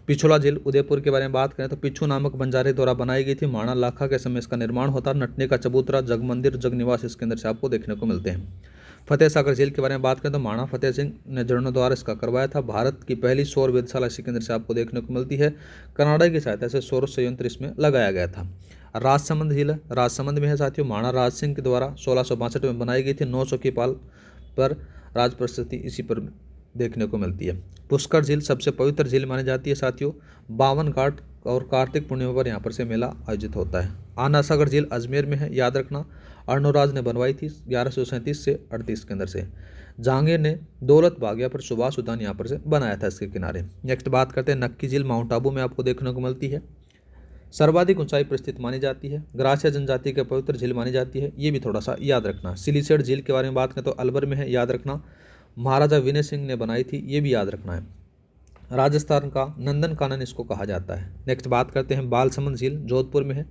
पिछोला झील उदयपुर के बारे में बात करें तो पिछू नामक बंजारे द्वारा बनाई गई थी। महाराणा लाखा के समय इसका निर्माण होता। नटने का चबूतरा, जग मंदिर, जग निवास इसके अंदर से आपको देखने को मिलते हैं। फतेह सागर झील के बारे में बात करें तो महाराणा फतेह सिंह ने जीर्णोद्धार इसका करवाया था। भारत की पहली सौर वेधशाला इसी के अंदर से आपको देखने को मिलती है। कनाडा की सहायता से सौर संयंत्र इसमें लगाया गया था। राजसमंद झील राजसमंद में है साथियों। महाराणा राज सिंह के द्वारा 1662 में बनाई गई थी। 900 की पाल पर राज प्रशस्ति इसी पर देखने को मिलती है। पुष्कर झील सबसे पवित्र झील मानी जाती है साथियों। 52 घाट और कार्तिक पूर्णिमा पर यहाँ पर से मेला आयोजित होता है। आना सागर झील अजमेर में है, याद रखना। अर्णोराज ने बनवाई थी 1137 से 38 के अंदर से। जहांगीर ने दौलत बागिया पर सुभाष उद्यान यहाँ पर से बनाया था इसके किनारे। नेक्स्ट बात करते हैं नक्की झील माउंट आबू में आपको देखने को मिलती है। सर्वाधिक ऊंचाई पर स्थित मानी जाती है। ग्रासिया जनजाति के पवित्र झील मानी जाती है, ये भी थोड़ा सा याद रखना। सिलीसेड झील के बारे में बात करें तो अलवर में है, याद रखना। महाराजा विनय सिंह ने बनाई थी, ये भी याद रखना है। राजस्थान का नंदन कानन इसको कहा जाता है। नेक्स्ट बात करते हैं बालसमंद झील जोधपुर में है।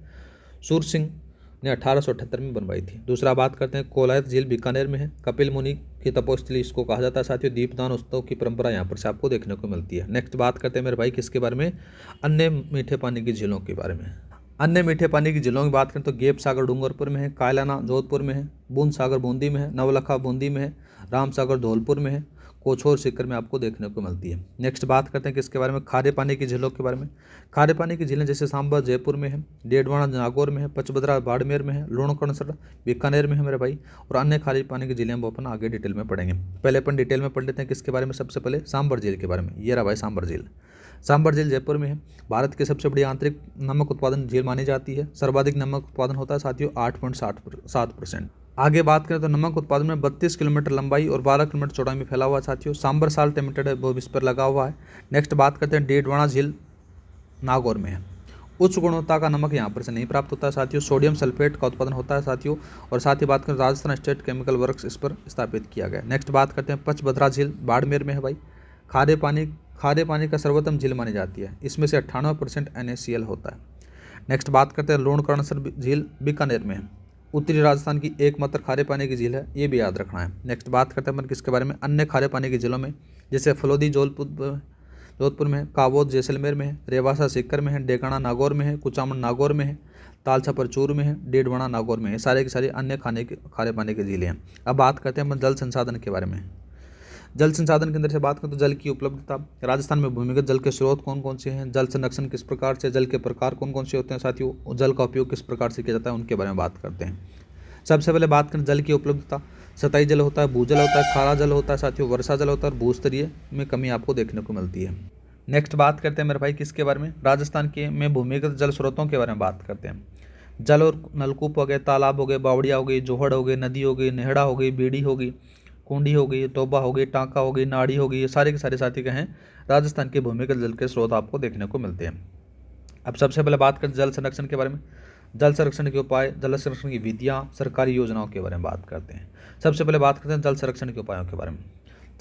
सूर सिंह ने 1878 में बनवाई थी। दूसरा बात करते हैं कोलायत झील बीकानेर में है। कपिल मुनि की तपोस्थली इसको कहा जाता है साथियों। दीपदान उत्सव की परंपरा यहाँ पर से आपको देखने को मिलती है। नेक्स्ट बात करते हैं मेरे भाई किसके बारे में? अन्य मीठे पानी की झीलों के बारे में। अन्य मीठे पानी की झीलों की बात करें तो गेप सागर डूंगरपुर में है, कायलाना जोधपुर में है, बूंद सागर बूंदी में है, नवलखा बूंदी में है, राम सागर धौलपुर में है, कोछोर सीकर में आपको देखने को मिलती है। नेक्स्ट बात करते हैं किसके बारे में? खारे पानी की झीलों के बारे में। खारे पानी की झीलें जैसे सांबा जयपुर में है, डेढ़वाड़ा नागौर में है, पचभद्रा बाड़मेर में है, लूणकरणसर बीकानेर में है मेरे भाई। और अन्य खारे पानी की झीलें वो अपन आगे डिटेल में पढ़ेंगे। पहले अपन डिटेल में पढ़ लेते हैं किसके बारे में? सबसे पहले सांबर झील के बारे में। ये रहा भाई सांबर झील। सांबर झील जयपुर में है। भारत की सबसे बड़ी आंतरिक नमक उत्पादन झील मानी जाती है। सर्वाधिक नमक उत्पादन होता है साथियों 8.7%। आगे बात करें तो नमक उत्पादन में 32 किलोमीटर लंबाई और 12 किलोमीटर चौड़ाई में फैला हुआ है साथियों। सांबर साल्ट लिमिटेड है वो इस पर लगा हुआ है। नेक्स्ट बात करते हैं डेढ़वाड़ा झील नागौर में है। उच्च गुणवत्ता का नमक यहाँ पर से नहीं प्राप्त होता है साथियों। सोडियम सल्फेट का उत्पादन होता है साथियों। और साथ ही बात करें राजस्थान स्टेट केमिकल वर्क्स इस पर स्थापित किया गया। नेक्स्ट बात करते हैं पचभद्रा झील बाड़मेर में है भाई। खारे पानी का सर्वोत्तम झील मानी जाती है। इसमें से 98% NaCl होता है। नेक्स्ट बात करते हैं लूणकरणसर झील बीकानेर में है। उत्तरी राजस्थान की एकमात्र खारे पानी की झील है, ये भी याद रखना है। नेक्स्ट बात करते हैं अपन किसके बारे में? अन्य खारे पानी की झीलों में जैसे फलोदी जोधपुर में है, कावोद जैसलमेर में है, रेवासा सीकर में है, डेकाना नागौर में है, कुचामन नागौर में है, तालछा परचूर में है, डेढ़वाड़ा नागौर में है। सारे के सारे अन्य खारे पानी के जिले हैं। अब बात करते हैं अपन जल संसाधन के बारे में। जल संसाधन के अंदर से बात करें तो जल की उपलब्धता, राजस्थान में भूमिगत जल के स्रोत कौन कौन से हैं, जल संरक्षण किस प्रकार से, जल के प्रकार कौन कौन से होते हैं साथियों, जल का उपयोग किस प्रकार से किया जाता है, उनके बारे में बात करते हैं। सबसे पहले बात करें जल की उपलब्धता। सतही जल होता है, भूजल होता है, खारा जल होता है साथियों, वर्षा जल होता है और भूस्तरीय में कमी आपको देखने को मिलती है। नेक्स्ट बात करते हैं मेरे भाई किसके बारे में, राजस्थान के में भूमिगत जल स्रोतों के बारे में बात करते हैं। जल और नलकूप हो गए, तालाब हो गए, बावड़िया हो गई, जोहड़ हो गई, नदी हो गई, नेहड़ा हो गई, बीड़ी हो गई, कुंडी हो गई, तोबा हो गई, टांका हो गई, नाड़ी हो गई, ये सारे के सारे साथी क्या हैं, राजस्थान के भूमिगत जल के स्रोत आपको देखने को मिलते हैं। अब सबसे पहले बात करें जल संरक्षण के बारे में। जल संरक्षण के उपाय, जल संरक्षण की विधियाँ, सरकारी योजनाओं के बारे में बात करते हैं। सबसे पहले बात करते हैं जल संरक्षण के उपायों के बारे में।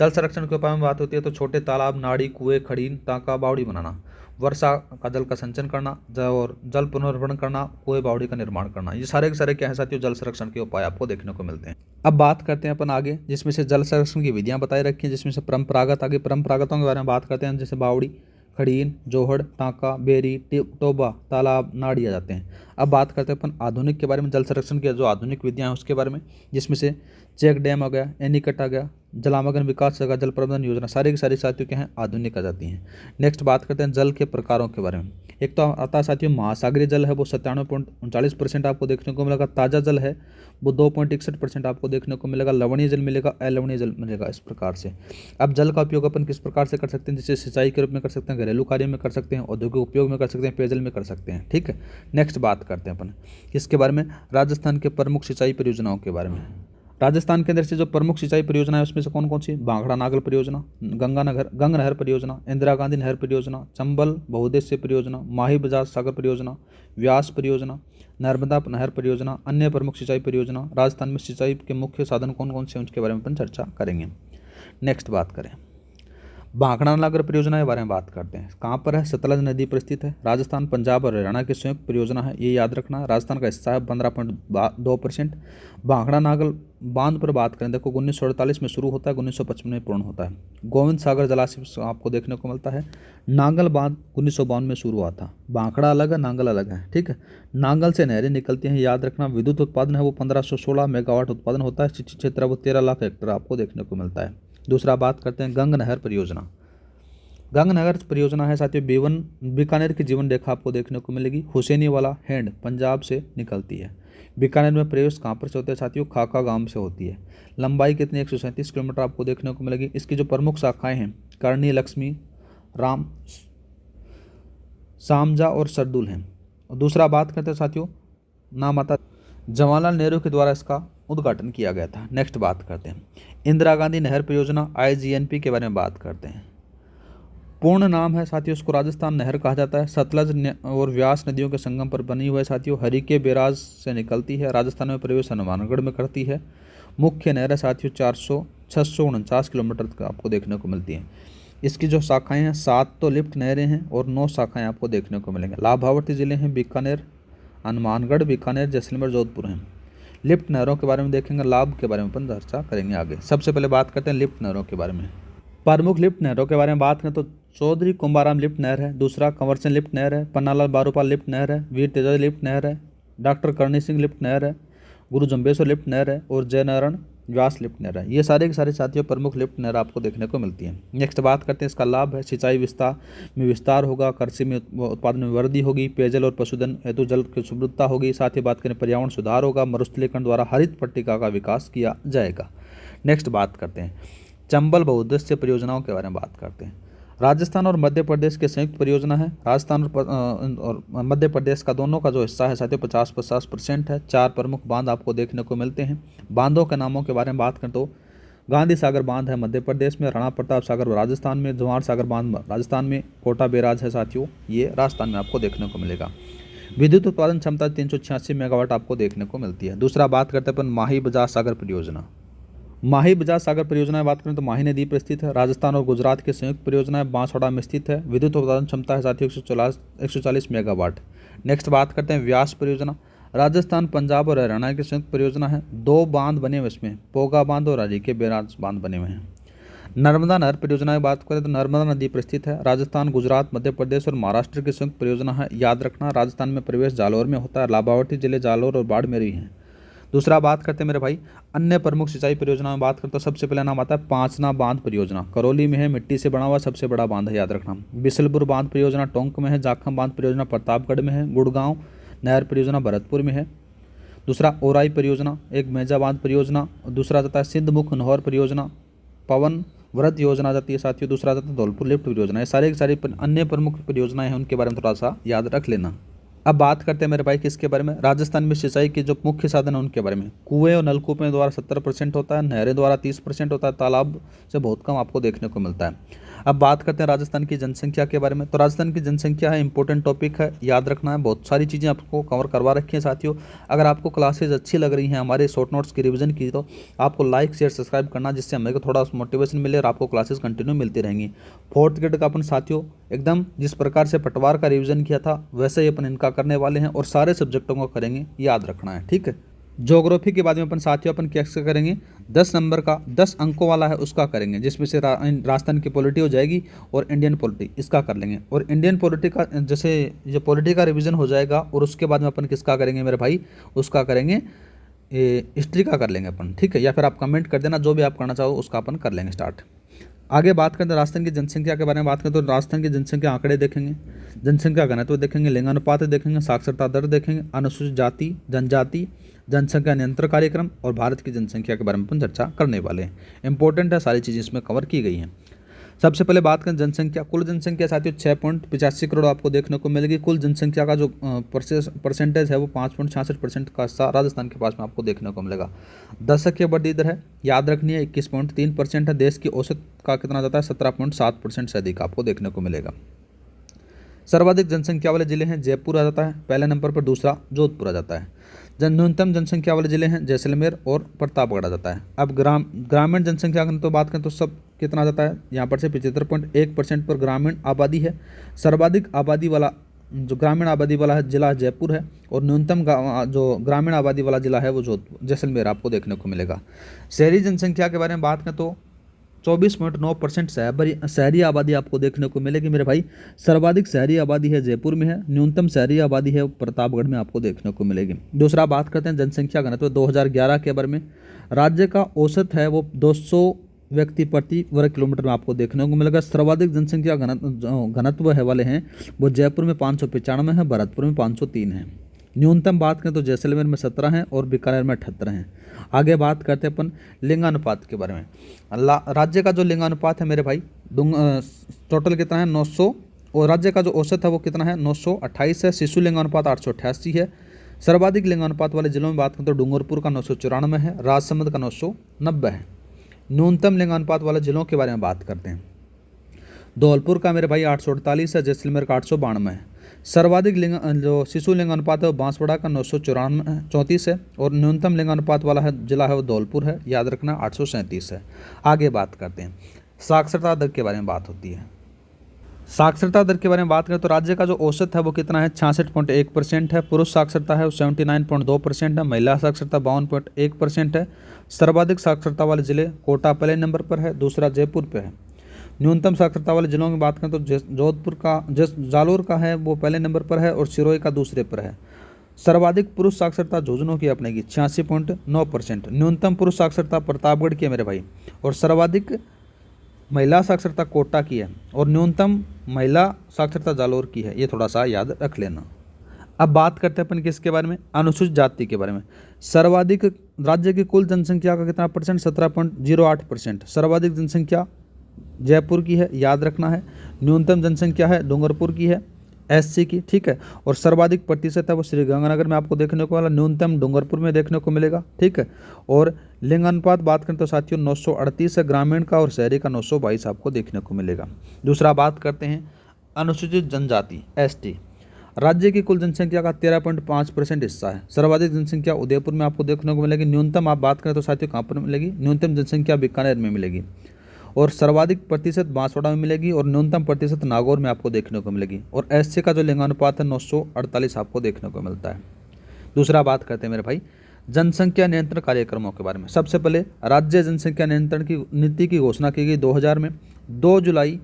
जल संरक्षण के उपायों में बात होती है तो छोटे तालाब, नाड़ी, कुएं, खड़ीन, टांका, बावड़ी बनाना, वर्षा का जल का संचयन करना और जल पुनर्भरण करना, कुएं बावड़ी का निर्माण करना, ये सारे के सारे क्या है साथियों, जल संरक्षण के उपाय आपको देखने को मिलते हैं। अब बात करते हैं अपन आगे, जिसमें से जल संरक्षण की विधियां बताई रखी हैं, जिसमें से परंपरागत, आगे परंपरागतों के बारे में बात करते हैं, जैसे बावड़ी, खड़ीन, जोहड़, टांका, बेरी, टोबा, तालाब, नाड़ी आ जाते हैं। अब बात करते हैं अपन आधुनिक के बारे में, जल संरक्षण की जो आधुनिक विधियां हैं उसके बारे में, जिसमें से चेक डैम आ गया, एनीकट आ गया, जलामग्न विकास जगह जल प्रबंधन योजना, सारे के सारे साथियों क्या हैं, आधुनिक आ जाती हैं। नेक्स्ट बात करते हैं जल के प्रकारों के बारे में। एक तो आता है साथियों महासागरीय जल है, वो 97.39% आपको देखने को मिलेगा। ताज़ा जल है वो 2.61% आपको देखने को मिलेगा। लवणीय जल मिलेगा, अलवणीय जल मिलेगा, इस प्रकार से। अब जल का उपयोग अपन किस प्रकार से कर सकते हैं, जैसे सिंचाई के रूप में कर सकते हैं, घरेलू कार्य में कर सकते हैं, औद्योगिक उपयोग में कर सकते हैं, पेयजल में कर सकते हैं। ठीक है, नेक्स्ट बात करते हैं अपन किसके बारे में, राजस्थान के प्रमुख सिंचाई परियोजनाओं के बारे में। राजस्थान के अंदर से जो प्रमुख सिंचाई परियोजना है उसमें से कौन कौन सी, भांगड़ा नागल परियोजना, गंग नहर परियोजना, इंदिरा गांधी नहर परियोजना, चंबल बहुउद्देश्य परियोजना, माही बजाज सागर परियोजना, व्यास परियोजना, नर्मदा नहर परियोजना, अन्य प्रमुख सिंचाई परियोजना। राजस्थान में सिंचाई के मुख्य साधन कौन कौन से हैं उसके बारे में अपन चर्चा करेंगे। नेक्स्ट बात करें भांगड़ा नागल परियोजना के बारे में बात करते हैं। कहाँ पर है, सतलज नदी पर स्थित है। राजस्थान, पंजाब और हरियाणा की संयुक्त परियोजना है, ये याद रखना। राजस्थान का हिस्सा है 15.2%। भांगड़ा नागल बांध पर बात करें, देखो 1948 में शुरू होता है, 1955 में पूर्ण होता है। गोविंद सागर जलाशय आपको देखने को मिलता है। नांगल बांध 1952 में शुरू हुआ था। भांगड़ा अलग है, नांगल अलग है। ठीक है, नांगल से नहरें निकलती हैं, याद रखना। विद्युत उत्पादन है वो 1516 मेगावाट उत्पादन होता है। सिंचित क्षेत्र वो 13 लाख हेक्टेयर आपको देखने को मिलता है। दूसरा बात करते हैं गंग नहर परियोजना। गंग नहर परियोजना है साथियों बीकानेर की जीवन रेखा आपको देखने को मिलेगी। हुसैनी वाला हैंड पंजाब से निकलती है। बीकानेर में प्रवेश कहाँ पर से होते हैं साथियों, खाका गांव से होती है। लंबाई कितनी, 137 किलोमीटर आपको देखने को मिलेगी। इसकी जो प्रमुख शाखाएं हैं करणी, लक्ष्मी, राम, सामजा और सरदुल हैं। दूसरा बात करते हैं साथियों नाम आता, जवाहरलाल नेहरू के द्वारा इसका उद्घाटन किया गया था। नेक्स्ट बात करते हैं इंदिरा गांधी नहर परियोजना IGNP के बारे में बात करते हैं। पूर्ण नाम है साथियों उसको राजस्थान नहर कहा जाता है। सतलज और व्यास नदियों के संगम पर बनी हुई है साथियों। हरिके बैराज से निकलती है। राजस्थान में प्रवेश हनुमानगढ़ में करती है। मुख्य नहर है साथियों 649 किलोमीटर तक आपको देखने को मिलती हैं। इसकी जो शाखाएं हैं 7 तो लिफ्ट नहरें हैं और 9 शाखाएं आपको देखने को मिलेंगे। लाभार्थी जिले हैं बीकानेर, हनुमानगढ़, बीकानेर, जैसलमेर, जोधपुर हैं। लिफ्ट नहरों के बारे में देखेंगे, लाभ के बारे में अपन चर्चा करेंगे आगे। सबसे पहले बात करते हैं लिफ्ट नहरों के बारे में। प्रमुख लिफ्ट नहरों के बारे में बात करें तो चौधरी कुंभाराम लिफ्ट नहर है। दूसरा कंवरसन लिफ्ट नहर है। पन्नालाल बारूपाल लिफ्ट नहर है। वीर तेजाजी लिफ्ट नहर है। डॉक्टर करणी सिंह लिफ्ट नहर है। गुरु जम्बेश्वर लिफ्ट नहर है और जयनारायण व्यास लिफ्ट नहर है। ये सारे के सारे साथियों प्रमुख लिफ्ट नहर आपको देखने को मिलती हैं। नेक्स्ट बात करते हैं इसका लाभ है, सिंचाई विस्तार होगा, कृषि में उत्पादन में वृद्धि होगी, पेयजल और पशुधन हेतु जल की समृद्धता होगी। साथ ही बात करें पर्यावरण सुधार होगा, मरुस्थलीकरण द्वारा हरित पट्टिका का विकास किया जाएगा। नेक्स्ट बात करते हैं चंबल बहुउद्देश्य परियोजनाओं के बारे में बात करते हैं। राजस्थान और मध्य प्रदेश के संयुक्त परियोजना है। राजस्थान और मध्य प्रदेश का दोनों का जो हिस्सा है साथियों 50-50% है। 4 प्रमुख बांध आपको देखने को मिलते हैं। बांधों के नामों के बारे में बात करें तो गांधी सागर बांध है मध्य प्रदेश में, राणा प्रताप सागर राजस्थान में, जवाहर सागर बांध राजस्थान में, कोटा बैराज है साथियों ये राजस्थान में आपको देखने को मिलेगा। विद्युत उत्पादन क्षमता 386 मेगावाट आपको देखने को मिलती है। दूसरा बात करते हैं अपन माही बजाज सागर परियोजना। माही बजाज सागर परियोजना की बात करें तो माही नदी पर स्थित है। राजस्थान और गुजरात की संयुक्त परियोजना है, बांसवाड़ा में स्थित है। विद्युत उत्पादन क्षमता है साथियों 140 मेगावाट। नेक्स्ट बात करते हैं व्यास परियोजना। राजस्थान, पंजाब और हरियाणा की संयुक्त परियोजना है। 2 बांध बने हुए इसमें, पोगा बांध और हरिके बैराज बांध बने हुए हैं। नर्मदा नहर परियोजना की बात करें तो नर्मदा नदी पर स्थित है। राजस्थान, गुजरात, मध्य प्रदेश और महाराष्ट्र की संयुक्त परियोजना है। याद रखना, राजस्थान में प्रवेश जालौर में होता है। लाभार्थी जिले जालौर और बाड़मेर ही हैं। दूसरा बात करते हैं मेरे भाई अन्य प्रमुख सिंचाई परियोजना में बात करते तो सबसे पहले नाम आता है पांचना बांध परियोजना। करौली में है, मिट्टी से बना हुआ सबसे बड़ा बांध है, याद रखना। बिसलपुर बांध परियोजना टोंक में है। जाखम बांध परियोजना प्रतापगढ़ में है। गुड़गांव नहर परियोजना भरतपुर में है। दूसरा ओराई परियोजना एक मेजा बांध परियोजना। दूसरा जाता है सिंधमुख नहर परियोजना। पवन व्रत योजना जाती है साथियों। दूसरा जाता है धौलपुर लिफ्ट परियोजना। ये सारी की सारी अन्य प्रमुख परियोजनाएं हैं, उनके बारे में थोड़ा सा याद रख लेना। अब बात करते हैं मेरे भाई किसके बारे में, राजस्थान में सिंचाई के जो मुख्य साधन है उनके बारे में। कुएं और नलकूपों द्वारा 70% होता है। नहरें द्वारा 30% होता है। तालाब से बहुत कम आपको देखने को मिलता है। अब बात करते हैं राजस्थान की जनसंख्या के बारे में। तो राजस्थान की जनसंख्या है इंपॉर्टेंट टॉपिक है, याद रखना है। बहुत सारी चीज़ें आपको कवर करवा रखी हैं साथियों। अगर आपको क्लासेज अच्छी लग रही हैं हमारे शॉर्ट नोट्स की रिवीजन की, तो आपको लाइक शेयर सब्सक्राइब करना, जिससे हमें को थोड़ा मोटिवेशन मिले और आपको क्लासेस कंटिन्यू मिलती रहेंगी। फोर्थ ग्रेड का अपन साथियों एकदम जिस प्रकार से पटवार का रिवीजन किया था वैसे ही अपन इनका करने वाले हैं और सारे सब्जेक्टों को करेंगे, याद रखना है, ठीक है। ज्योग्राफी के बाद में अपन साथियों अपन कैसे करेंगे, 10 नंबर का 10 अंकों वाला है उसका करेंगे, जिसमें से राजस्थान की पॉलिटी हो जाएगी और इंडियन पॉलिटी इसका कर लेंगे। और इंडियन पॉलिटी का जैसे ये पॉलिटी का रिवीजन हो जाएगा और उसके बाद में अपन किसका करेंगे मेरे भाई, उसका करेंगे हिस्ट्री का कर लेंगे अपन, ठीक है। या फिर आप कमेंट कर देना, जो भी आप करना चाहो उसका अपन कर लेंगे स्टार्ट। आगे बात करते हैं राजस्थान की जनसंख्या के बारे में। बात करें तो राजस्थान की जनसंख्या आंकड़े देखेंगे, जनसंख्या घनत्व देखेंगे, लिंगानुपात देखेंगे, साक्षरता दर देखेंगे, अनुसूचित जाति जनजाति, जनसंख्या नियंत्रण कार्यक्रम और भारत की जनसंख्या के बारे में अपन चर्चा करने वाले हैं। इंपॉर्टेंट है, सारी चीज़ें इसमें कवर की गई हैं। सबसे पहले बात करें जनसंख्या। कुल जनसंख्या साथियों 6.85 करोड़ आपको देखने को मिलेगी। कुल जनसंख्या का जो परसेंटेज है वो 5.66% का हिस्सा राजस्थान के पास में आपको देखने को मिलेगा। दशक की बढ़ती दर है, याद रखनी है, 21.3% है। देश की औसत का कितना जाता है, 17.7% से अधिक आपको देखने को मिलेगा। सर्वाधिक जनसंख्या वाले जिले हैं जयपुर आ जाता है पहले नंबर पर, दूसरा जोधपुर आ जाता है। न्यूनतम जनसंख्या वाले जिले हैं जैसलमेर और प्रतापगढ़ आ जाता है। अब ग्रामीण जनसंख्या की तो बात करें तो सब कितना जाता है, यहाँ पर से 75.1% पर ग्रामीण आबादी है। सर्वाधिक आबादी वाला जो ग्रामीण आबादी वाला है जिला जयपुर है और न्यूनतम जो ग्रामीण आबादी वाला जिला है वो जैसलमेर आपको देखने को मिलेगा। शहरी जनसंख्या के बारे में बात करें तो 24.9% शहरी आबादी आपको देखने को मिलेगी मेरे भाई। सर्वाधिक शहरी आबादी है जयपुर में है, न्यूनतम शहरी आबादी है प्रतापगढ़ में आपको देखने को मिलेगी। दूसरा बात करते हैं जनसंख्या घनत्व 2011 के बारे में। राज्य का औसत है वो 200 व्यक्ति प्रति वर्ग किलोमीटर में आपको देखने को मिलेगा। सर्वाधिक जनसंख्या घनत्व है वाले हैं वो जयपुर में 595 है, भरतपुर में 503 है। न्यूनतम बात करें तो जैसलमेर में 17 हैं और बीकानेर में 78 हैं। आगे बात करते हैं अपन लिंगानुपात के बारे में। राज्य का जो लिंगानुपात है मेरे भाई टोटल कितना है 900, और राज्य का जो औसत है वो कितना है 928 है। शिशु लिंगानुपात 888 है। सर्वाधिक लिंगानुपात वाले जिलों में बात करें तो डूंगरपुर का 994 है, राजसमंद का 990 है। न्यूनतम लिंगानुपात वाले जिलों के बारे में बात करते हैं। धौलपुर का मेरे भाई 848 है, जैसलमेर का 892 है। सर्वाधिक जो शिशु लिंगानुपात है वो बांसवाड़ा का 934 है और न्यूनतम लिंगानुपात वाला है जिला है वो धौलपुर है, याद रखना 837 है। आगे बात करते हैं साक्षरता दर के बारे में बात होती है। साक्षरता दर के बारे में बात करें तो राज्य का जो औसत है वो कितना है 66.1% है। पुरुष साक्षरता है वो 79.2% है। महिला साक्षरता 52.1% है। सर्वाधिक साक्षरता वाले जिले कोटा पहले नंबर पर है, दूसरा जयपुर पे है। न्यूनतम साक्षरता वाले जिलों की बात करें तो जोधपुर का जालोर का है वो पहले नंबर पर है और सिरोही का दूसरे पर है। सर्वाधिक पुरुष साक्षरता झुंझुनू की अपने की 86.9%। न्यूनतम पुरुष साक्षरता प्रतापगढ़ की है मेरे भाई और सर्वाधिक महिला साक्षरता कोटा की है और न्यूनतम महिला साक्षरता जालोर की है, ये थोड़ा सा याद रख लेना। अब बात करते हैं अपन किसके बारे में, अनुसूचित जाति के बारे में। सर्वाधिक राज्य की कुल जनसंख्या का कितना परसेंट 17.08%। सर्वाधिक जनसंख्या जयपुर की है, याद रखना है। न्यूनतम जनसंख्या है डूंगरपुर की है एससी की, ठीक है। और सर्वाधिक प्रतिशत है वो श्रीगंगानगर में आपको देखने को वाला, न्यूनतम डूंगरपुर में देखने को मिलेगा, ठीक है। और लिंगानुपात बात करें तो साथियों 938 है ग्रामीण का और शहरी का 922 आपको देखने को मिलेगा। दूसरा बात करते हैं अनुसूचित जनजाति एसटी। राज्य की कुल जनसंख्या का 13.5% हिस्सा है। सर्वाधिक जनसंख्या उदयपुर में आपको देखने को मिलेगी। न्यूनतम आप बात करें तो साथियों कहाँ पर मिलेगी, न्यूनतम जनसंख्या बीकानेर में मिलेगी और सर्वाधिक प्रतिशत बांसवाड़ा में मिलेगी और न्यूनतम प्रतिशत नागौर में आपको देखने को मिलेगी। और एससी का जो लिंगानुपात है 948 आपको देखने को मिलता है। दूसरा बात करते हैं मेरे भाई जनसंख्या नियंत्रण कार्यक्रमों के बारे में। सबसे पहले राज्य जनसंख्या नियंत्रण की नीति की घोषणा की गई 2000 में। 2 जुलाई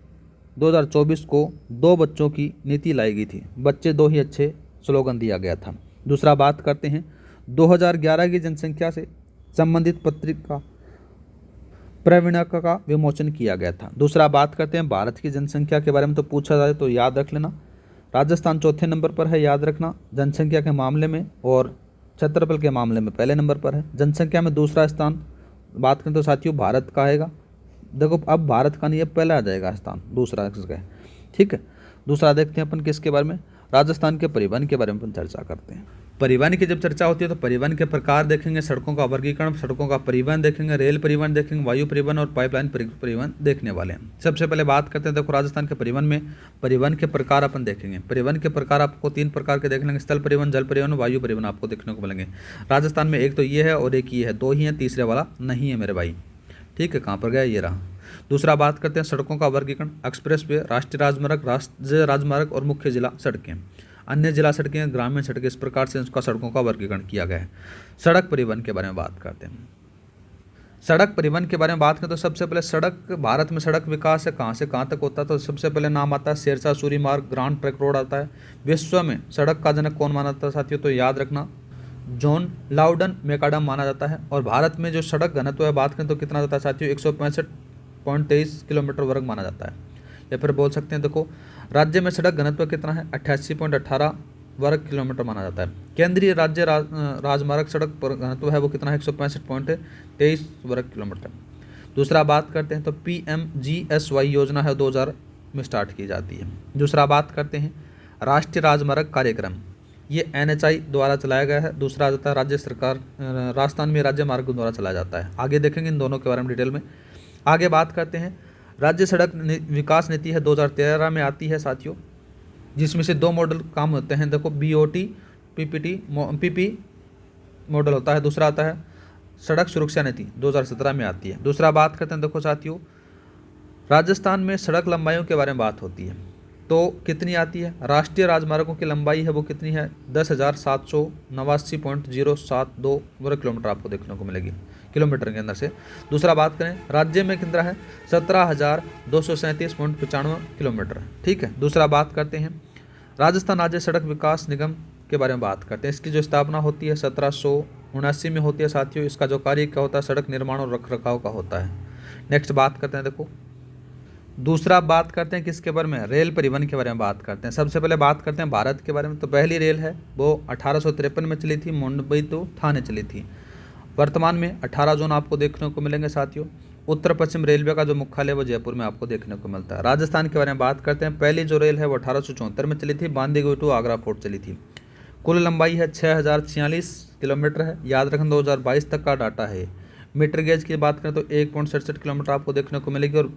2024 को 2 बच्चों की नीति लाई गई थी। बच्चे 2 ही अच्छे स्लोगन दिया गया था। दूसरा बात करते हैं 2011 की जनसंख्या से संबंधित पत्रिका प्रवीणिका का विमोचन किया गया था। दूसरा बात करते हैं भारत की जनसंख्या के बारे में, तो पूछा जाए तो याद रख लेना राजस्थान चौथे नंबर पर है, याद रखना जनसंख्या के मामले में, और क्षेत्रफल के मामले में पहले नंबर पर है। जनसंख्या में दूसरा स्थान बात करें तो साथियों भारत का आएगा। देखो अब भारत का नहीं, अब पहले आ जाएगा स्थान, दूसरा किसका है, ठीक है। दूसरा देखते हैं अपन किसके बारे में, राजस्थान के परिवहन के बारे में अपन चर्चा करते हैं। परिवहन की जब चर्चा होती है तो परिवहन के प्रकार देखेंगे, सड़कों का वर्गीकरण, सड़कों का परिवहन देखेंगे, रेल परिवहन देखेंगे, वायु परिवहन और पाइपलाइन परिवहन देखने वाले हैं। सबसे पहले बात करते हैं, देखो राजस्थान के परिवहन में परिवहन के प्रकार अपन देखेंगे। परिवहन के प्रकार आपको 3 प्रकार के देख लेंगे, स्थल परिवहन, जल परिवहन, वायु परिवहन आपको देखने को मिलेंगे। राजस्थान में एक तो ये है और एक ये है, 2 ही है, तीसरे वाला नहीं है मेरे भाई, ठीक है। कहाँ पर गया, ये रहा। दूसरा बात करते हैं सड़कों का वर्गीकरण, एक्सप्रेस वे, राष्ट्रीय राजमार्ग, राज्य राजमार्ग और मुख्य जिला सड़कें, अन्य जिला सड़कें, ग्रामीण सड़कें, इस प्रकार से उसका सड़कों का वर्गीकरण किया गया है। सड़क परिवहन के बारे में बात करते हैं। सड़क परिवहन के बारे में बात करें तो सबसे पहले सड़क, भारत में सड़क विकास है कहाँ से कहाँ तक होता है, तो सबसे पहले नाम आता है शेरशाह सूरी मार्ग, ग्रांड ट्रंक रोड आता है। विश्व में सड़क का जनक कौन माना जाता है साथियों, तो याद रखना जॉन लाउडन मैकाडम माना जाता है। और भारत में जो सड़क घनत्व है बात करें तो कितना जाता है साथियों, 165.23 किलोमीटर वर्ग माना जाता है। या फिर बोल सकते हैं देखो राज्य में सड़क घनत्व कितना है, 88.18 वर्ग किलोमीटर माना जाता है। केंद्रीय राज्य राजमार्ग सड़क पर घनत्व है वो कितना है, 165.23 वर्ग किलोमीटर। दूसरा बात करते हैं तो PMGSY योजना है 2000 में स्टार्ट की जाती है। दूसरा बात करते हैं राष्ट्रीय राजमार्ग कार्यक्रम, ये NHI द्वारा चलाया गया है। दूसरा आ जाता है राज्य सरकार, राजस्थान में राज्य मार्ग द्वारा चलाया जाता है। आगे देखेंगे इन दोनों के बारे में डिटेल में। आगे बात करते हैं राज्य सड़क विकास नीति है 2013 में आती है साथियों, जिसमें से 2 मॉडल काम होते हैं। देखो BOT PP मॉडल होता है, दूसरा आता है सड़क सुरक्षा नीति 2017 में आती है। दूसरा बात करते हैं देखो साथियों राजस्थान में सड़क लंबाइयों के बारे में बात होती है तो कितनी आती है, राष्ट्रीय राजमार्गों की लंबाई है वो कितनी है, 10,789.072 वर्ग किलोमीटर आपको देखने को मिलेगी किलोमीटर के अंदर से। दूसरा बात करें राज्य में कितना है, 17,237.95 किलोमीटर, ठीक है। दूसरा बात करते हैं राजस्थान राज्य सड़क विकास निगम के बारे में बात करते हैं। इसकी जो स्थापना होती है 1779 में होती है साथियों। इसका जो कार्य क्या होता है, सड़क निर्माण और रखरखाव का होता है। नेक्स्ट बात करते हैं देखो दूसरा बात करते हैं किसके बारे में, रेल परिवहन के बारे में बात करते हैं। सबसे पहले बात करते हैं भारत के बारे में, तो पहली रेल है वो 1853 में चली थी, मुंबई तो ठाणे चली थी। वर्तमान में 18 जोन आपको देखने को मिलेंगे साथियों। उत्तर पश्चिम रेलवे का जो मुख्यालय वो जयपुर में आपको देखने को मिलता है। राजस्थान के बारे में बात करते हैं, पहली जो रेल है वो 1874 में चली थी, बांदीकुई टू आगरा फोर्ट चली थी। कुल लंबाई है 6046 किलोमीटर है, याद रखना 2022 तक का डाटा है। मीटर गेज की बात करें तो 1.67 किलोमीटर आपको देखने को मिलेगी, और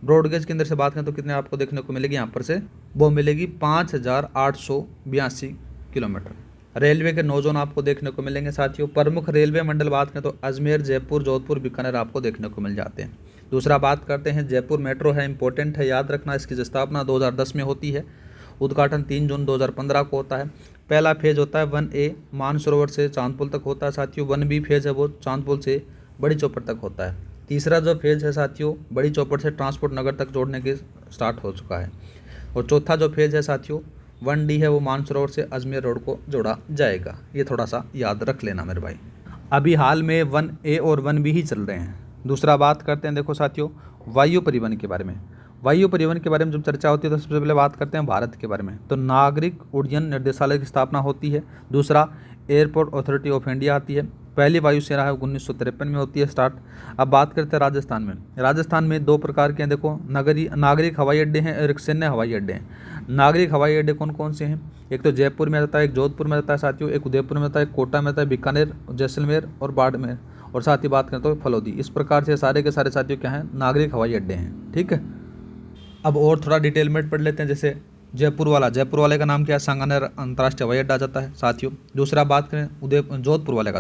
ब्रॉडगेज के अंदर से बात करें तो कितने आपको देखने को मिलेगी, यहाँ पर से वो मिलेगी 5882 किलोमीटर। रेलवे के 9 जोन आपको देखने को मिलेंगे साथियों। प्रमुख रेलवे मंडल बात करें तो अजमेर, जयपुर, जोधपुर, बीकानेर आपको देखने को मिल जाते हैं। दूसरा बात करते हैं जयपुर मेट्रो है, इंपॉर्टेंट है, याद रखना। इसकी स्थापना 2010 में होती है, उद्घाटन 3 जून 2015 को होता है। पहला फेज होता है 1A मानसरोवर से चांदपुल तक होता है साथियों। 1B फेज है वो चांदपुल से बड़ी चौपड़ तक होता है। तीसरा जो फेज है साथियों बड़ी चौपड़ से ट्रांसपोर्ट नगर तक जोड़ने के स्टार्ट हो चुका है। और चौथा जो फेज है साथियों 1D है वो मानसरोवर से अजमेर रोड को जोड़ा जाएगा। ये थोड़ा सा याद रख लेना मेरे भाई। अभी हाल में 1A और 1B ही चल रहे हैं। दूसरा बात करते हैं देखो साथियों वायु परिवहन के बारे में। वायु परिवहन के बारे में जब चर्चा होती है तो सबसे पहले बात करते हैं भारत के बारे में, तो नागरिक उड्डयन निर्देशालय की स्थापना होती है। दूसरा एयरपोर्ट अथॉरिटी ऑफ इंडिया आती है। पहली वायुसेना है 1953 में होती है स्टार्ट। अब बात करते हैं राजस्थान में। राजस्थान में 2 प्रकार के हैं देखो, नागरिक हवाई अड्डे हैं और एक सैन्य हवाई अड्डे हैं। नागरिक हवाई अड्डे कौन कौन से हैं, एक तो जयपुर में रहता है, एक जोधपुर में रहता है साथियों, एक उदयपुर में रहता है, एक कोटा में रहता है, बीकानेर, जैसलमेर और बाड़मेर, और साथ ही बात करें तो फलोदी। इस प्रकार से सारे के सारे साथियों क्या हैं, नागरिक हवाई अड्डे हैं, ठीक है। अब और थोड़ा डिटेल में पढ़ लेते हैं। जैसे जयपुर वाले का नाम क्या है, सांगानेर अंतर्राष्ट्रीय हवाई अड्डा आ जाता है साथियों। दूसरा बात करें जोधपुर वाले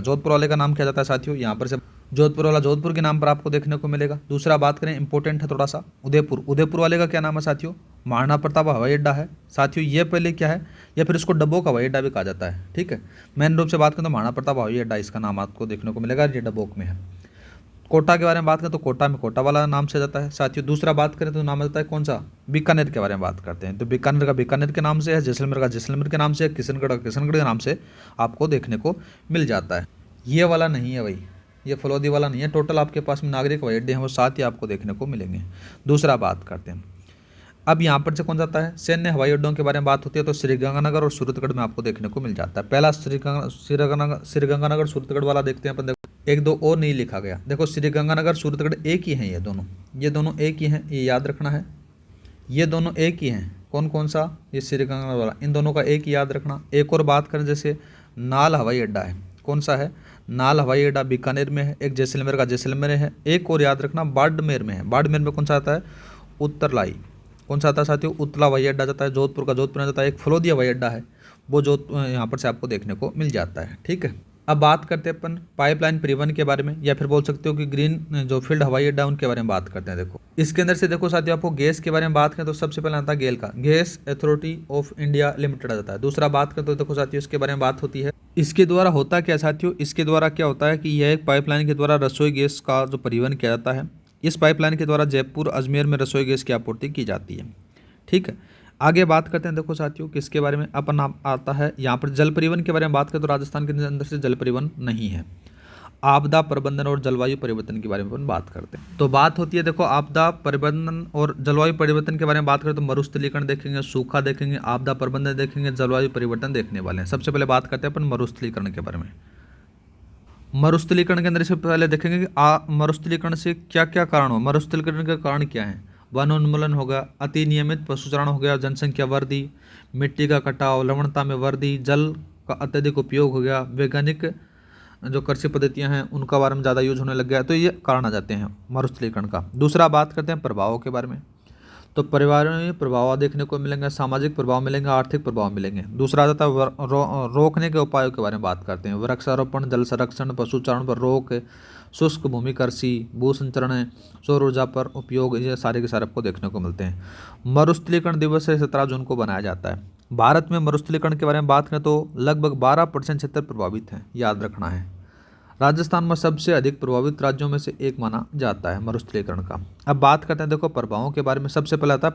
का नाम क्या जाता है साथियों, यहाँ पर से जोधपुर वाला जोधपुर के नाम पर आपको देखने को मिलेगा। दूसरा बात करें, इंपॉर्टेंट है थोड़ा सा, उदयपुर। उदयपुर वाले का क्या नाम है साथियों? महाराणा प्रताप हवाई अड्डा है साथियों। ये पहले क्या है, या फिर इसको डब्बोक हवाई अड्डा भी कहा जाता है, ठीक है। मेन रूप से बात करें तो महाराणा प्रताप हवाई अड्डा इसका नाम आपको देखने को मिलेगा, ये डब्बोक में है। कोटा के बारे में बात करें तो कोटा में कोटा वाला नाम से जाता है साथियों। दूसरा बात करें तो नाम आता है कौन सा, बीकानेर के बारे में बात करते हैं, तो बीकानेर का बीकानेर के नाम से है, जैसलमेर का जैसलमेर के नाम से है, किशनगढ़ का किशनगढ़ के नाम से आपको देखने को मिल जाता है। ये वाला नहीं है भाई, ये फलौदी वाला नहीं है। टोटल आपके पास में नागरिक हवाई अड्डे हैं वो 7 ही आपको देखने को मिलेंगे। दूसरा बात करते हैं, अब यहाँ पर से कौन जाता है, सैन्य हवाई अड्डों के बारे में बात होती है तो श्रीगंगानगर और सूरतगढ़ में आपको देखने को मिल जाता है। पहला श्रीगंगानगर सूरतगढ़ वाला देखते हैं अपन। देखो एक दो और नहीं लिखा गया, देखो श्रीगंगानगर सूरतगढ़ एक ही हैं, ये दोनों एक ही हैं, ये याद रखना है। ये दोनों एक ही हैं, कौन कौन सा, ये श्रीगंगानगर वाला, इन दोनों का एक ही याद रखना। एक और बात करें, जैसे नाल हवाई अड्डा है, कौन सा है, नाल हवाई अड्डा बीकानेर में है। एक जैसलमेर का जैसलमेर है। एक और याद रखना बाड़मेर में है। बाड़मेर में कौन सा आता है, उत्तरलाई। कौन सा आता है साथियों, उत्तला हवाई अड्डा जाता है। जोधपुर का जोधपुर में जाता है। एक फलोदी हवाई अड्डा है, वो यहाँ पर से आपको देखने को मिल जाता है, ठीक है। अब बात करते हैं अपन पाइपलाइन परिवहन के बारे में, या फिर बोल सकते हो कि ग्रीन जो फील्ड हवाई अड्डा उनके बारे में बात करते हैं। देखो इसके अंदर से देखो साथियों, आपको गैस के बारे में बात करें तो सबसे पहले आता है गेल का, Gas Authority of India Limited आ जाता है। दूसरा बात करें तो देखो साथियों, इसके बारे में बात होती है। इसके द्वारा होता क्या साथियों, इसके द्वारा क्या होता है कि यह एक पाइपलाइन के द्वारा रसोई गैस का जो परिवहन किया जाता है। इस पाइपलाइन के द्वारा जयपुर अजमेर में रसोई गैस की आपूर्ति की जाती है, ठीक है। आगे बात करते हैं, देखो साथियों किसके बारे में अपन आता है यहाँ पर, जल परिवहन के बारे में बात करें तो राजस्थान के अंदर से जल परिवहन नहीं है। आपदा प्रबंधन और जलवायु परिवर्तन के बारे में अपन बात करते हैं, तो बात होती है देखो आपदा प्रबंधन और जलवायु परिवर्तन के बारे में बात करें तो मरुस्थलीकरण देखेंगे, सूखा देखेंगे, आपदा प्रबंधन देखेंगे, जलवायु परिवर्तन देखने वाले हैं। सबसे पहले बात करते हैं अपन मरुस्थलीकरण के बारे में। मरुस्थलीकरण के अंदर से पहले देखेंगे कि मरुस्थलीकरण से क्या क्या कारण हो। मरुस्थलीकरण के कारण क्या है, वन उन्मूलन हो गया, अति नियमित पशुचारण हो गया, जनसंख्या वृद्धि, मिट्टी का कटाव, लवणता में वृद्धि, जल का अत्यधिक उपयोग हो गया, वैज्ञानिक जो कृषि पद्धतियां हैं उनका बारे में ज़्यादा यूज होने लग गया, तो ये कारण आ जाते हैं मरुस्थलीकरण का। दूसरा बात करते हैं प्रभावों के बारे में, तो पर्यावरणीय प्रभाव देखने को मिलेंगे, सामाजिक प्रभाव मिलेंगे, आर्थिक प्रभाव मिलेंगे। दूसरा आ जाता है रोकने के उपायों के बारे में बात करते हैं, वृक्षारोपण, जल संरक्षण, पशुचारण पर रोक, शुष्क भूमि कृषि, भू संचरण, सौर ऊर्जा पर उपयोग, ये सारे के सारे आपको देखने को मिलते हैं। मरुस्थलीकरण दिवस 17 जून को बनाया जाता है। भारत में मरुस्थलीकरण के बारे में बात करें तो लगभग 12% क्षेत्र प्रभावित है, याद रखना है। राजस्थान में सबसे अधिक प्रभावित राज्यों में से एक माना जाता है मरुस्थलीकरण का। अब बात करते हैं देखो प्रभावों के बारे में। सबसे पहले आता है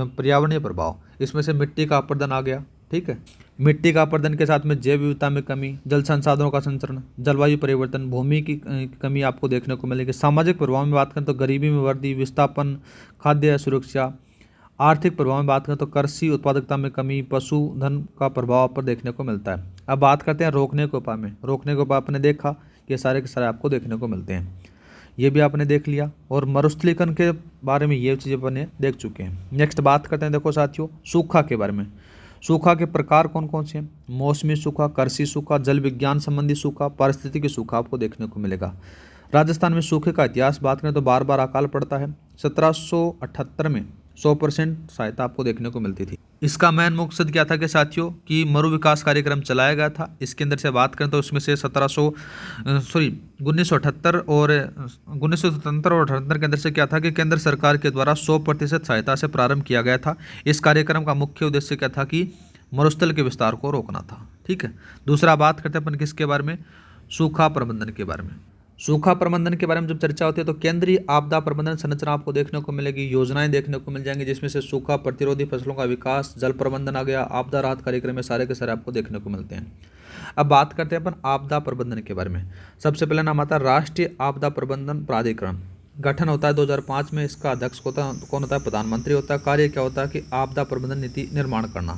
पर्यावरणीय प्रभाव, इसमें से मिट्टी का अपरदन आ गया, ठीक है। मिट्टी का अपरदन के साथ में जैव विविधता में कमी, जल संसाधनों का संचरण, जलवायु परिवर्तन, भूमि की कमी आपको देखने को मिलेगी। सामाजिक प्रभाव में बात करें तो गरीबी में वृद्धि, विस्थापन, खाद्य सुरक्षा। आर्थिक प्रभाव में बात करें तो कृषि उत्पादकता में कमी, पशुधन का प्रभाव पर देखने को मिलता है। अब बात करते हैं रोकने के उपाय में। रोकने के उपाय आपने देखा, ये सारे के सारे आपको देखने को मिलते हैं, ये भी आपने देख लिया। और मरुस्थलीकरण के बारे में ये चीज़ें अपने देख चुके हैं। नेक्स्ट बात करते हैं देखो साथियों सूखा के बारे में। सूखा के प्रकार कौन कौन से हैं, मौसमी सूखा, कृषि सूखा, जल विज्ञान संबंधी सूखा, पारिस्थितिकी सूखा आपको देखने को मिलेगा। राजस्थान में सूखे का इतिहास बात करें तो बार बार अकाल पड़ता है। 1778 में 100% सहायता आपको देखने को मिलती थी। इसका मेन मकसद क्या था कि साथियों कि मरु विकास कार्यक्रम चलाया गया था। इसके अंदर से बात करें तो उसमें से 1978 और 1977 और 78 के अंदर से क्या था कि केंद्र सरकार के द्वारा 100% सहायता से प्रारंभ किया गया था। इस कार्यक्रम का मुख्य उद्देश्य क्या था कि मरुस्थल के विस्तार को रोकना था, ठीक है। दूसरा बात करते हैं अपन किसके बारे में, सूखा प्रबंधन के बारे में। सूखा प्रबंधन के बारे में जब चर्चा होती है तो केंद्रीय आपदा प्रबंधन संरचना आपको देखने को मिलेगी, योजनाएं देखने को मिल जाएंगी, जिसमें से सूखा प्रतिरोधी फसलों का विकास, जल प्रबंधन आ गया, आपदा राहत कार्यक्रम में सारे के सारे आपको देखने को मिलते हैं। अब बात करते हैं अपन आपदा प्रबंधन के बारे में। सबसे पहले नाम आता है राष्ट्रीय आपदा प्रबंधन प्राधिकरण। गठन होता है 2005 में। इसका अध्यक्ष कौन होता है, प्रधानमंत्री होता है। कार्य क्या होता है कि आपदा प्रबंधन नीति निर्माण करना।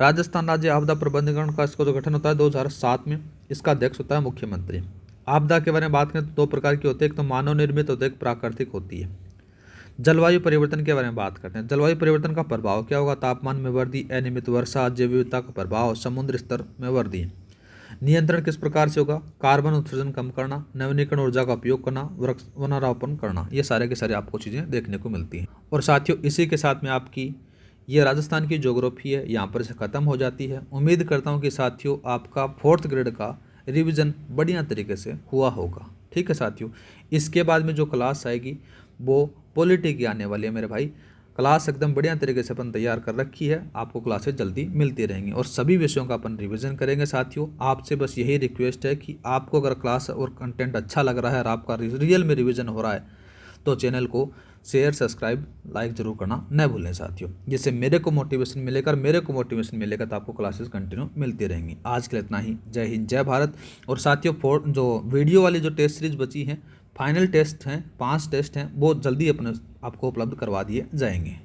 राजस्थान राज्य आपदा प्रबंधन का इसका जो गठन होता है 2007 में। इसका अध्यक्ष होता है मुख्यमंत्री। आपदा के बारे में बात करें तो 2 प्रकार की होती है, एक तो मानव निर्मित होती है, एक प्राकृतिक होती है। जलवायु परिवर्तन के बारे में बात करते हैं। जलवायु परिवर्तन का प्रभाव क्या होगा, तापमान में वृद्धि, अनियमित वर्षा, जैव विविधता का प्रभाव, समुद्र स्तर में वृद्धि। नियंत्रण किस प्रकार से होगा, कार्बन उत्सर्जन कम करना, नवीनीकरण ऊर्जा का उपयोग करना, वृक्षारोपण करना, ये सारे के सारे आपको चीज़ें देखने को मिलती हैं। और साथियों इसी के साथ में आपकी ये राजस्थान की ज्योग्राफी है यहाँ पर से ख़त्म हो जाती है। उम्मीद करता हूँ कि साथियों आपका 4th ग्रेड का रिवीजन बढ़िया तरीके से हुआ होगा। ठीक है साथियों। इसके बाद में जो क्लास आएगी वो पॉलिटी की आने वाली है मेरे भाई। क्लास एकदम बढ़िया तरीके से अपन तैयार कर रखी है, आपको क्लासेस जल्दी मिलती रहेंगी और सभी विषयों का अपन रिवीजन करेंगे साथियों। आपसे बस यही रिक्वेस्ट है कि आपको अगर क्लास और कंटेंट अच्छा लग रहा है और आपका रियल में रिवीजन हो रहा है तो चैनल को शेयर, सब्सक्राइब, लाइक जरूर करना न भूलें साथियों, जिससे मेरे को मोटिवेशन मिलेगा तो आपको क्लासेस कंटिन्यू मिलती रहेंगी। आज के लिए इतना ही। जय हिंद, जय भारत। और साथियों जो वीडियो वाली जो टेस्ट सीरीज बची हैं, फाइनल टेस्ट हैं, 5 टेस्ट हैं, वो जल्दी अपने आपको उपलब्ध करवा दिए जाएंगे।